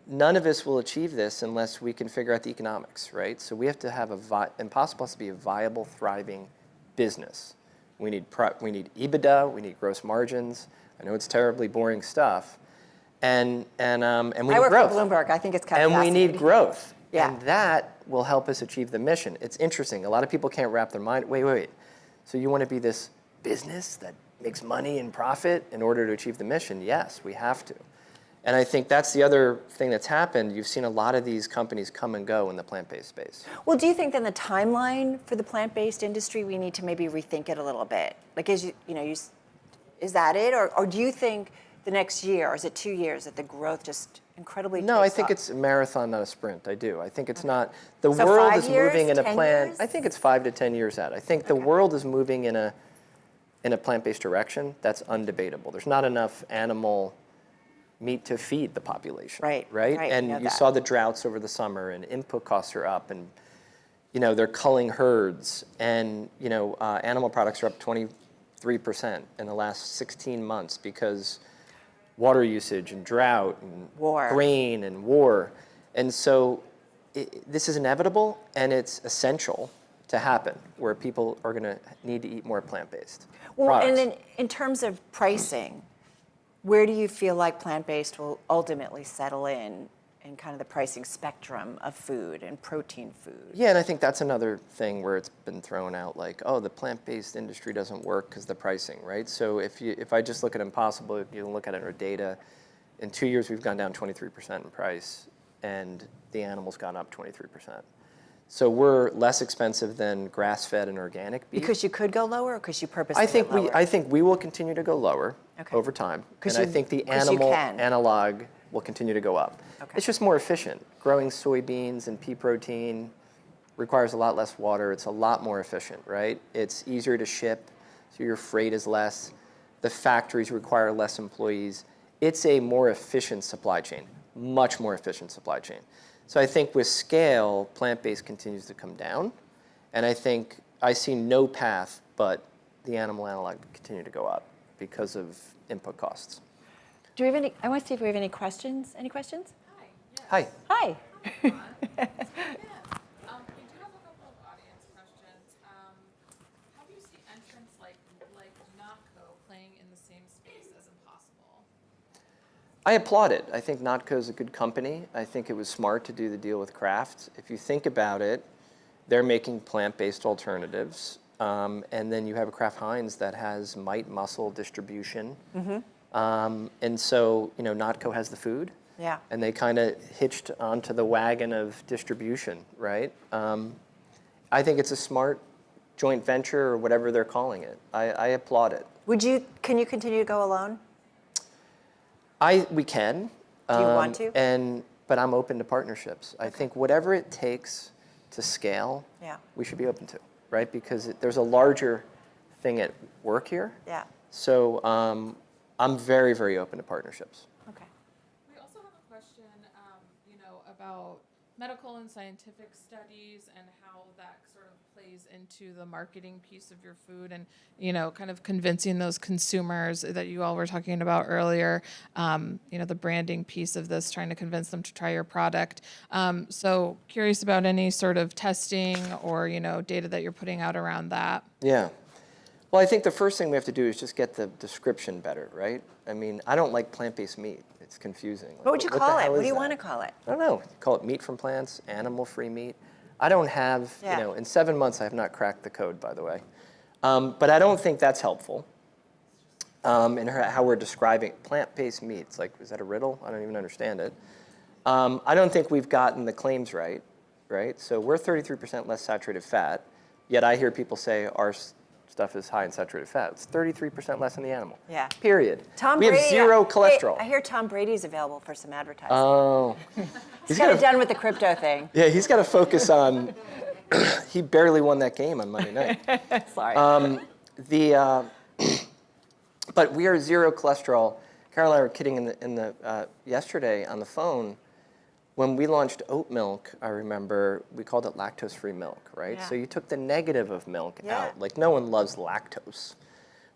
none of us will achieve this unless we can figure out the economics, right? So we have to have Impossible has to be a viable, thriving business. We need EBITDA, we need gross margins. I know it's terribly boring stuff. And we need growth. I work for Bloomberg. I think it's kind of fascinating. And we need growth. Yeah. And that will help us achieve the mission. It's interesting. A lot of people can't wrap their mind, wait. So you want to be this business that makes money and profit in order to achieve the mission? Yes, we have to. And I think that's the other thing that's happened. You've seen a lot of these companies come and go in the plant-based space. Well, do you think then the timeline for the plant-based industry, we need to maybe rethink it a little bit? Like, is that it? Or do you think the next year, or is it 2 years, that the growth just incredibly No, I think it's a marathon, not a sprint. I do. I think it's not. The world is moving in a plan. I think it's 5 to 10 years out. I think the world is moving in a plant-based direction. That's undebatable. There's not enough animal meat to feed the population. Right. And you saw the droughts over the summer, and input costs are up, and they're culling herds, and animal products are up 23% in the last 16 months because water usage and drought and grain and war. And so this is inevitable, and it's essential to happen, where people are going to need to eat more plant-based products. And then in terms of pricing, where do you feel like plant-based will ultimately settle in kind of the pricing spectrum of food and protein food? Yeah, and I think that's another thing where it's been thrown out like, oh, the plant-based industry doesn't work because the pricing, right? So if I just look at Impossible, you can look at our data. In 2 years, we've gone down 23% in price, and the animal's gone up 23%. So we're less expensive than grass-fed and organic beef. Because you could go lower, or because you purposely I think we will continue to go lower over time. And I think the animal analog will continue to go up. It's just more efficient. Growing soybeans and pea protein requires a lot less water. It's a lot more efficient, right? It's easier to ship, so your freight is less. The factories require less employees. It's a more efficient supply chain, much more efficient supply chain. So I think with scale, plant-based continues to come down. And I think I see no path but the animal analog to continue to go up because of input costs. Do we have any? I want to see if we have any questions. Any questions? Hi. Hi. We do have a couple of audience questions. How do you see entrants like Notco playing in the same space as Impossible? I applaud it. I think Notco is a good company. I think it was smart to do the deal with Kraft. If you think about it, they're making plant-based alternatives. And then you have a Kraft Heinz that has might muscle distribution. And so, Notco has the food. Yeah. And they kind of hitched onto the wagon of distribution, right? I think it's a smart joint venture or whatever they're calling it. I applaud it. Can you continue to go alone? We can. Do you want to? But I'm open to partnerships. I think whatever it takes to scale, we should be open to, right? Because there's a larger thing at work here. Yeah. So I'm very, very open to partnerships. We also have a question, about medical and scientific studies and how that sort of plays into the marketing piece of your food and, kind of convincing those consumers that you all were talking about earlier, the branding piece of this, trying to convince them to try your product. So curious about any sort of testing or, data that you're putting out around that. Yeah. Well, I think the first thing we have to do is just get the description better, right? I mean, I don't like plant-based meat. It's confusing. What would you call it? What do you want to call it? I don't know. Call it meat from plants, animal-free meat. I don't have, in 7 months, I have not cracked the code, by the way. But I don't think that's helpful in how we're describing plant-based meats. Like, is that a riddle? I don't even understand it. I don't think we've gotten the claims right? So we're 33% less saturated fat, yet I hear people say our stuff is high in saturated fat. It's 33% less in the animal. Yeah. Period. Tom we Brady, have zero cholesterol. Hey, I hear Tom Brady's available for some advertising. Oh. He's kind of done with the crypto thing. Yeah, he's got to focus on. He barely won that game on Monday night. Sorry. But we are zero cholesterol. Carol and I were kidding yesterday on the phone. When we launched oat milk, I remember we called it lactose-free milk, right? Yeah. So you took the negative of milk out. Like, no one loves lactose,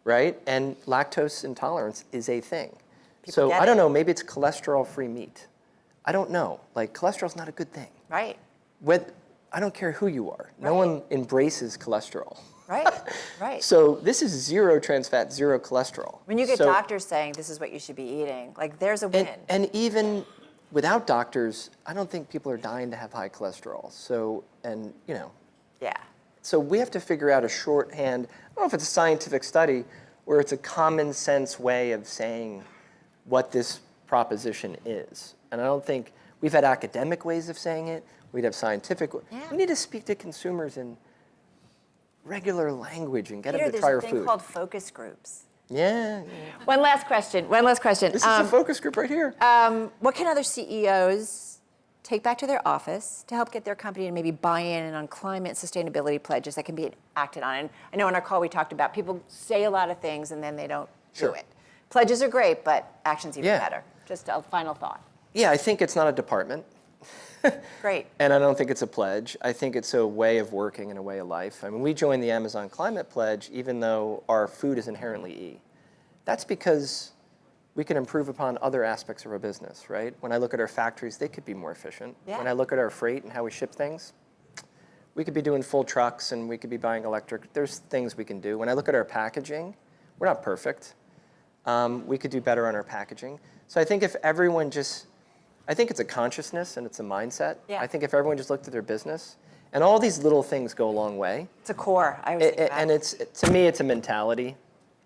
right? And lactose intolerance is a thing. So I don't know, maybe it's cholesterol-free meat. I don't know. Like, cholesterol's not a good thing. Right. I don't care who you are. No one embraces cholesterol. Right. So this is zero trans fat, zero cholesterol. When you get doctors saying this is what you should be eating, like, there's a win. And even without doctors, I don't think people are dying to have high cholesterol. So, Yeah. So we have to figure out a shorthand, I don't know if it's a scientific study, where it's a common sense way of saying what this proposition is. And I don't think, we've had academic ways of saying it, we'd have scientific, we need to speak to consumers in regular language and get them to try our food. There's a thing called focus groups. Yeah. One last question. This is a focus group right here. What can other CEOs take back to their office to help get their company to maybe buy in on climate sustainability pledges that can be acted on? And I know in our call we talked about people say a lot of things and then they don't do it. Pledges are great, but action's even better. Just a final thought. Yeah, I think it's not a department. Great. And I don't think it's a pledge. I think it's a way of working and a way of life. I mean, we joined the Amazon Climate Pledge even though our food is inherently E. That's because we can improve upon other aspects of our business, right? When I look at our factories, they could be more efficient. Yeah. When I look at our freight and how we ship things, we could be doing full trucks and we could be buying electric. There's things we can do. When I look at our packaging, we're not perfect. We could do better on our packaging. So I think if everyone I think it's a consciousness and it's a mindset. Yeah. I think if everyone just looked at their business, and all these little things go a long way. It's a core. I always think that. And to me, it's a mentality,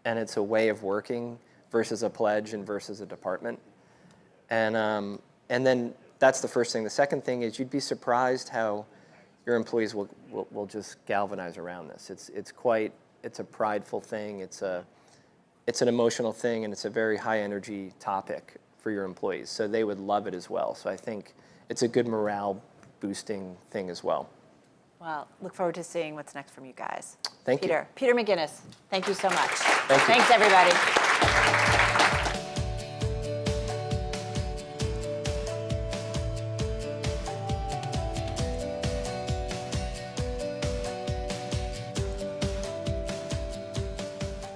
and it's a way of working versus a pledge and versus a department. And then that's the first thing. The second thing is you'd be surprised how your employees will just galvanize around this. It's a prideful thing. It's an emotional thing, and it's a very high energy topic for your employees. So they would love it as well. So I think it's a good morale boosting thing as well. Well, look forward to seeing what's next from you guys. Thank you. Peter McGinnis, thank you so much. Thank you. Thanks, everybody.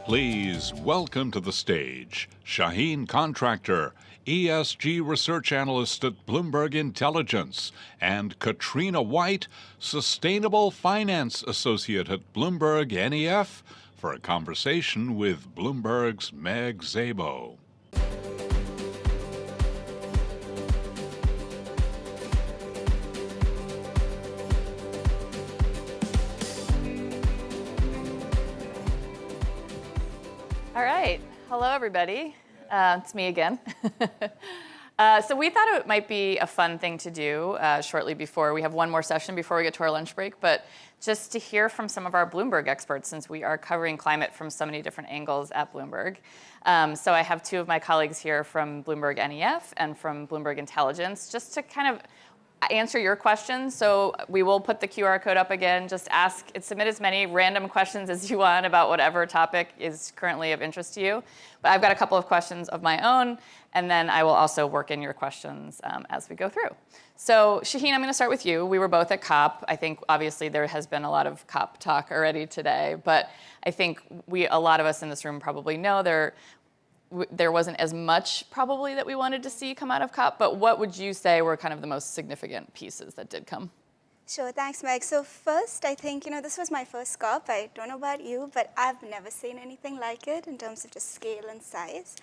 Please welcome to the stage Shaheen Contractor, ESG Research Analyst at Bloomberg Intelligence, and Katrina White, Sustainable Finance Associate at Bloomberg NEF, for a conversation with Bloomberg's Meg Szabo. All right. Hello, everybody. It's me again. So we thought it might be a fun thing to do shortly before. We have one more session before we get to our lunch break, but just to hear from some of our Bloomberg experts, since we are covering climate from so many different angles at Bloomberg. So I have two of my colleagues here from Bloomberg NEF and from Bloomberg Intelligence, just to kind of answer your questions. So we will put the QR code up again. Just submit as many random questions as you want about whatever topic is currently of interest to you. But I've got a couple of questions of my own, and then I will also work in your questions as we go through. So Shaheen, I'm going to start with you. We were both at COP. I think obviously there has been a lot of COP talk already today, but I think a lot of us in this room probably know there wasn't as much probably that we wanted to see come out of COP, but what would you say were kind of the most significant pieces that did come? Sure, thanks, Meg. So first, I think, this was my first COP. I don't know about you, but I've never seen anything like it in terms of just scale and size.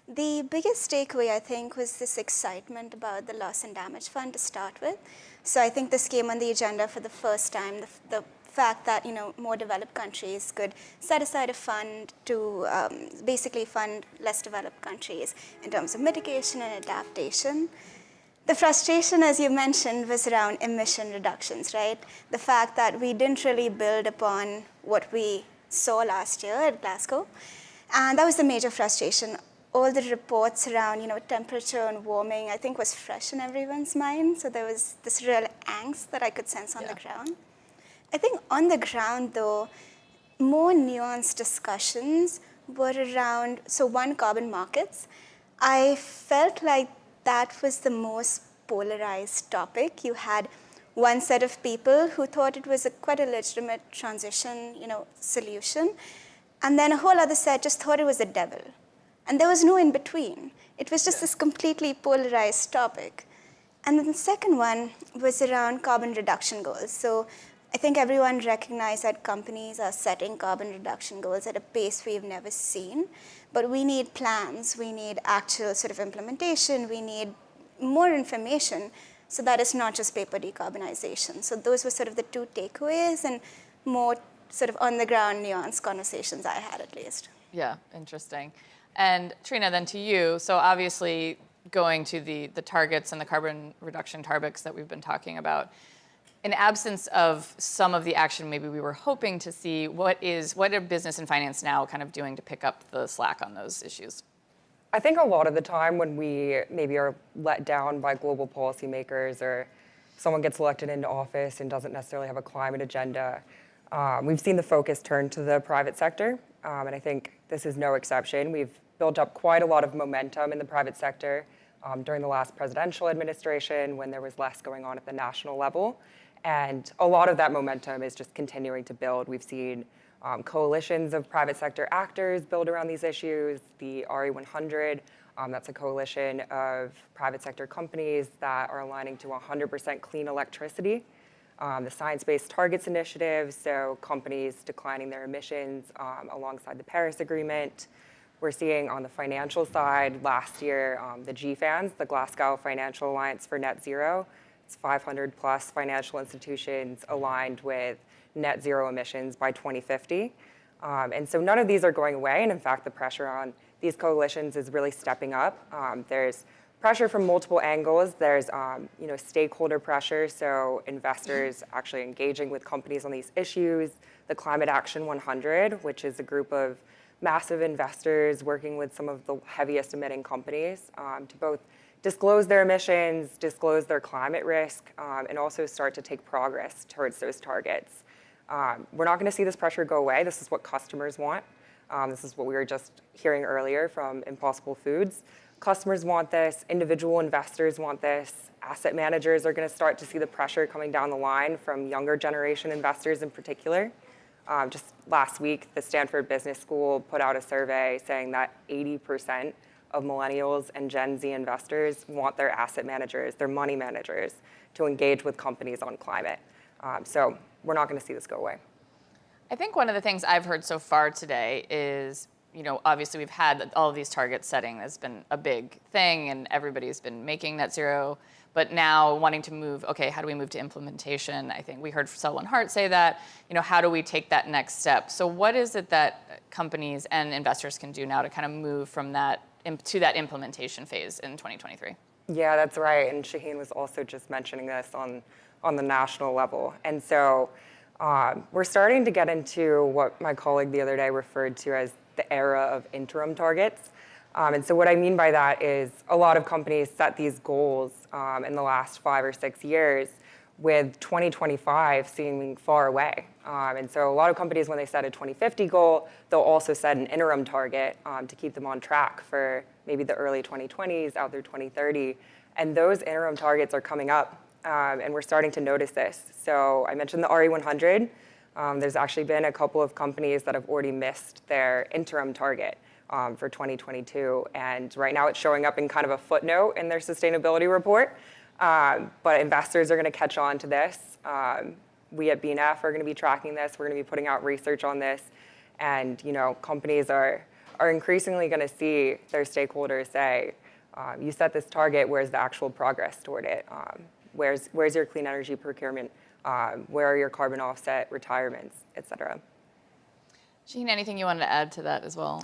The biggest takeaway, I think, was this excitement about the loss and damage fund to start with. So I think this came on the agenda for the first time, the fact that more developed countries could set aside a fund to basically fund less developed countries in terms of mitigation and adaptation. The frustration, as you mentioned, was around emission reductions, right? The fact that we didn't really build upon what we saw last year at Glasgow. And that was the major frustration. All the reports around, temperature and warming, I think was fresh in everyone's mind. So there was this real angst that I could sense on the ground. I think on the ground, though, more nuanced discussions were around, one, carbon markets. I felt like that was the most polarized topic. You had one set of people who thought it was quite a legitimate transition, solution, and then a whole other set just thought it was the devil. And there was no in between. It was just this completely polarized topic. And then the second one was around carbon reduction goals. So I think everyone recognized that companies are setting carbon reduction goals at a pace we've never seen. But we need plans, we need actual sort of implementation, we need more information so that it's not just paper decarbonization. So those were sort of the two takeaways and more sort of on the ground nuanced conversations I had at least. Yeah, interesting. And Trina, then to you, so obviously going to the targets and the carbon reduction targets that we've been talking about, in absence of some of the action maybe we were hoping to see, what are business and finance now kind of doing to pick up the slack on those issues? I think a lot of the time when we maybe are let down by global policymakers or someone gets elected into office and doesn't necessarily have a climate agenda, we've seen the focus turn to the private sector. And I think this is no exception. We've built up quite a lot of momentum in the private sector during the last presidential administration when there was less going on at the national level. And a lot of that momentum is just continuing to build. We've seen coalitions of private sector actors build around these issues. The RE100, that's a coalition of private sector companies that are aligning to 100% clean electricity. The Science-Based Targets Initiative, so companies declining their emissions alongside the Paris Agreement. We're seeing on the financial side last year, the GFANZ, the Glasgow Financial Alliance for Net Zero. It's 500 plus financial institutions aligned with net zero emissions by 2050. And so none of these are going away. And in fact, the pressure on these coalitions is really stepping up. There's pressure from multiple angles. There's stakeholder pressure, so investors actually engaging with companies on these issues. The Climate Action 100, which is a group of massive investors working with some of the heaviest emitting companies to both disclose their emissions, disclose their climate risk, and also start to take progress towards those targets. We're not going to see this pressure go away. This is what customers want. This is what we were just hearing earlier from Impossible Foods. Customers want this. Individual investors want this. Asset managers are going to start to see the pressure coming down the line from younger generation investors in particular. Just last week, the Stanford Business School put out a survey saying that 80% of millennials and Gen Z investors want their asset managers, their money managers, to engage with companies on climate. So we're not going to see this go away. I think one of the things I've heard so far today is, obviously we've had all of these target setting has been a big thing and everybody's been making net zero, but now wanting to move, okay, how do we move to implementation? I think we heard Selwin Hart say that, how do we take that next step? So what is it that companies and investors can do now to kind of move from that to that implementation phase in 2023? Yeah, that's right. And Shaheen was also just mentioning this on the national level. And so we're starting to get into what my colleague the other day referred to as the era of interim targets. And so what I mean by that is a lot of companies set these goals in the last 5 or 6 years, with 2025 seeming far away. And so a lot of companies, when they set a 2050 goal, they'll also set an interim target to keep them on track for maybe the early 2020s out through 2030. And those interim targets are coming up, and we're starting to notice this. So I mentioned the RE100. There's actually been a couple of companies that have already missed their interim target for 2022. And right now it's showing up in kind of a footnote in their sustainability report. But investors are going to catch on to this. We at BNF are going to be tracking this. We're going to be putting out research on this. And companies are increasingly going to see their stakeholders say, you set this target, where's the actual progress toward it? Where's your clean energy procurement? Where are your carbon offset retirements, et cetera? Jean, anything you wanted to add to that as well?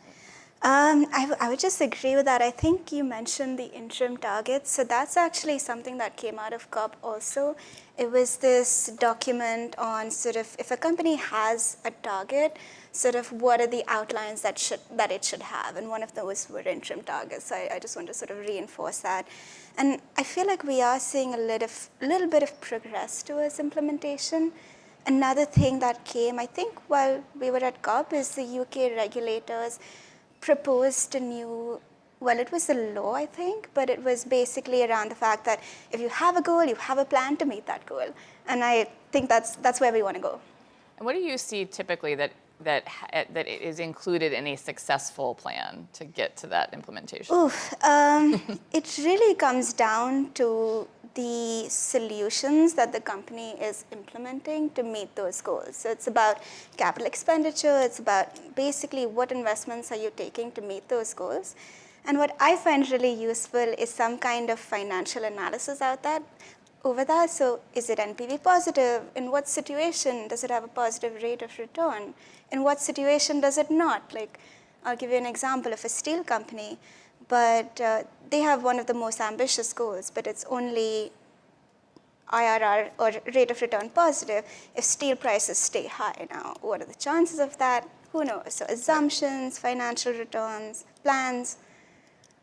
I would just agree with that. I think you mentioned the interim targets. So that's actually something that came out of COP also. It was this document on sort of if a company has a target, sort of what are the outlines that it should have. And one of those were interim targets. So I just want to sort of reinforce that. And I feel like we are seeing a little bit of progress towards implementation. Another thing that came, I think, while we were at COP is the UK regulators proposed a new, well, it was a law, I think, but it was basically around the fact that if you have a goal, you have a plan to meet that goal. And I think that's where we want to go. And what do you see typically that is included in a successful plan to get to that implementation? It really comes down to the solutions that the company is implementing to meet those goals. So it's about capital expenditure, it's about basically what investments are you taking to meet those goals. And what I find really useful is some kind of financial analysis over that. So is it NPV positive? In what situation does it have a positive rate of return? In what situation does it not? Like, I'll give you an example of a steel company, but they have one of the most ambitious goals, but it's only IRR or rate of return positive if steel prices stay high. Now, what are the chances of that? Who knows? So assumptions, financial returns, plans,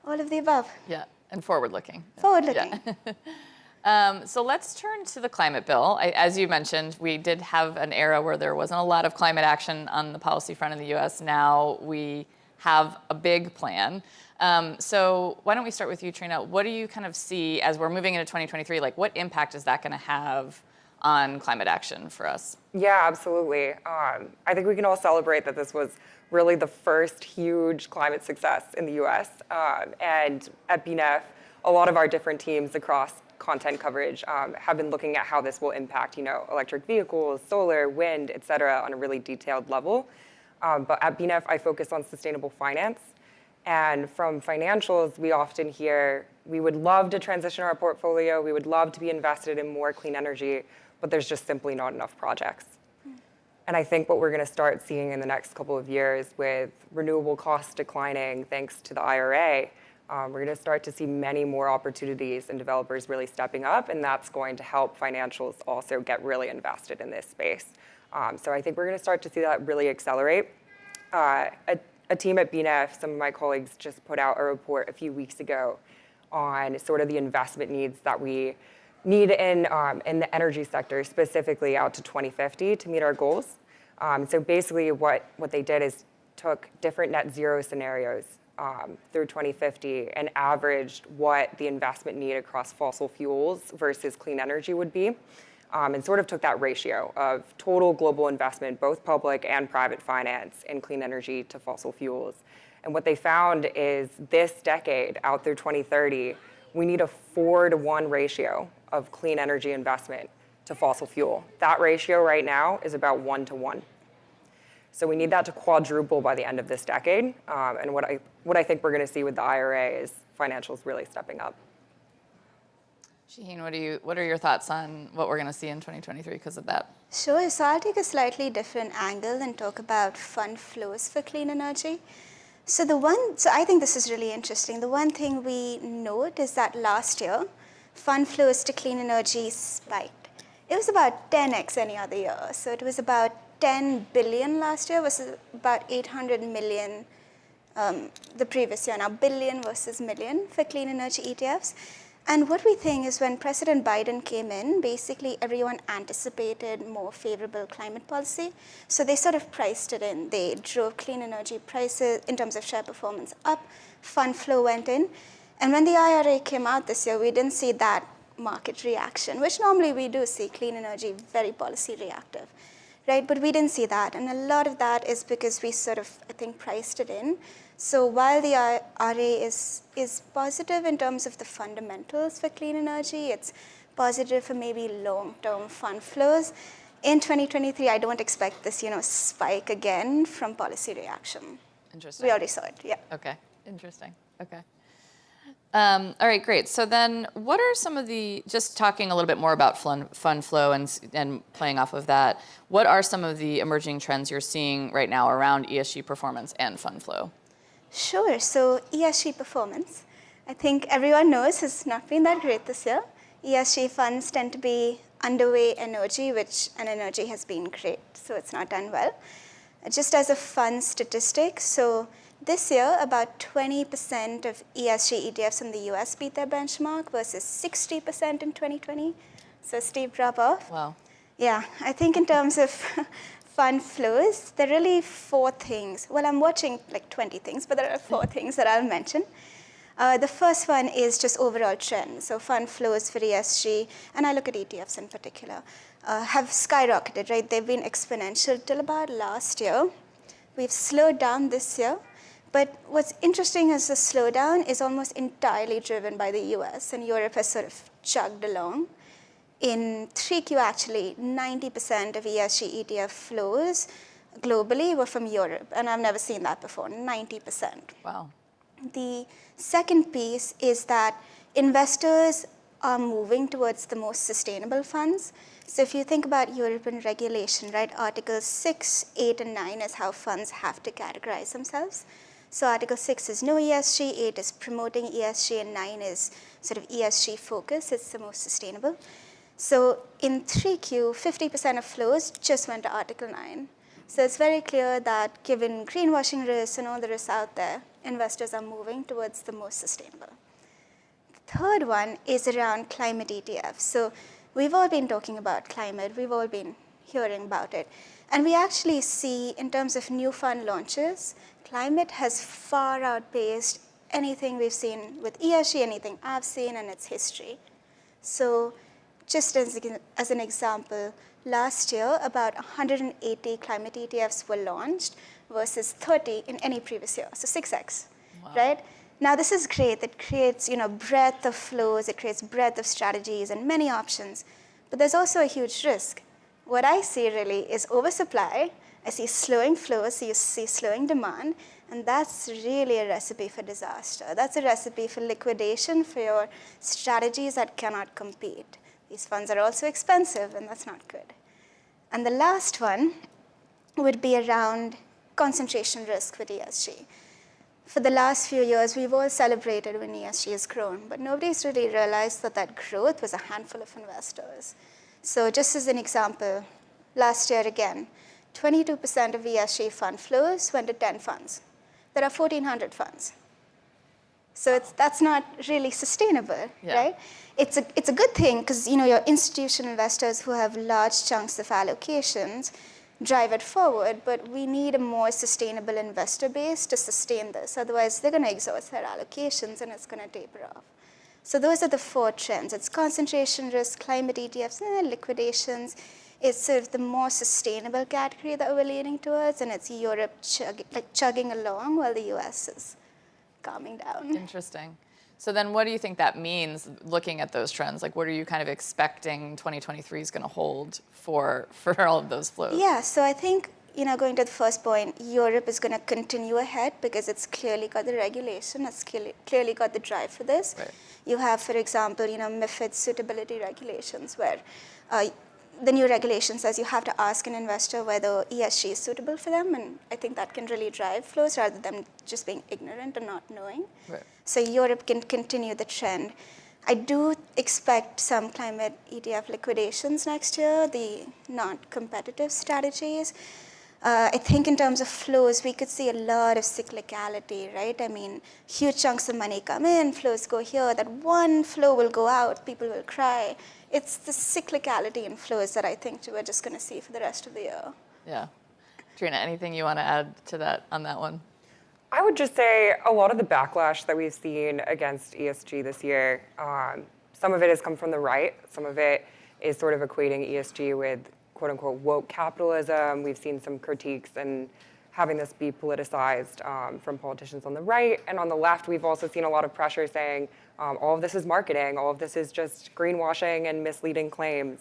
all of the above. Yeah, and forward-looking. Forward-looking. Yeah. So let's turn to the climate bill. As you mentioned, we did have an era where there wasn't a lot of climate action on the policy front in the U.S. Now we have a big plan. So why don't we start with you, Trina? What do you kind of see as we're moving into 2023? Like, what impact is that going to have on climate action for us? Yeah, absolutely. I think we can all celebrate that this was really the first huge climate success in the U.S. And at BNF, a lot of our different teams across content coverage have been looking at how this will impact, electric vehicles, solar, wind, et cetera, on a really detailed level. But at BNF, I focus on sustainable finance. And from financials, we often hear, we would love to transition our portfolio, we would love to be invested in more clean energy, but there's just simply not enough projects. And I think what we're going to start seeing in the next couple of years with renewable costs declining thanks to the IRA, we're going to start to see many more opportunities and developers really stepping up, and that's going to help financials also get really invested in this space. So I think we're going to start to see that really accelerate. A team at BNF, some of my colleagues just put out a report a few weeks ago on sort of the investment needs that we need in the energy sector, specifically out to 2050 to meet our goals. So basically what they did is took different net zero scenarios through 2050 and averaged what the investment need across fossil fuels versus clean energy would be. And sort of took that ratio of total global investment, both public and private finance, in clean energy to fossil fuels. And what they found is this decade, out through 2030, we need a 4-to-1 ratio of clean energy investment to fossil fuel. That ratio right now is about 1-to-1. So we need that to quadruple by the end of this decade. And what I think we're going to see with the IRA is financials really stepping up. Shaheen, what are your thoughts on what we're going to see in 2023 because of that? Sure. So I'll take a slightly different angle and talk about fund flows for clean energy. So I think this is really interesting. The one thing we note is that last year, fund flows to clean energy spiked. It was about 10x any other year. So it was about 10 billion last year versus about 800 million the previous year, now billion versus million for clean energy ETFs. And what we think is when President Biden came in, basically everyone anticipated more favorable climate policy. So they sort of priced it in. They drove clean energy prices in terms of share performance up, fund flow went in. And when the IRA came out this year, we didn't see that market reaction, which normally we do see clean energy very policy reactive, right? But we didn't see that. And a lot of that is because we sort of, I think, priced it in. So while the IRA is positive in terms of the fundamentals for clean energy, it's positive for maybe long-term fund flows. In 2023, I don't expect this, spike again from policy reaction. Interesting. We already saw it, yeah. Okay, interesting. Okay. All right, great. So then what are some of the, just talking a little bit more about fund flow and playing off of that, what are some of the emerging trends you're seeing right now around ESG performance and fund flow? Sure. So ESG performance, I think everyone knows, has not been that great this year. ESG funds tend to be underweight energy, and energy has been great, so it's not done well. Just as a fun statistic, so this year, about 20% of ESG ETFs in the US beat their benchmark versus 60% in 2020. So steep drop off. Wow. Yeah, I think in terms of fund flows, there are really 4 things. Well, I'm watching like 20 things, but there are 4 things that I'll mention. The first one is just overall trend. So fund flows for ESG, and I look at ETFs in particular, have skyrocketed, right? They've been exponential till about last year. We've slowed down this year. But what's interesting is the slowdown is almost entirely driven by the US, and Europe has sort of chugged along. In 3Q, actually, 90% of ESG ETF flows globally were from Europe, and I've never seen that before, 90%. Wow. The second piece is that investors are moving towards the most sustainable funds. So if you think about European regulation, right, Articles 6, 8, and 9 is how funds have to categorize themselves. So Article 6 is no ESG, 8 is promoting ESG, and 9 is sort of ESG focus. It's the most sustainable. So in 3Q, 50% of flows just went to Article 9. So it's very clear that given greenwashing risks and all the risks out there, investors are moving towards the most sustainable. The third one is around climate ETFs. So we've all been talking about climate. We've all been hearing about it. And we actually see, in terms of new fund launches, climate has far outpaced anything we've seen with ESG, anything I've seen in its history. So just as an example, last year, about 180 climate ETFs were launched versus 30 in any previous year, so 6x, right? Now, this is great. It creates, breadth of flows. It creates breadth of strategies and many options. But there's also a huge risk. What I see really is oversupply. I see slowing flows, so you see slowing demand, and that's really a recipe for disaster. That's a recipe for liquidation for your strategies that cannot compete. These funds are also expensive, and that's not good. And the last one would be around concentration risk with ESG. For the last few years, we've all celebrated when ESG has grown, but nobody's really realized that that growth was a handful of investors. So just as an example, last year again, 22% of ESG fund flows went to 10 funds. There are 1,400 funds. So that's not really sustainable, right? It's a good thing because your institutional investors who have large chunks of allocations drive it forward, but we need a more sustainable investor base to sustain this. Otherwise, they're going to exhaust their allocations and it's going to taper off. So those are the 4 trends. It's concentration risk, climate ETFs, liquidations. It's sort of the more sustainable category that we're leaning towards, and it's Europe chugging along while the US is calming down. Interesting. So then what do you think that means, looking at those trends? Like, what are you kind of expecting 2023 is going to hold for all of those flows? Yeah, so I think, going to the first point, Europe is going to continue ahead because it's clearly got the regulation. It's clearly got the drive for this. Right. You have, for example, MiFID suitability regulations where the new regulation says you have to ask an investor whether ESG is suitable for them, and I think that can really drive flows rather than just being ignorant and not knowing. Right. So Europe can continue the trend. I do expect some climate ETF liquidations next year, the non-competitive strategies. I think in terms of flows, we could see a lot of cyclicality, right? I mean, huge chunks of money come in, flows go here, that one flow will go out, people will cry. It's the cyclicality in flows that I think we're just going to see for the rest of the year. Yeah. Trina, anything you want to add to that on that one? I would just say a lot of the backlash that we've seen against ESG this year, some of it has come from the right. Some of it is sort of equating ESG with quote unquote woke capitalism. We've seen some critiques and having this be politicized from politicians on the right. And on the left, we've also seen a lot of pressure saying all of this is marketing, all of this is just greenwashing and misleading claims.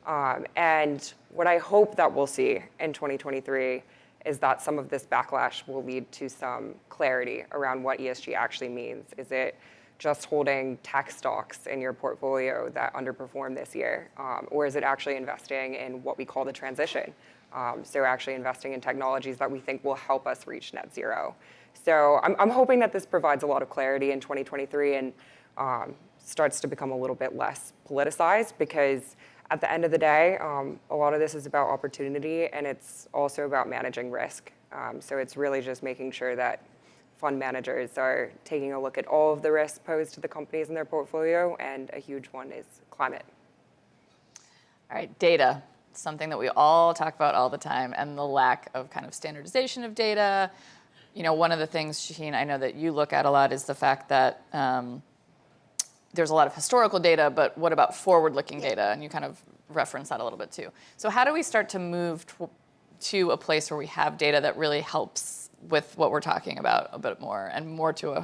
And what I hope that we'll see in 2023 is that some of this backlash will lead to some clarity around what ESG actually means. Is it just holding tech stocks in your portfolio that underperformed this year? Or is it actually investing in what we call the transition? So actually investing in technologies that we think will help us reach net zero. So I'm hoping that this provides a lot of clarity in 2023 and starts to become a little bit less politicized, because at the end of the day, a lot of this is about opportunity, and it's also about managing risk. So it's really just making sure that fund managers are taking a look at all of the risks posed to the companies in their portfolio, and a huge one is climate. All right, data. Something that we all talk about all the time, and the lack of kind of standardization of data. You know, one of the things, Shaheen, I know that you look at a lot is the fact that there's a lot of historical data, but what about forward-looking data? And you kind of reference that a little bit too. So how do we start to move to a place where we have data that really helps with what we're talking about a bit more, and more to a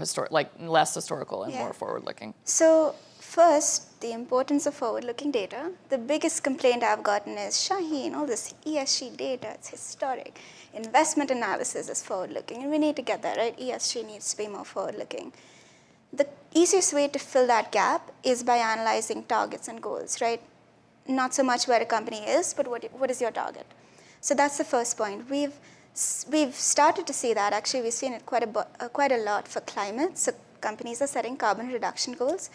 less historical and more forward-looking? So first, the importance of forward-looking data. The biggest complaint I've gotten is, Shaheen, all this ESG data, it's historic. Investment analysis is forward-looking, and we need to get that, right? ESG needs to be more forward-looking. The easiest way to fill that gap is by analyzing targets and goals, right? Not so much where a company is, but what is your target? So that's the first point. We've started to see that. Actually, we've seen it quite a lot for climate. So companies are setting carbon reduction goals.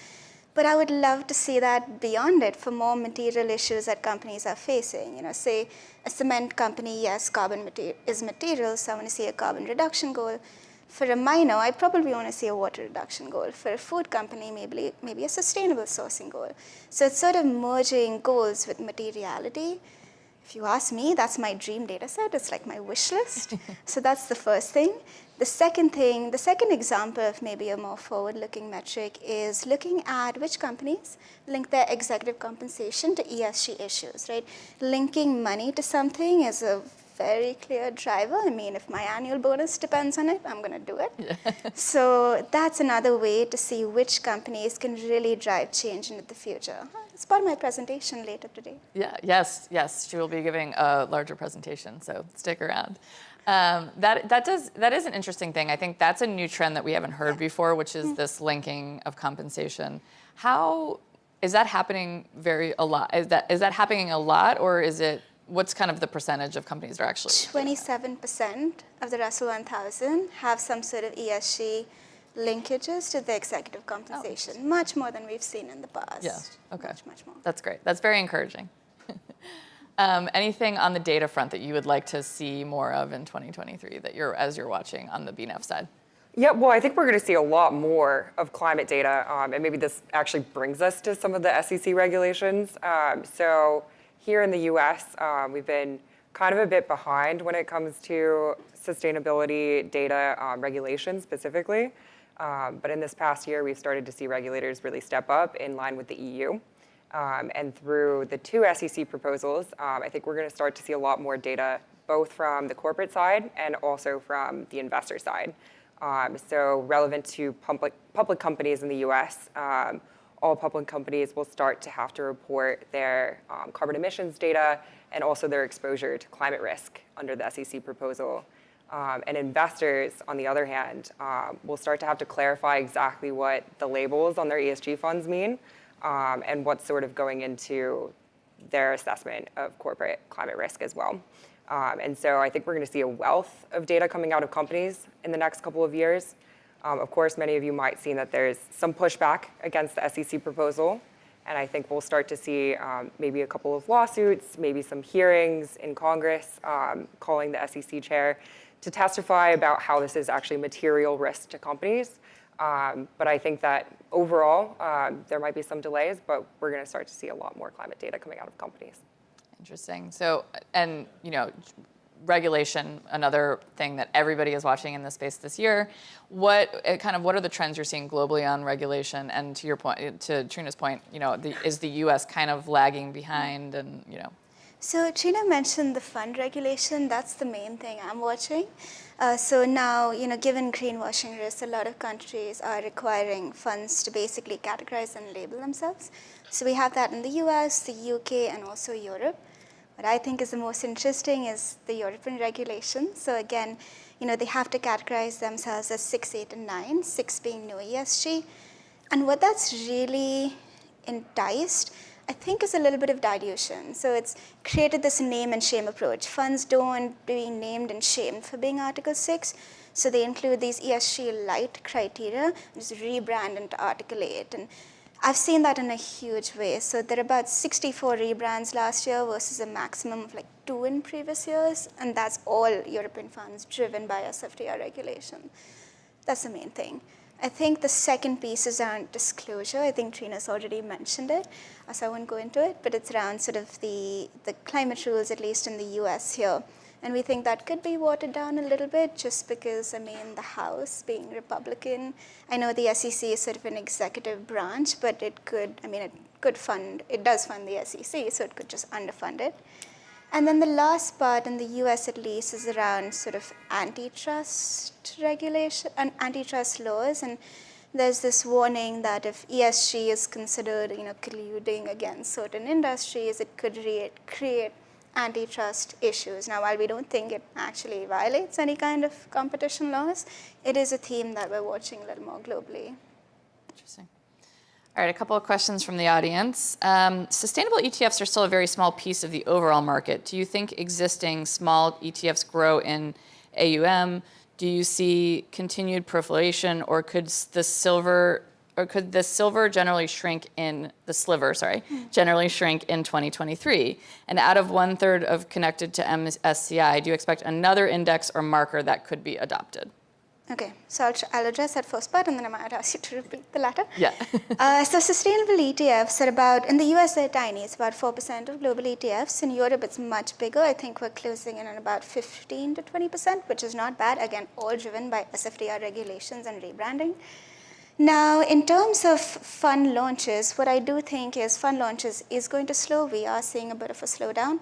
But I would love to see that beyond it for more material issues that companies are facing. You know, say a cement company, yes, carbon is material, so I want to see a carbon reduction goal. For a miner, I probably want to see a water reduction goal. For a food company, maybe a sustainable sourcing goal. So it's sort of merging goals with materiality. If you ask me, that's my dream data set. It's like my wish list. So that's the first thing. The second example of maybe a more forward-looking metric is looking at which companies link their executive compensation to ESG issues, right? Linking money to something is a very clear driver. I mean, if my annual bonus depends on it, I'm going to do it. Yeah. So that's another way to see which companies can really drive change into the future. It's part of my presentation later today. Yeah. Yes. She will be giving a larger presentation, so stick around. That is an interesting thing. I think that's a new trend that we haven't heard before, which is this linking of compensation. How is that happening? A lot. Is that happening a lot, or is it? What's kind of the percentage of companies that are actually? 27% of the Russell 1000 have some sort of ESG linkages to the executive compensation, much more than we've seen in the past. Yes. Okay. Much more. That's great. That's very encouraging. Anything on the data front that you would like to see more of in 2023 as you're watching on the BNEF side? Yeah, well, I think we're going to see a lot more of climate data, and maybe this actually brings us to some of the SEC regulations. So here in the US, we've been kind of a bit behind when it comes to sustainability data regulation specifically. But in this past year, we've started to see regulators really step up in line with the EU. And through the two SEC proposals, I think we're going to start to see a lot more data, both from the corporate side and also from the investor side. So relevant to public companies in the US, all public companies will start to have to report their carbon emissions data and also their exposure to climate risk under the SEC proposal. And investors, on the other hand, will start to have to clarify exactly what the labels on their ESG funds mean and what's sort of going into their assessment of corporate climate risk as well. And so I think we're going to see a wealth of data coming out of companies in the next couple of years. Of course, many of you might see that there's some pushback against the SEC proposal. And I think we'll start to see maybe a couple of lawsuits, maybe some hearings in Congress, calling the SEC chair to testify about how this is actually material risk to companies. But I think that overall, there might be some delays, but we're going to start to see a lot more climate data coming out of companies. Interesting. So, and regulation, another thing that everybody is watching in this space this year. What are the trends you're seeing globally on regulation? And to your point, to Trina's point, is the U.S. kind of lagging behind? And So Trina mentioned the fund regulation. That's the main thing I'm watching. So now, given greenwashing risks, a lot of countries are requiring funds to basically categorize and label themselves. So we have that in the US, the UK, and also Europe. What I think is the most interesting is the European regulation. So again, they have to categorize themselves as 6, 8, and 9, 6 being no ESG. And what that's really enticed, I think, is a little bit of dilution. So it's created this name and shame approach. Funds don't want being named and shamed for being Article 6. So they include these ESG light criteria and just rebrand into Article 8. And I've seen that in a huge way. So there are about 64 rebrands last year versus a maximum of 2 in previous years. And that's all European funds driven by SFDR regulation. That's the main thing. I think the second piece is around disclosure. I think Trina's already mentioned it, so I won't go into it, but it's around sort of the climate rules, at least in the US here. And we think that could be watered down a little bit just because, the House being Republican, I know the SEC is sort of an executive branch, but it does fund the SEC, so it could just underfund it. And then the last part in the US at least is around sort of antitrust regulation and antitrust laws. And there's this warning that if ESG is considered, colluding against certain industries, it could create antitrust issues. Now, while we don't think it actually violates any kind of competition laws, it is a theme that we're watching a little more globally. Interesting. All right, a couple of questions from the audience. Sustainable ETFs are still a very small piece of the overall market. Do you think existing small ETFs grow in AUM? Do you see continued proliferation, or could the sliver generally shrink in 2023? And out of 1/3 of connected to MSCI, do you expect another index or marker that could be adopted? Okay, so I'll address that first part, and then I might ask you to repeat the latter. Yeah. So sustainable ETFs are in the US they're tiny, it's about 4% of global ETFs. In Europe it's much bigger. I think we're closing in on about 15 to 20%, which is not bad. Again, all driven by SFDR regulations and rebranding. Now, in terms of fund launches, what I do think is fund launches is going to slow. We are seeing a bit of a slowdown.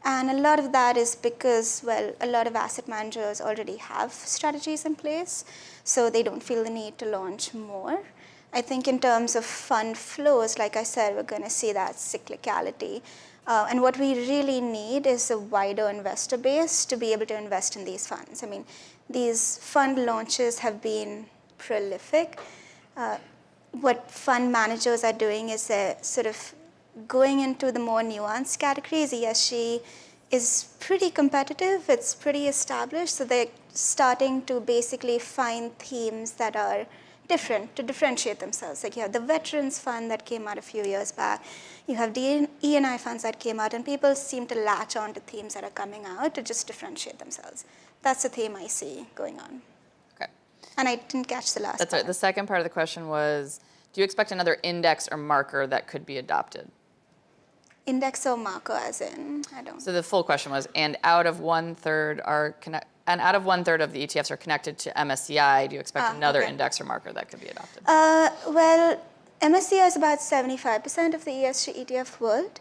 And a lot of that is because, a lot of asset managers already have strategies in place, so they don't feel the need to launch more. I think in terms of fund flows, like I said, we're going to see that cyclicality. And what we really need is a wider investor base to be able to invest in these funds. These fund launches have been prolific. What fund managers are doing is they're sort of going into the more nuanced categories. ESG is pretty competitive, it's pretty established, so they're starting to basically find themes that are different to differentiate themselves. Like you have the Veterans Fund that came out a few years back, you have the E&I funds that came out, and people seem to latch on to themes that are coming out to just differentiate themselves. That's the theme I see going on. Okay. And I didn't catch the last part. That's right. The second part of the question was, do you expect another index or marker that could be adopted? Index or marker, as in, I don't. So the full question was, and out of 1/3 of the ETFs are connected to MSCI, do you expect another index or marker that could be adopted? MSCI is about 75% of the ESG ETF world.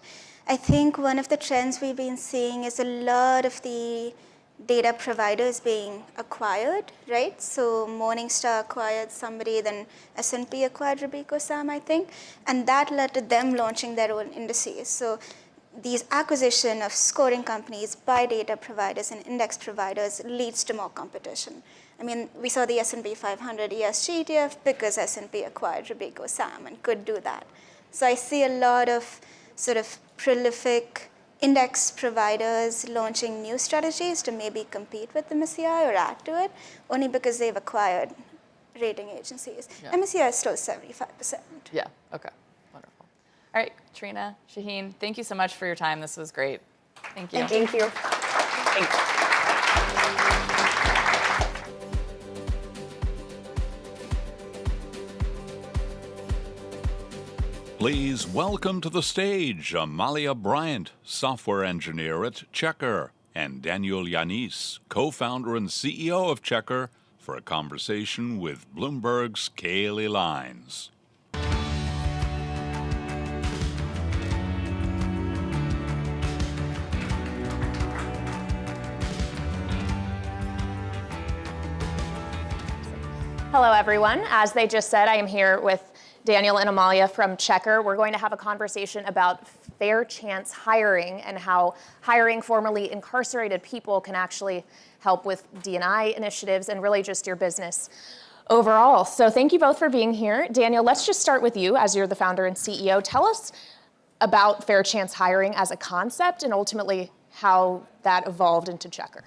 I think one of the trends we've been seeing is a lot of the data providers being acquired, right? So Morningstar acquired somebody, then S&P acquired Robeco Sam, I think, and that led to them launching their own indices. So these acquisition of scoring companies by data providers and index providers leads to more competition. We saw the S&P 500 ESG ETF because S&P acquired Robeco Sam and could do that. So I see a lot of sort of prolific index providers launching new strategies to maybe compete with the MSCI or add to it, only because they've acquired rating agencies. Yeah. MSCI is still 75%. Yeah, okay, wonderful. All All right, Trina, Shaheen, thank you so much for your time. This was great. Thank you. Thank you. Thanks. Please welcome to the stage Amalia Bryant, software engineer at Checkr, and Daniel Yanisse, co-founder and CEO of Checkr, for a conversation with Bloomberg's Kaylee Lines. Hello, everyone. As they just said, I am here with Daniel and Amalia from Checkr. We're going to have a conversation about fair chance hiring and how hiring formerly incarcerated people can actually help with D&I initiatives and really just your business overall. So thank you both for being here. Daniel, let's just start with you as you're the founder and CEO. Tell us about fair chance hiring as a concept and ultimately how that evolved into Checkr.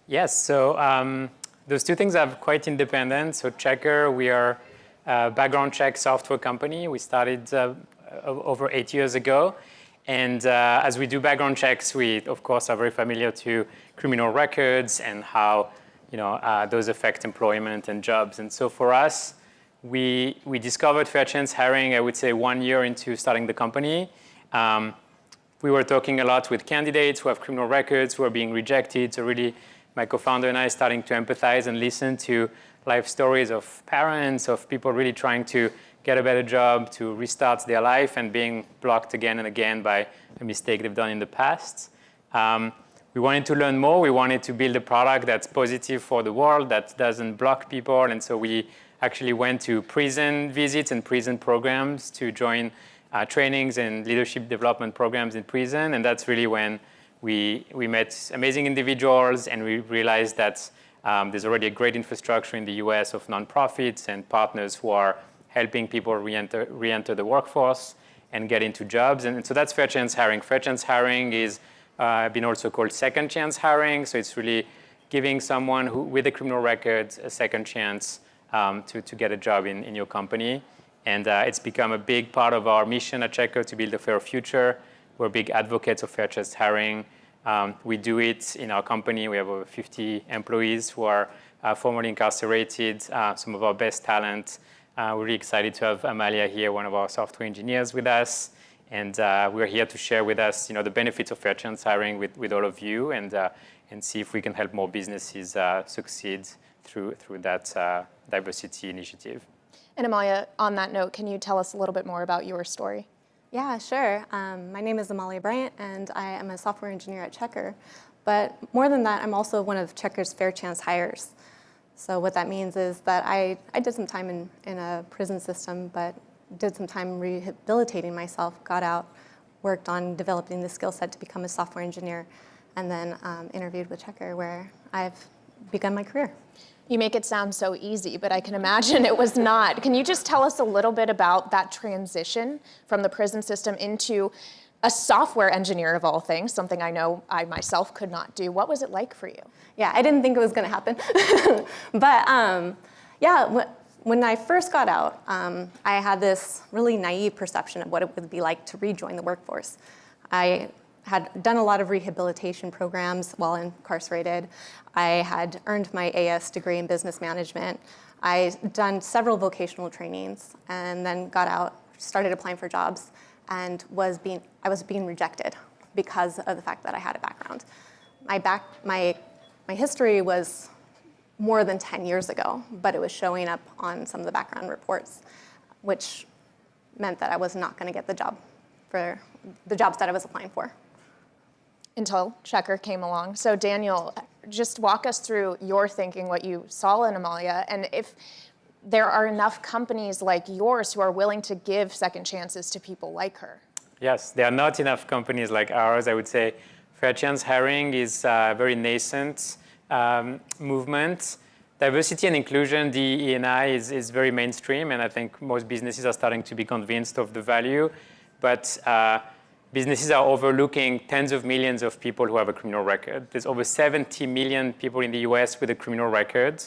Yes, so those two things are quite independent. So Checkr, we are a background check software company. We started over 8 years ago. And as we do background checks, we, of course, are very familiar to criminal records and how those affect employment and jobs. And so for us, we discovered fair chance hiring, I would say, 1 year into starting the company. We were talking a lot with candidates who have criminal records, who are being rejected. So really, my co-founder and I starting to empathize and listen to life stories of parents, of people really trying to get a better job, to restart their life and being blocked again and again by a mistake they've done in the past. We wanted to learn more. We wanted to build a product that's positive for the world, that doesn't block people. And so we actually went to prison visits and prison programs to join trainings and leadership development programs in prison. And that's really when we met amazing individuals and we realized that there's already a great infrastructure in the US of nonprofits and partners who are helping people re-enter the workforce and get into jobs. And so that's fair chance hiring. Fair chance hiring is been also called second chance hiring. So it's really giving someone with a criminal record a second chance to get a job in your company. And it's become a big part of our mission at Checkr to build a fair future. We're big advocates of fair chance hiring. We do it in our company. We have over 50 employees who are formerly incarcerated, some of our best talent. We're really excited to have Amalia here, one of our software engineers with us. And we're here to share with us the benefits of fair chance hiring with all of you and see if we can help more businesses succeed through that diversity initiative. And Amalia, on that note, can you tell us a little bit more about your story? Yeah, sure. My name is Amalia Bryant, and I am a software engineer at Checkr. But more than that, I'm also one of Checkr's fair chance hires. So what that means is that I did some time in a prison system, but did some time rehabilitating myself, got out, worked on developing the skill set to become a software engineer, and then interviewed with Checkr, where I've begun my career. You make it sound so easy, but I can imagine it was not. Can you just tell us a little bit about that transition from the prison system into a software engineer of all things, something I know I myself could not do? What was it like for you? Yeah, I didn't think it was going to happen. But when I first got out, I had this really naive perception of what it would be like to rejoin the workforce. I had done a lot of rehabilitation programs while incarcerated. I had earned my AS degree in business management. I'd done several vocational trainings and then got out, started applying for jobs, and I was being rejected because of the fact that I had a background. My history was more than 10 years ago, but it was showing up on some of the background reports, which meant that I was not going to get the job for the jobs that I was applying for. Until Checkr came along. So Daniel, just walk us through your thinking, what you saw in Amalia, and if there are enough companies like yours who are willing to give second chances to people like her. Yes, there are not enough companies like ours. I would say fair chance hiring is a very nascent movement. Diversity and inclusion, DE&I, is very mainstream, and I think most businesses are starting to be convinced of the value. But businesses are overlooking tens of millions of people who have a criminal record. There's over 70 million people in the US with a criminal record.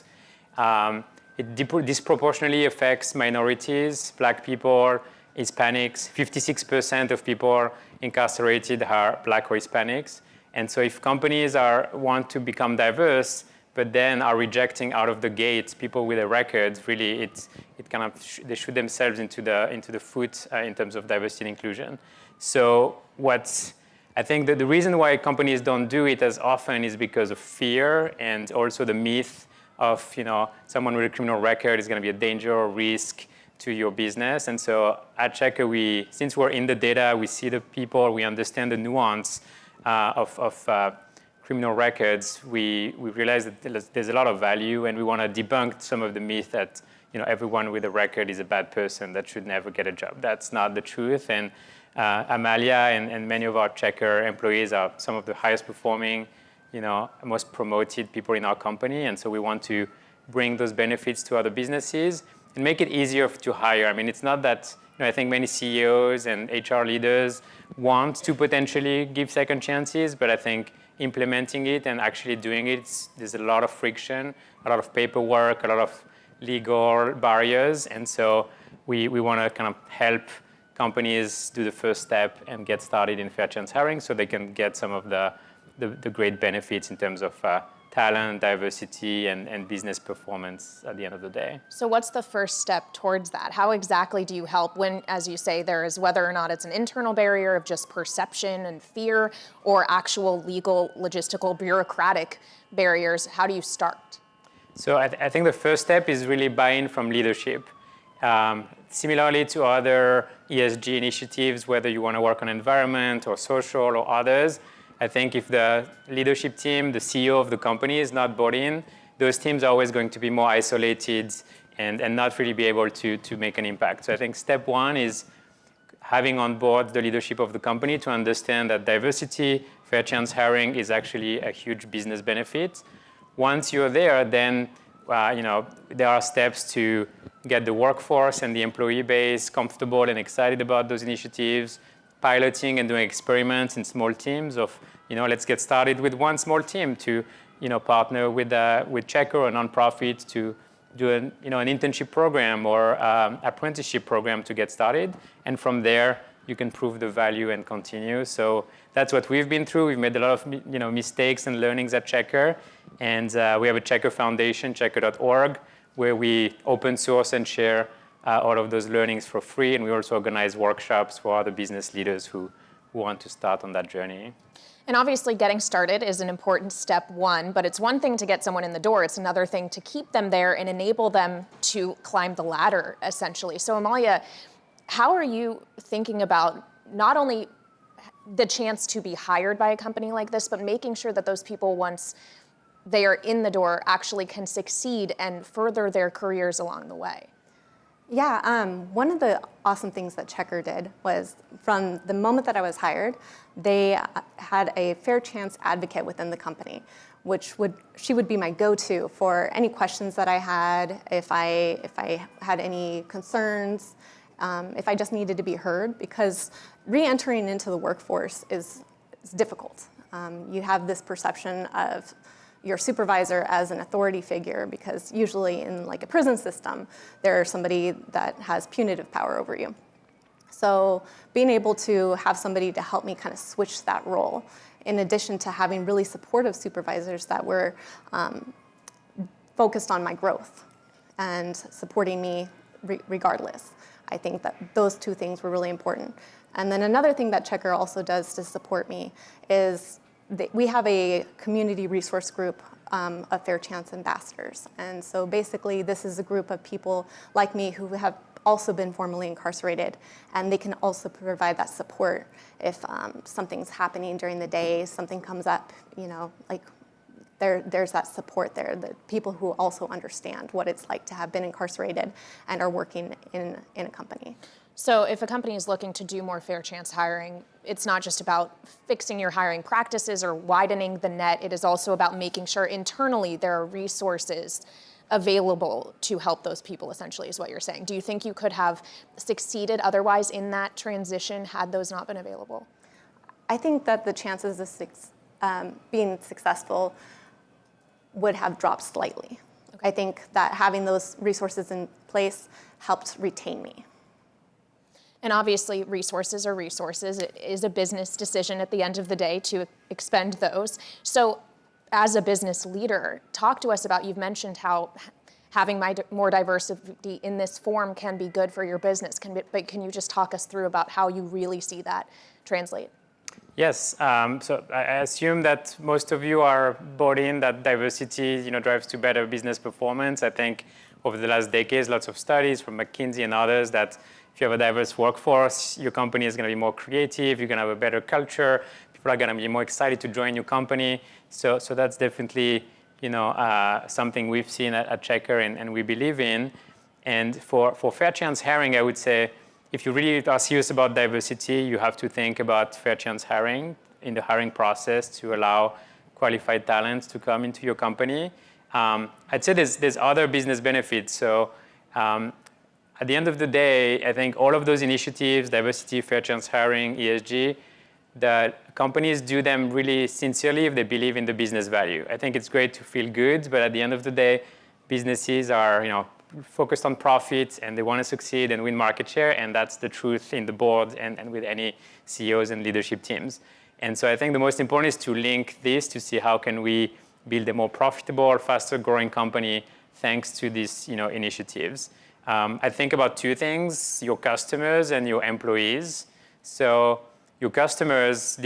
It disproportionately affects minorities, Black people, Hispanics. 56% of people incarcerated are Black or Hispanics. And so if companies want to become diverse, but then are rejecting out of the gate people with a record, really they shoot themselves into the foot in terms of diversity and inclusion. So I think that the reason why companies don't do it as often is because of fear and also the myth of someone with a criminal record is going to be a danger or risk to your business. And so at Checkr, since we're in the data, we see the people, we understand the nuance of criminal records, we realize that there's a lot of value, and we want to debunk some of the myth that everyone with a record is a bad person that should never get a job. That's not the truth. And Amalia and many of our Checkr employees are some of the highest performing, most promoted people in our company. And so we want to bring those benefits to other businesses and make it easier to hire. I mean, it's not that, I think many CEOs and HR leaders want to potentially give second chances, but I think implementing it and actually doing it, there's a lot of friction, a lot of paperwork, a lot of legal barriers. And so we want to kind of help companies do the first step and get started in fair chance hiring so they can get some of the great benefits in terms of talent, diversity, and business performance at the end of the day. So what's the first step towards that? How exactly do you help when, as you say, there is whether or not it's an internal barrier of just perception and fear or actual legal, logistical, bureaucratic barriers? How do you start? So I think the first step is really buy-in from leadership. Similarly to other ESG initiatives, whether you want to work on environment or social or others, I think if the leadership team, the CEO of the company is not bought in, those teams are always going to be more isolated and not really be able to make an impact. So I think step one is having on board the leadership of the company to understand that diversity, fair chance hiring is actually a huge business benefit. Once you're there, then there are steps to get the workforce and the employee base comfortable and excited about those initiatives, piloting and doing experiments in small teams of, let's get started with one small team to, partner with Checkr, a nonprofit, to do an internship program or apprenticeship program to get started. And from there, you can prove the value and continue. So that's what we've been through. We've made a lot of mistakes and learnings at Checkr. And we have a Checkr Foundation, checkr.org, where we open source and share all of those learnings for free. And we also organize workshops for other business leaders who want to start on that journey. And obviously getting started is an important step one, but it's one thing to get someone in the door. It's another thing to keep them there and enable them to climb the ladder, essentially. So Amalia, how are you thinking about not only the chance to be hired by a company like this, but making sure that those people, once they are in the door, actually can succeed and further their careers along the way? Yeah, one of the awesome things that Checkr did was from the moment that I was hired, they had a fair chance advocate within the company, she would be my go-to for any questions that I had, if I had any concerns, if I just needed to be heard, because re-entering into the workforce is difficult. You have this perception of your supervisor as an authority figure, because usually in like a prison system, there's somebody that has punitive power over you. So being able to have somebody to help me kind of switch that role, in addition to having really supportive supervisors that were focused on my growth and supporting me regardless. I think that those two things were really important. And then another thing that Checkr also does to support me is we have a community resource group of Fair Chance ambassadors. And so basically this is a group of people like me who have also been formerly incarcerated, and they can also provide that support if something's happening during the day, something comes up, like there's that support there, the people who also understand what it's like to have been incarcerated and are working in a company. So if a company is looking to do more fair chance hiring, it's not just about fixing your hiring practices or widening the net. It is also about making sure internally there are resources available to help those people, essentially, is what you're saying. Do you think you could have succeeded otherwise in that transition had those not been available? I think that the chances of being successful would have dropped slightly. Okay. I think that having those resources in place helped retain me. And obviously, resources are resources. It is a business decision at the end of the day to expend those. So as a business leader, talk to us about, you've mentioned how having more diversity in this form can be good for your business. But can you just talk us through about how you really see that translate? Yes, so I assume that most of you are bought in that diversity, drives to better business performance. I think over the last decades, lots of studies from McKinsey and others that if you have a diverse workforce, your company is going to be more creative, you're going to have a better culture, people are going to be more excited to join your company. So that's definitely something we've seen at Checkr and we believe in. And for fair chance hiring, I would say, if you really are serious about diversity, you have to think about fair chance hiring in the hiring process to allow qualified talents to come into your company. I'd say there's other business benefits. So at the end of the day, I think all of those initiatives, diversity, fair chance hiring, ESG, that companies do them really sincerely if they believe in the business value. I think it's great to feel good, but at the end of the day, businesses are focused on profits and they want to succeed and win market share, and that's the truth in the board and with any CEOs and leadership teams. And so I think the most important is to link this to see how can we build a more profitable, faster growing company thanks to these initiatives. I think about two things, your customers and your employees. So your customers,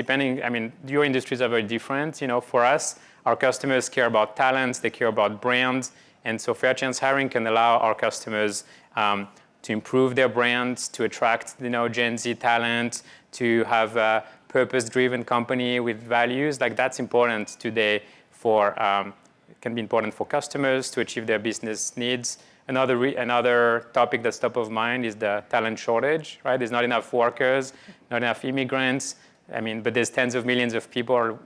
your industries are very different. For us, our customers care about talents, they care about brands. And so fair chance hiring can allow our customers to improve their brands, to attract Gen Z talent, to have a purpose-driven company with values. Like that's important today can be important for customers to achieve their business needs. Another topic that's top of mind is the talent shortage, right? There's not enough workers, not enough immigrants. But there's tens of millions of people,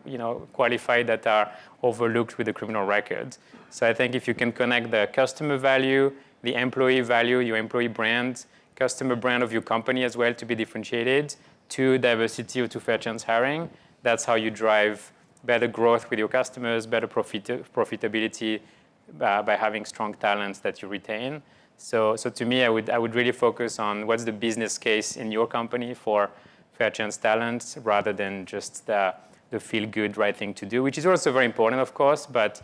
qualified that are overlooked with a criminal record. So I think if you can connect the customer value, the employee value, your employee brand, customer brand of your company as well to be differentiated, to diversity or to fair chance hiring, that's how you drive better growth with your customers, better profitability by having strong talents that you retain. So to me, I would really focus on what's the business case in your company for fair chance talent rather than just the feel-good right thing to do, which is also very important, of course, but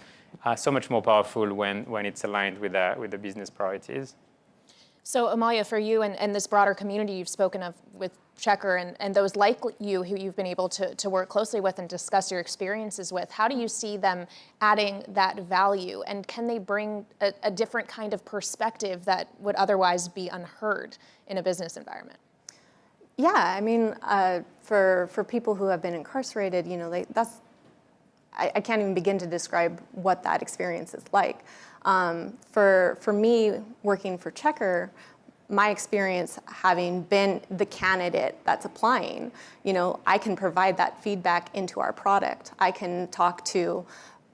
so much more powerful when it's aligned with the business priorities. So Amalia, for you and this broader community you've spoken of with Checkr and those like you who you've been able to work closely with and discuss your experiences with, how do you see them adding that value? And can they bring a different kind of perspective that would otherwise be unheard in a business environment? Yeah, for people who have been incarcerated, I can't even begin to describe what that experience is like. For me, working for Checkr, my experience having been the candidate that's applying, I can provide that feedback into our product. I can talk to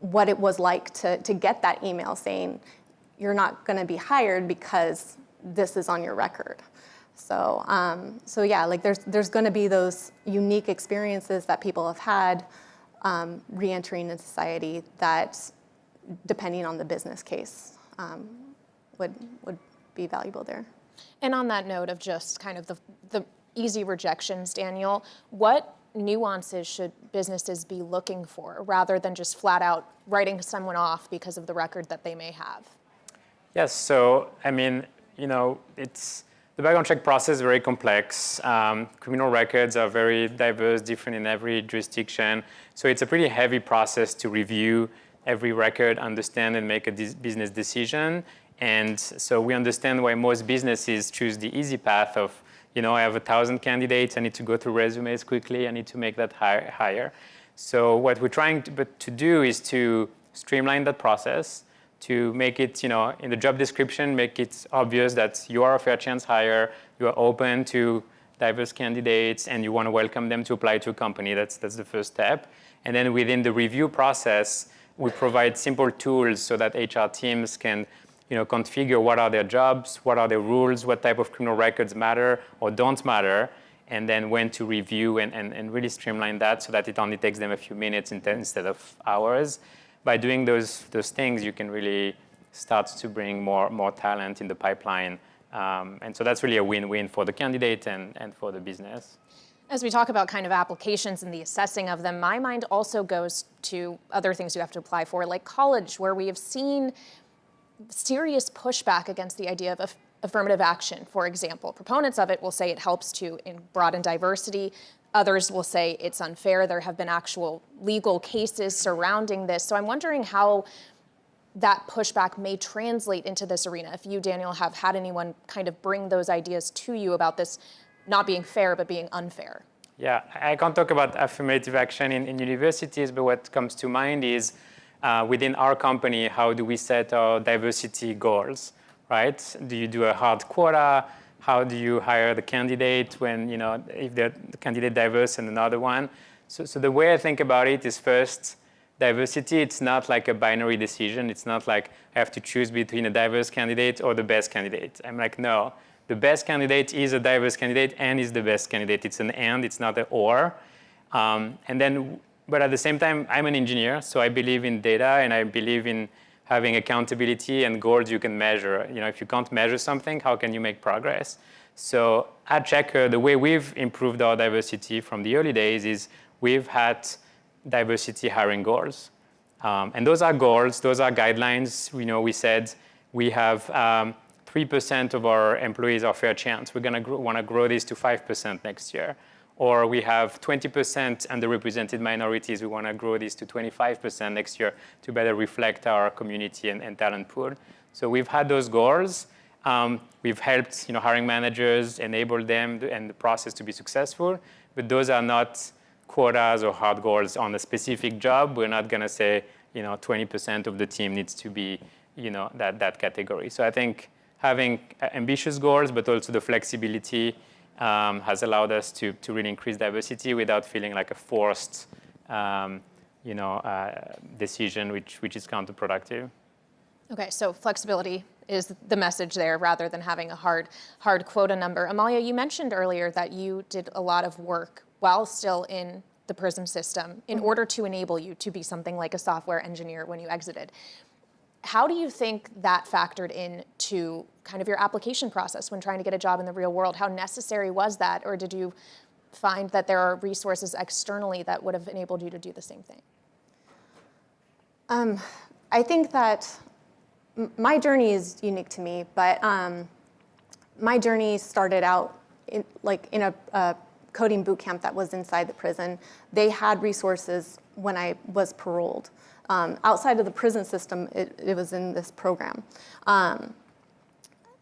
what it was like to get that email saying, you're not going to be hired because this is on your record. So yeah, there's going to be those unique experiences that people have had re-entering in society that, depending on the business case, would be valuable there. And on that note of just kind of the easy rejections, Daniel, what nuances should businesses be looking for rather than just flat out writing someone off because of the record that they may have? Yes, so the background check process is very complex. Criminal records are very diverse, different in every jurisdiction. So it's a pretty heavy process to review every record, understand and make a business decision. And so we understand why most businesses choose the easy path of, I have 1,000 candidates, I need to go through resumes quickly, I need to make that higher. So what we're trying to do is to streamline that process, to make it, in the job description, make it obvious that you are a fair chance hire, you are open to diverse candidates, and you want to welcome them to apply to a company. That's the first step. And then within the review process, we provide simple tools so that HR teams can configure what are their jobs, what are their rules, what type of criminal records matter or don't matter, and then when to review and really streamline that so that it only takes them a few minutes instead of hours. By doing those things, you can really start to bring more talent in the pipeline And so that's really a win-win for the candidate and for the business. As we talk about kind of applications and the assessing of them, my mind also goes to other things you have to apply for, like college, where we have seen serious pushback against the idea of affirmative action. For example, proponents of it will say it helps to broaden diversity. Others will say it's unfair. There have been actual legal cases surrounding this. So I'm wondering how that pushback may translate into this arena. If you, Daniel, have had anyone kind of bring those ideas to you about this not being fair, but being unfair. Yeah, I can't talk about affirmative action in universities, but what comes to mind is within our company, how do we set our diversity goals, right? Do you do a hard quota? How do you hire the candidate when, if the candidate diverse and another one? So the way I think about it is first, diversity, it's not like a binary decision. It's not like I have to choose between a diverse candidate or the best candidate. I'm like, no. The best candidate is a diverse candidate and is the best candidate. It's an and, it's not an or. But at the same time, I'm an engineer, so I believe in data and I believe in having accountability and goals you can measure. If you can't measure something, how can you make progress? So at Checkr, the way we've improved our diversity from the early days is we've had diversity hiring goals. And those are goals, those are guidelines. We said we have 3% of our employees are fair chance. We're going to want to grow this to 5% next year. Or we have 20% underrepresented minorities. We want to grow this to 25% next year to better reflect our community and talent pool. So we've had those goals. We've helped hiring managers, enable them and the process to be successful. But those are not quotas or hard goals on a specific job. We're not going to say 20% of the team needs to be that category. So I think having ambitious goals, but also the flexibility has allowed us to really increase diversity without feeling like a forced decision, which is counterproductive. Okay, so flexibility is the message there rather than having a hard quota number. Amalia, you mentioned earlier that you did a lot of work while still in the PRISM system in order to enable you to be something like a software engineer when you exited. How do you think that factored into kind of your application process when trying to get a job in the real world? How necessary was that? Or did you find that there are resources externally that would have enabled you to do the same thing? I think that my journey is unique to me, but my journey started out in a coding boot camp that was inside the prison. They had resources when I was paroled. Outside of the prison system, it was in this program.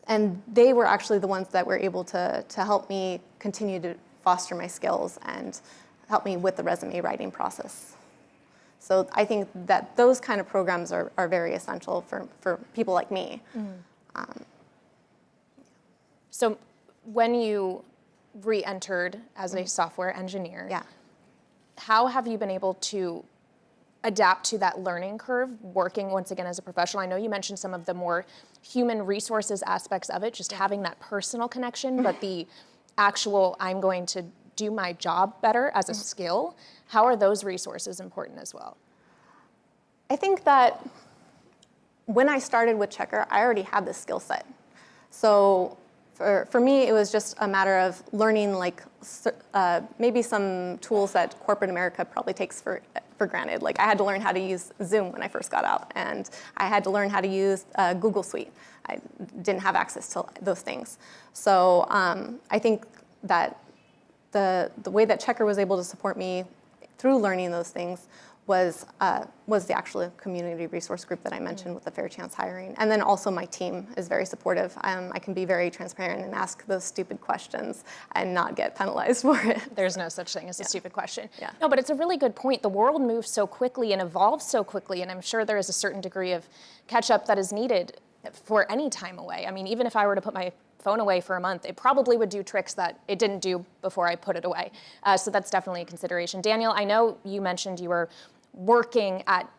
And they were actually the ones that were able to help me continue to foster my skills and help me with the resume writing process. So I think that those kind of programs are very essential for people like me. So when you re-entered as a software engineer, how have you been able to adapt to that learning curve, working once again as a professional? I know you mentioned some of the more human resources aspects of it, just having that personal connection, but the actual, I'm going to do my job better as a skill, how are those resources important as well? I think that when I started with Checkr, I already had this skill set. So for me, it was just a matter of learning maybe some tools that corporate America probably takes for granted. Like I had to learn how to use Zoom when I first got out, and I had to learn how to use Google Suite. I didn't have access to those things. So I think that the way that Checkr was able to support me through learning those things was the actual community resource group that I mentioned with the Fair Chance hiring. And then also my team is very supportive. I can be very transparent and ask those stupid questions and not get penalized for it. There's no such thing as a stupid question. No, but it's a really good point. The world moves so quickly and evolves so quickly, and I'm sure there is a certain degree of catch-up that is needed for any time away. I mean, even if I were to put my phone away for a month, it probably would do tricks that it didn't do before I put it away. So that's definitely a consideration. Daniel, I know you mentioned you were working at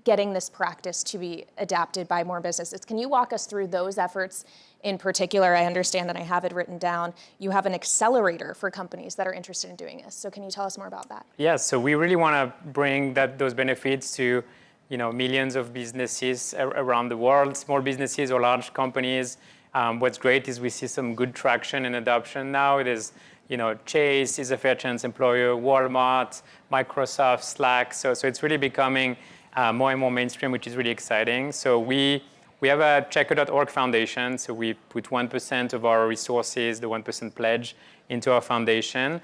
getting this practice to be adapted by more businesses. Can you walk us through those efforts in particular? I understand that I have it written down. You have an accelerator for companies that are interested in doing this. So can you tell us more about that? Yeah, so we really want to bring those benefits to millions of businesses around the world, small businesses or large companies. What's great is we see some good traction and adoption now. It is, Chase is a fair chance employer, Walmart, Microsoft, Slack. So it's really becoming more and more mainstream, which is really exciting. So we have a Checkr.org foundation. So we put 1% of our resources, the 1% pledge, into our foundation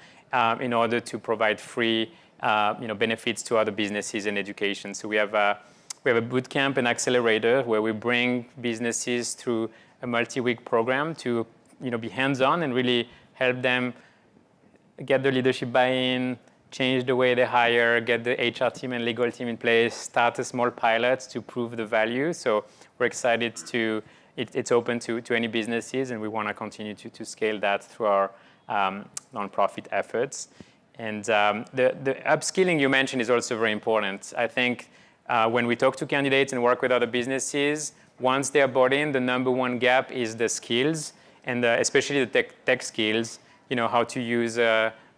in order to provide free benefits to other businesses and education. So we have a boot camp and accelerator where we bring businesses through a multi-week program to be hands-on and really help them get the leadership buy-in, change the way they hire, get the HR team and legal team in place, start a small pilot to prove the value. So we're excited it's open to any businesses, and we want to continue to scale that through our nonprofit efforts. And the upskilling you mentioned is also very important. I think when we talk to candidates and work with other businesses, once they're bought in, the number one gap is the skills, and especially the tech skills, how to use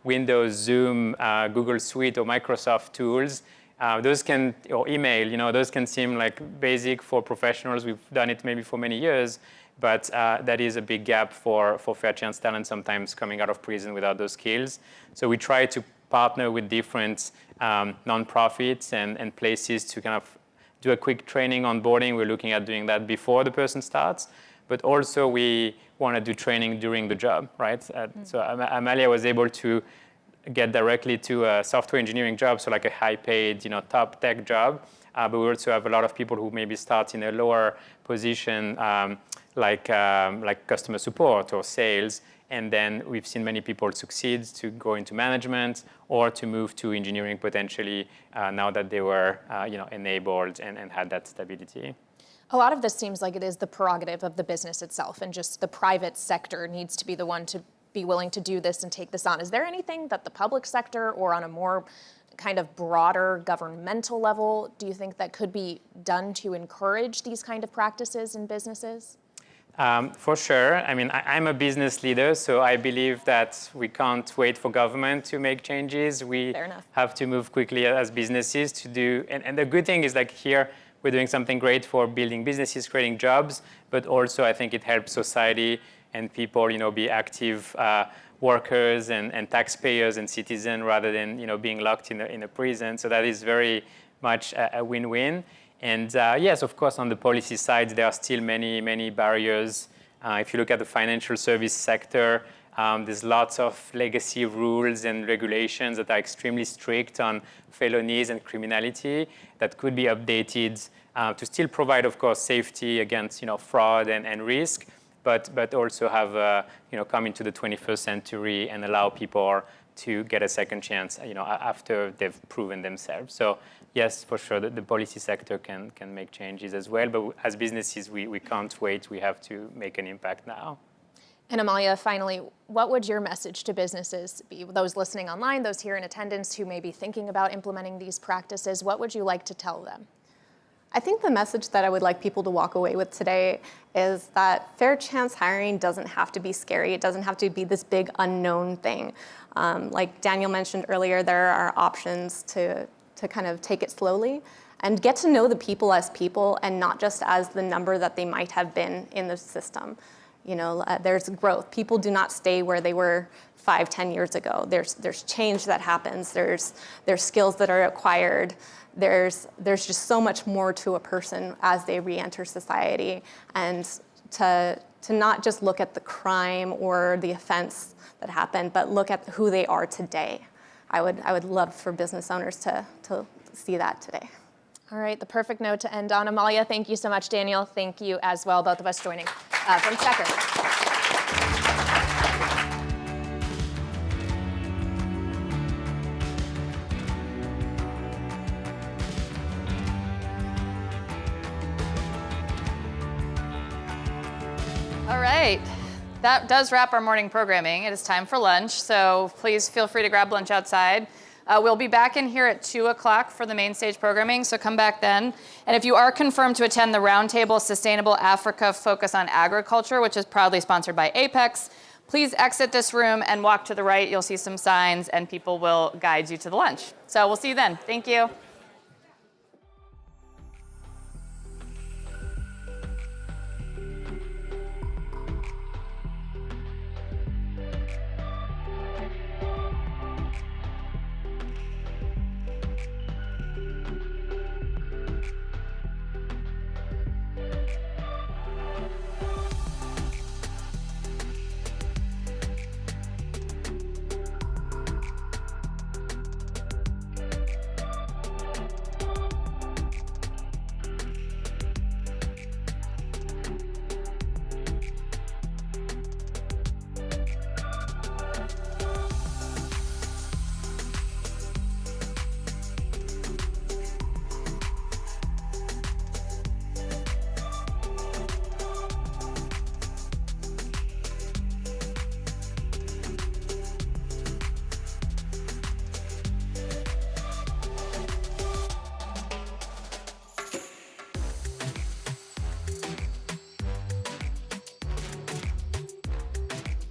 Windows, Zoom, Google Suite, or Microsoft tools. Or email, those can seem like basic for professionals. We've done it maybe for many years, but that is a big gap for fair chance talent sometimes coming out of prison without those skills. So we try to partner with different nonprofits and places to kind of do a quick training onboarding. We're looking at doing that before the person starts, but also we want to do training during the job, right? So Amalia was able to get directly to a software engineering job, so like a high-paid, top tech job. But we also have a lot of people who maybe start in a lower position, like customer support or sales. And then we've seen many people succeed to go into management or to move to engineering potentially now that they were enabled and had that stability. A lot of this seems like it is the prerogative of the business itself, and just the private sector needs to be the one to be willing to do this and take this on. Is there anything that the public sector or on a more kind of broader governmental level do you think that could be done to encourage these kind of practices in businesses? For sure. I mean, I'm a business leader, so I believe that we can't wait for government to make changes. We have to move quickly as businesses to do. And the good thing is, like here, we're doing something great for building businesses, creating jobs, but also I think it helps society and people, be active workers and taxpayers and citizens rather than, being locked in a prison. So that is very much a win-win. And yes, of course, on the policy side, there are still many, many barriers. If you look at the financial service sector, there's lots of legacy rules and regulations that are extremely strict on felonies and criminality that could be updated to still provide, of course, safety against, fraud and risk, but also have, come into the 21st century and allow people to get a second chance, after they've proven themselves. So yes, for sure, the policy sector can make changes as well. But as businesses, we can't wait. We have to make an impact now. And Amalia, finally, what would your message to businesses be? Those listening online, those here in attendance who may be thinking about implementing these practices, what would you like to tell them? I think the message that I would like people to walk away with today is that fair chance hiring doesn't have to be scary. It doesn't have to be this big unknown thing. Like Daniel mentioned earlier, there are options to kind of take it slowly and get to know the people as people and not just as the number that they might have been in the system. There's growth. People do not stay where they were 5-10 years ago. There's change that happens. There's skills that are acquired. There's just so much more to a person as they re-enter society, and to not just look at the crime or the offense that happened, but look at who they are today. I would love for business owners to see that today. All right, the perfect note to end on. Amalia, thank you so much. Daniel, thank you as well, both of us joining from Checkr. All right, that does wrap our morning programming. It is time for lunch, so please feel free to grab lunch outside. We'll be back in here at 2 o'clock for the main stage programming, so come back then. And if you are confirmed to attend the Roundtable Sustainable Africa Focus on Agriculture, which is proudly sponsored by Apex, please exit this room and walk to the right. You'll see some signs, and people will guide you to the lunch. So we'll see you then. Thank you.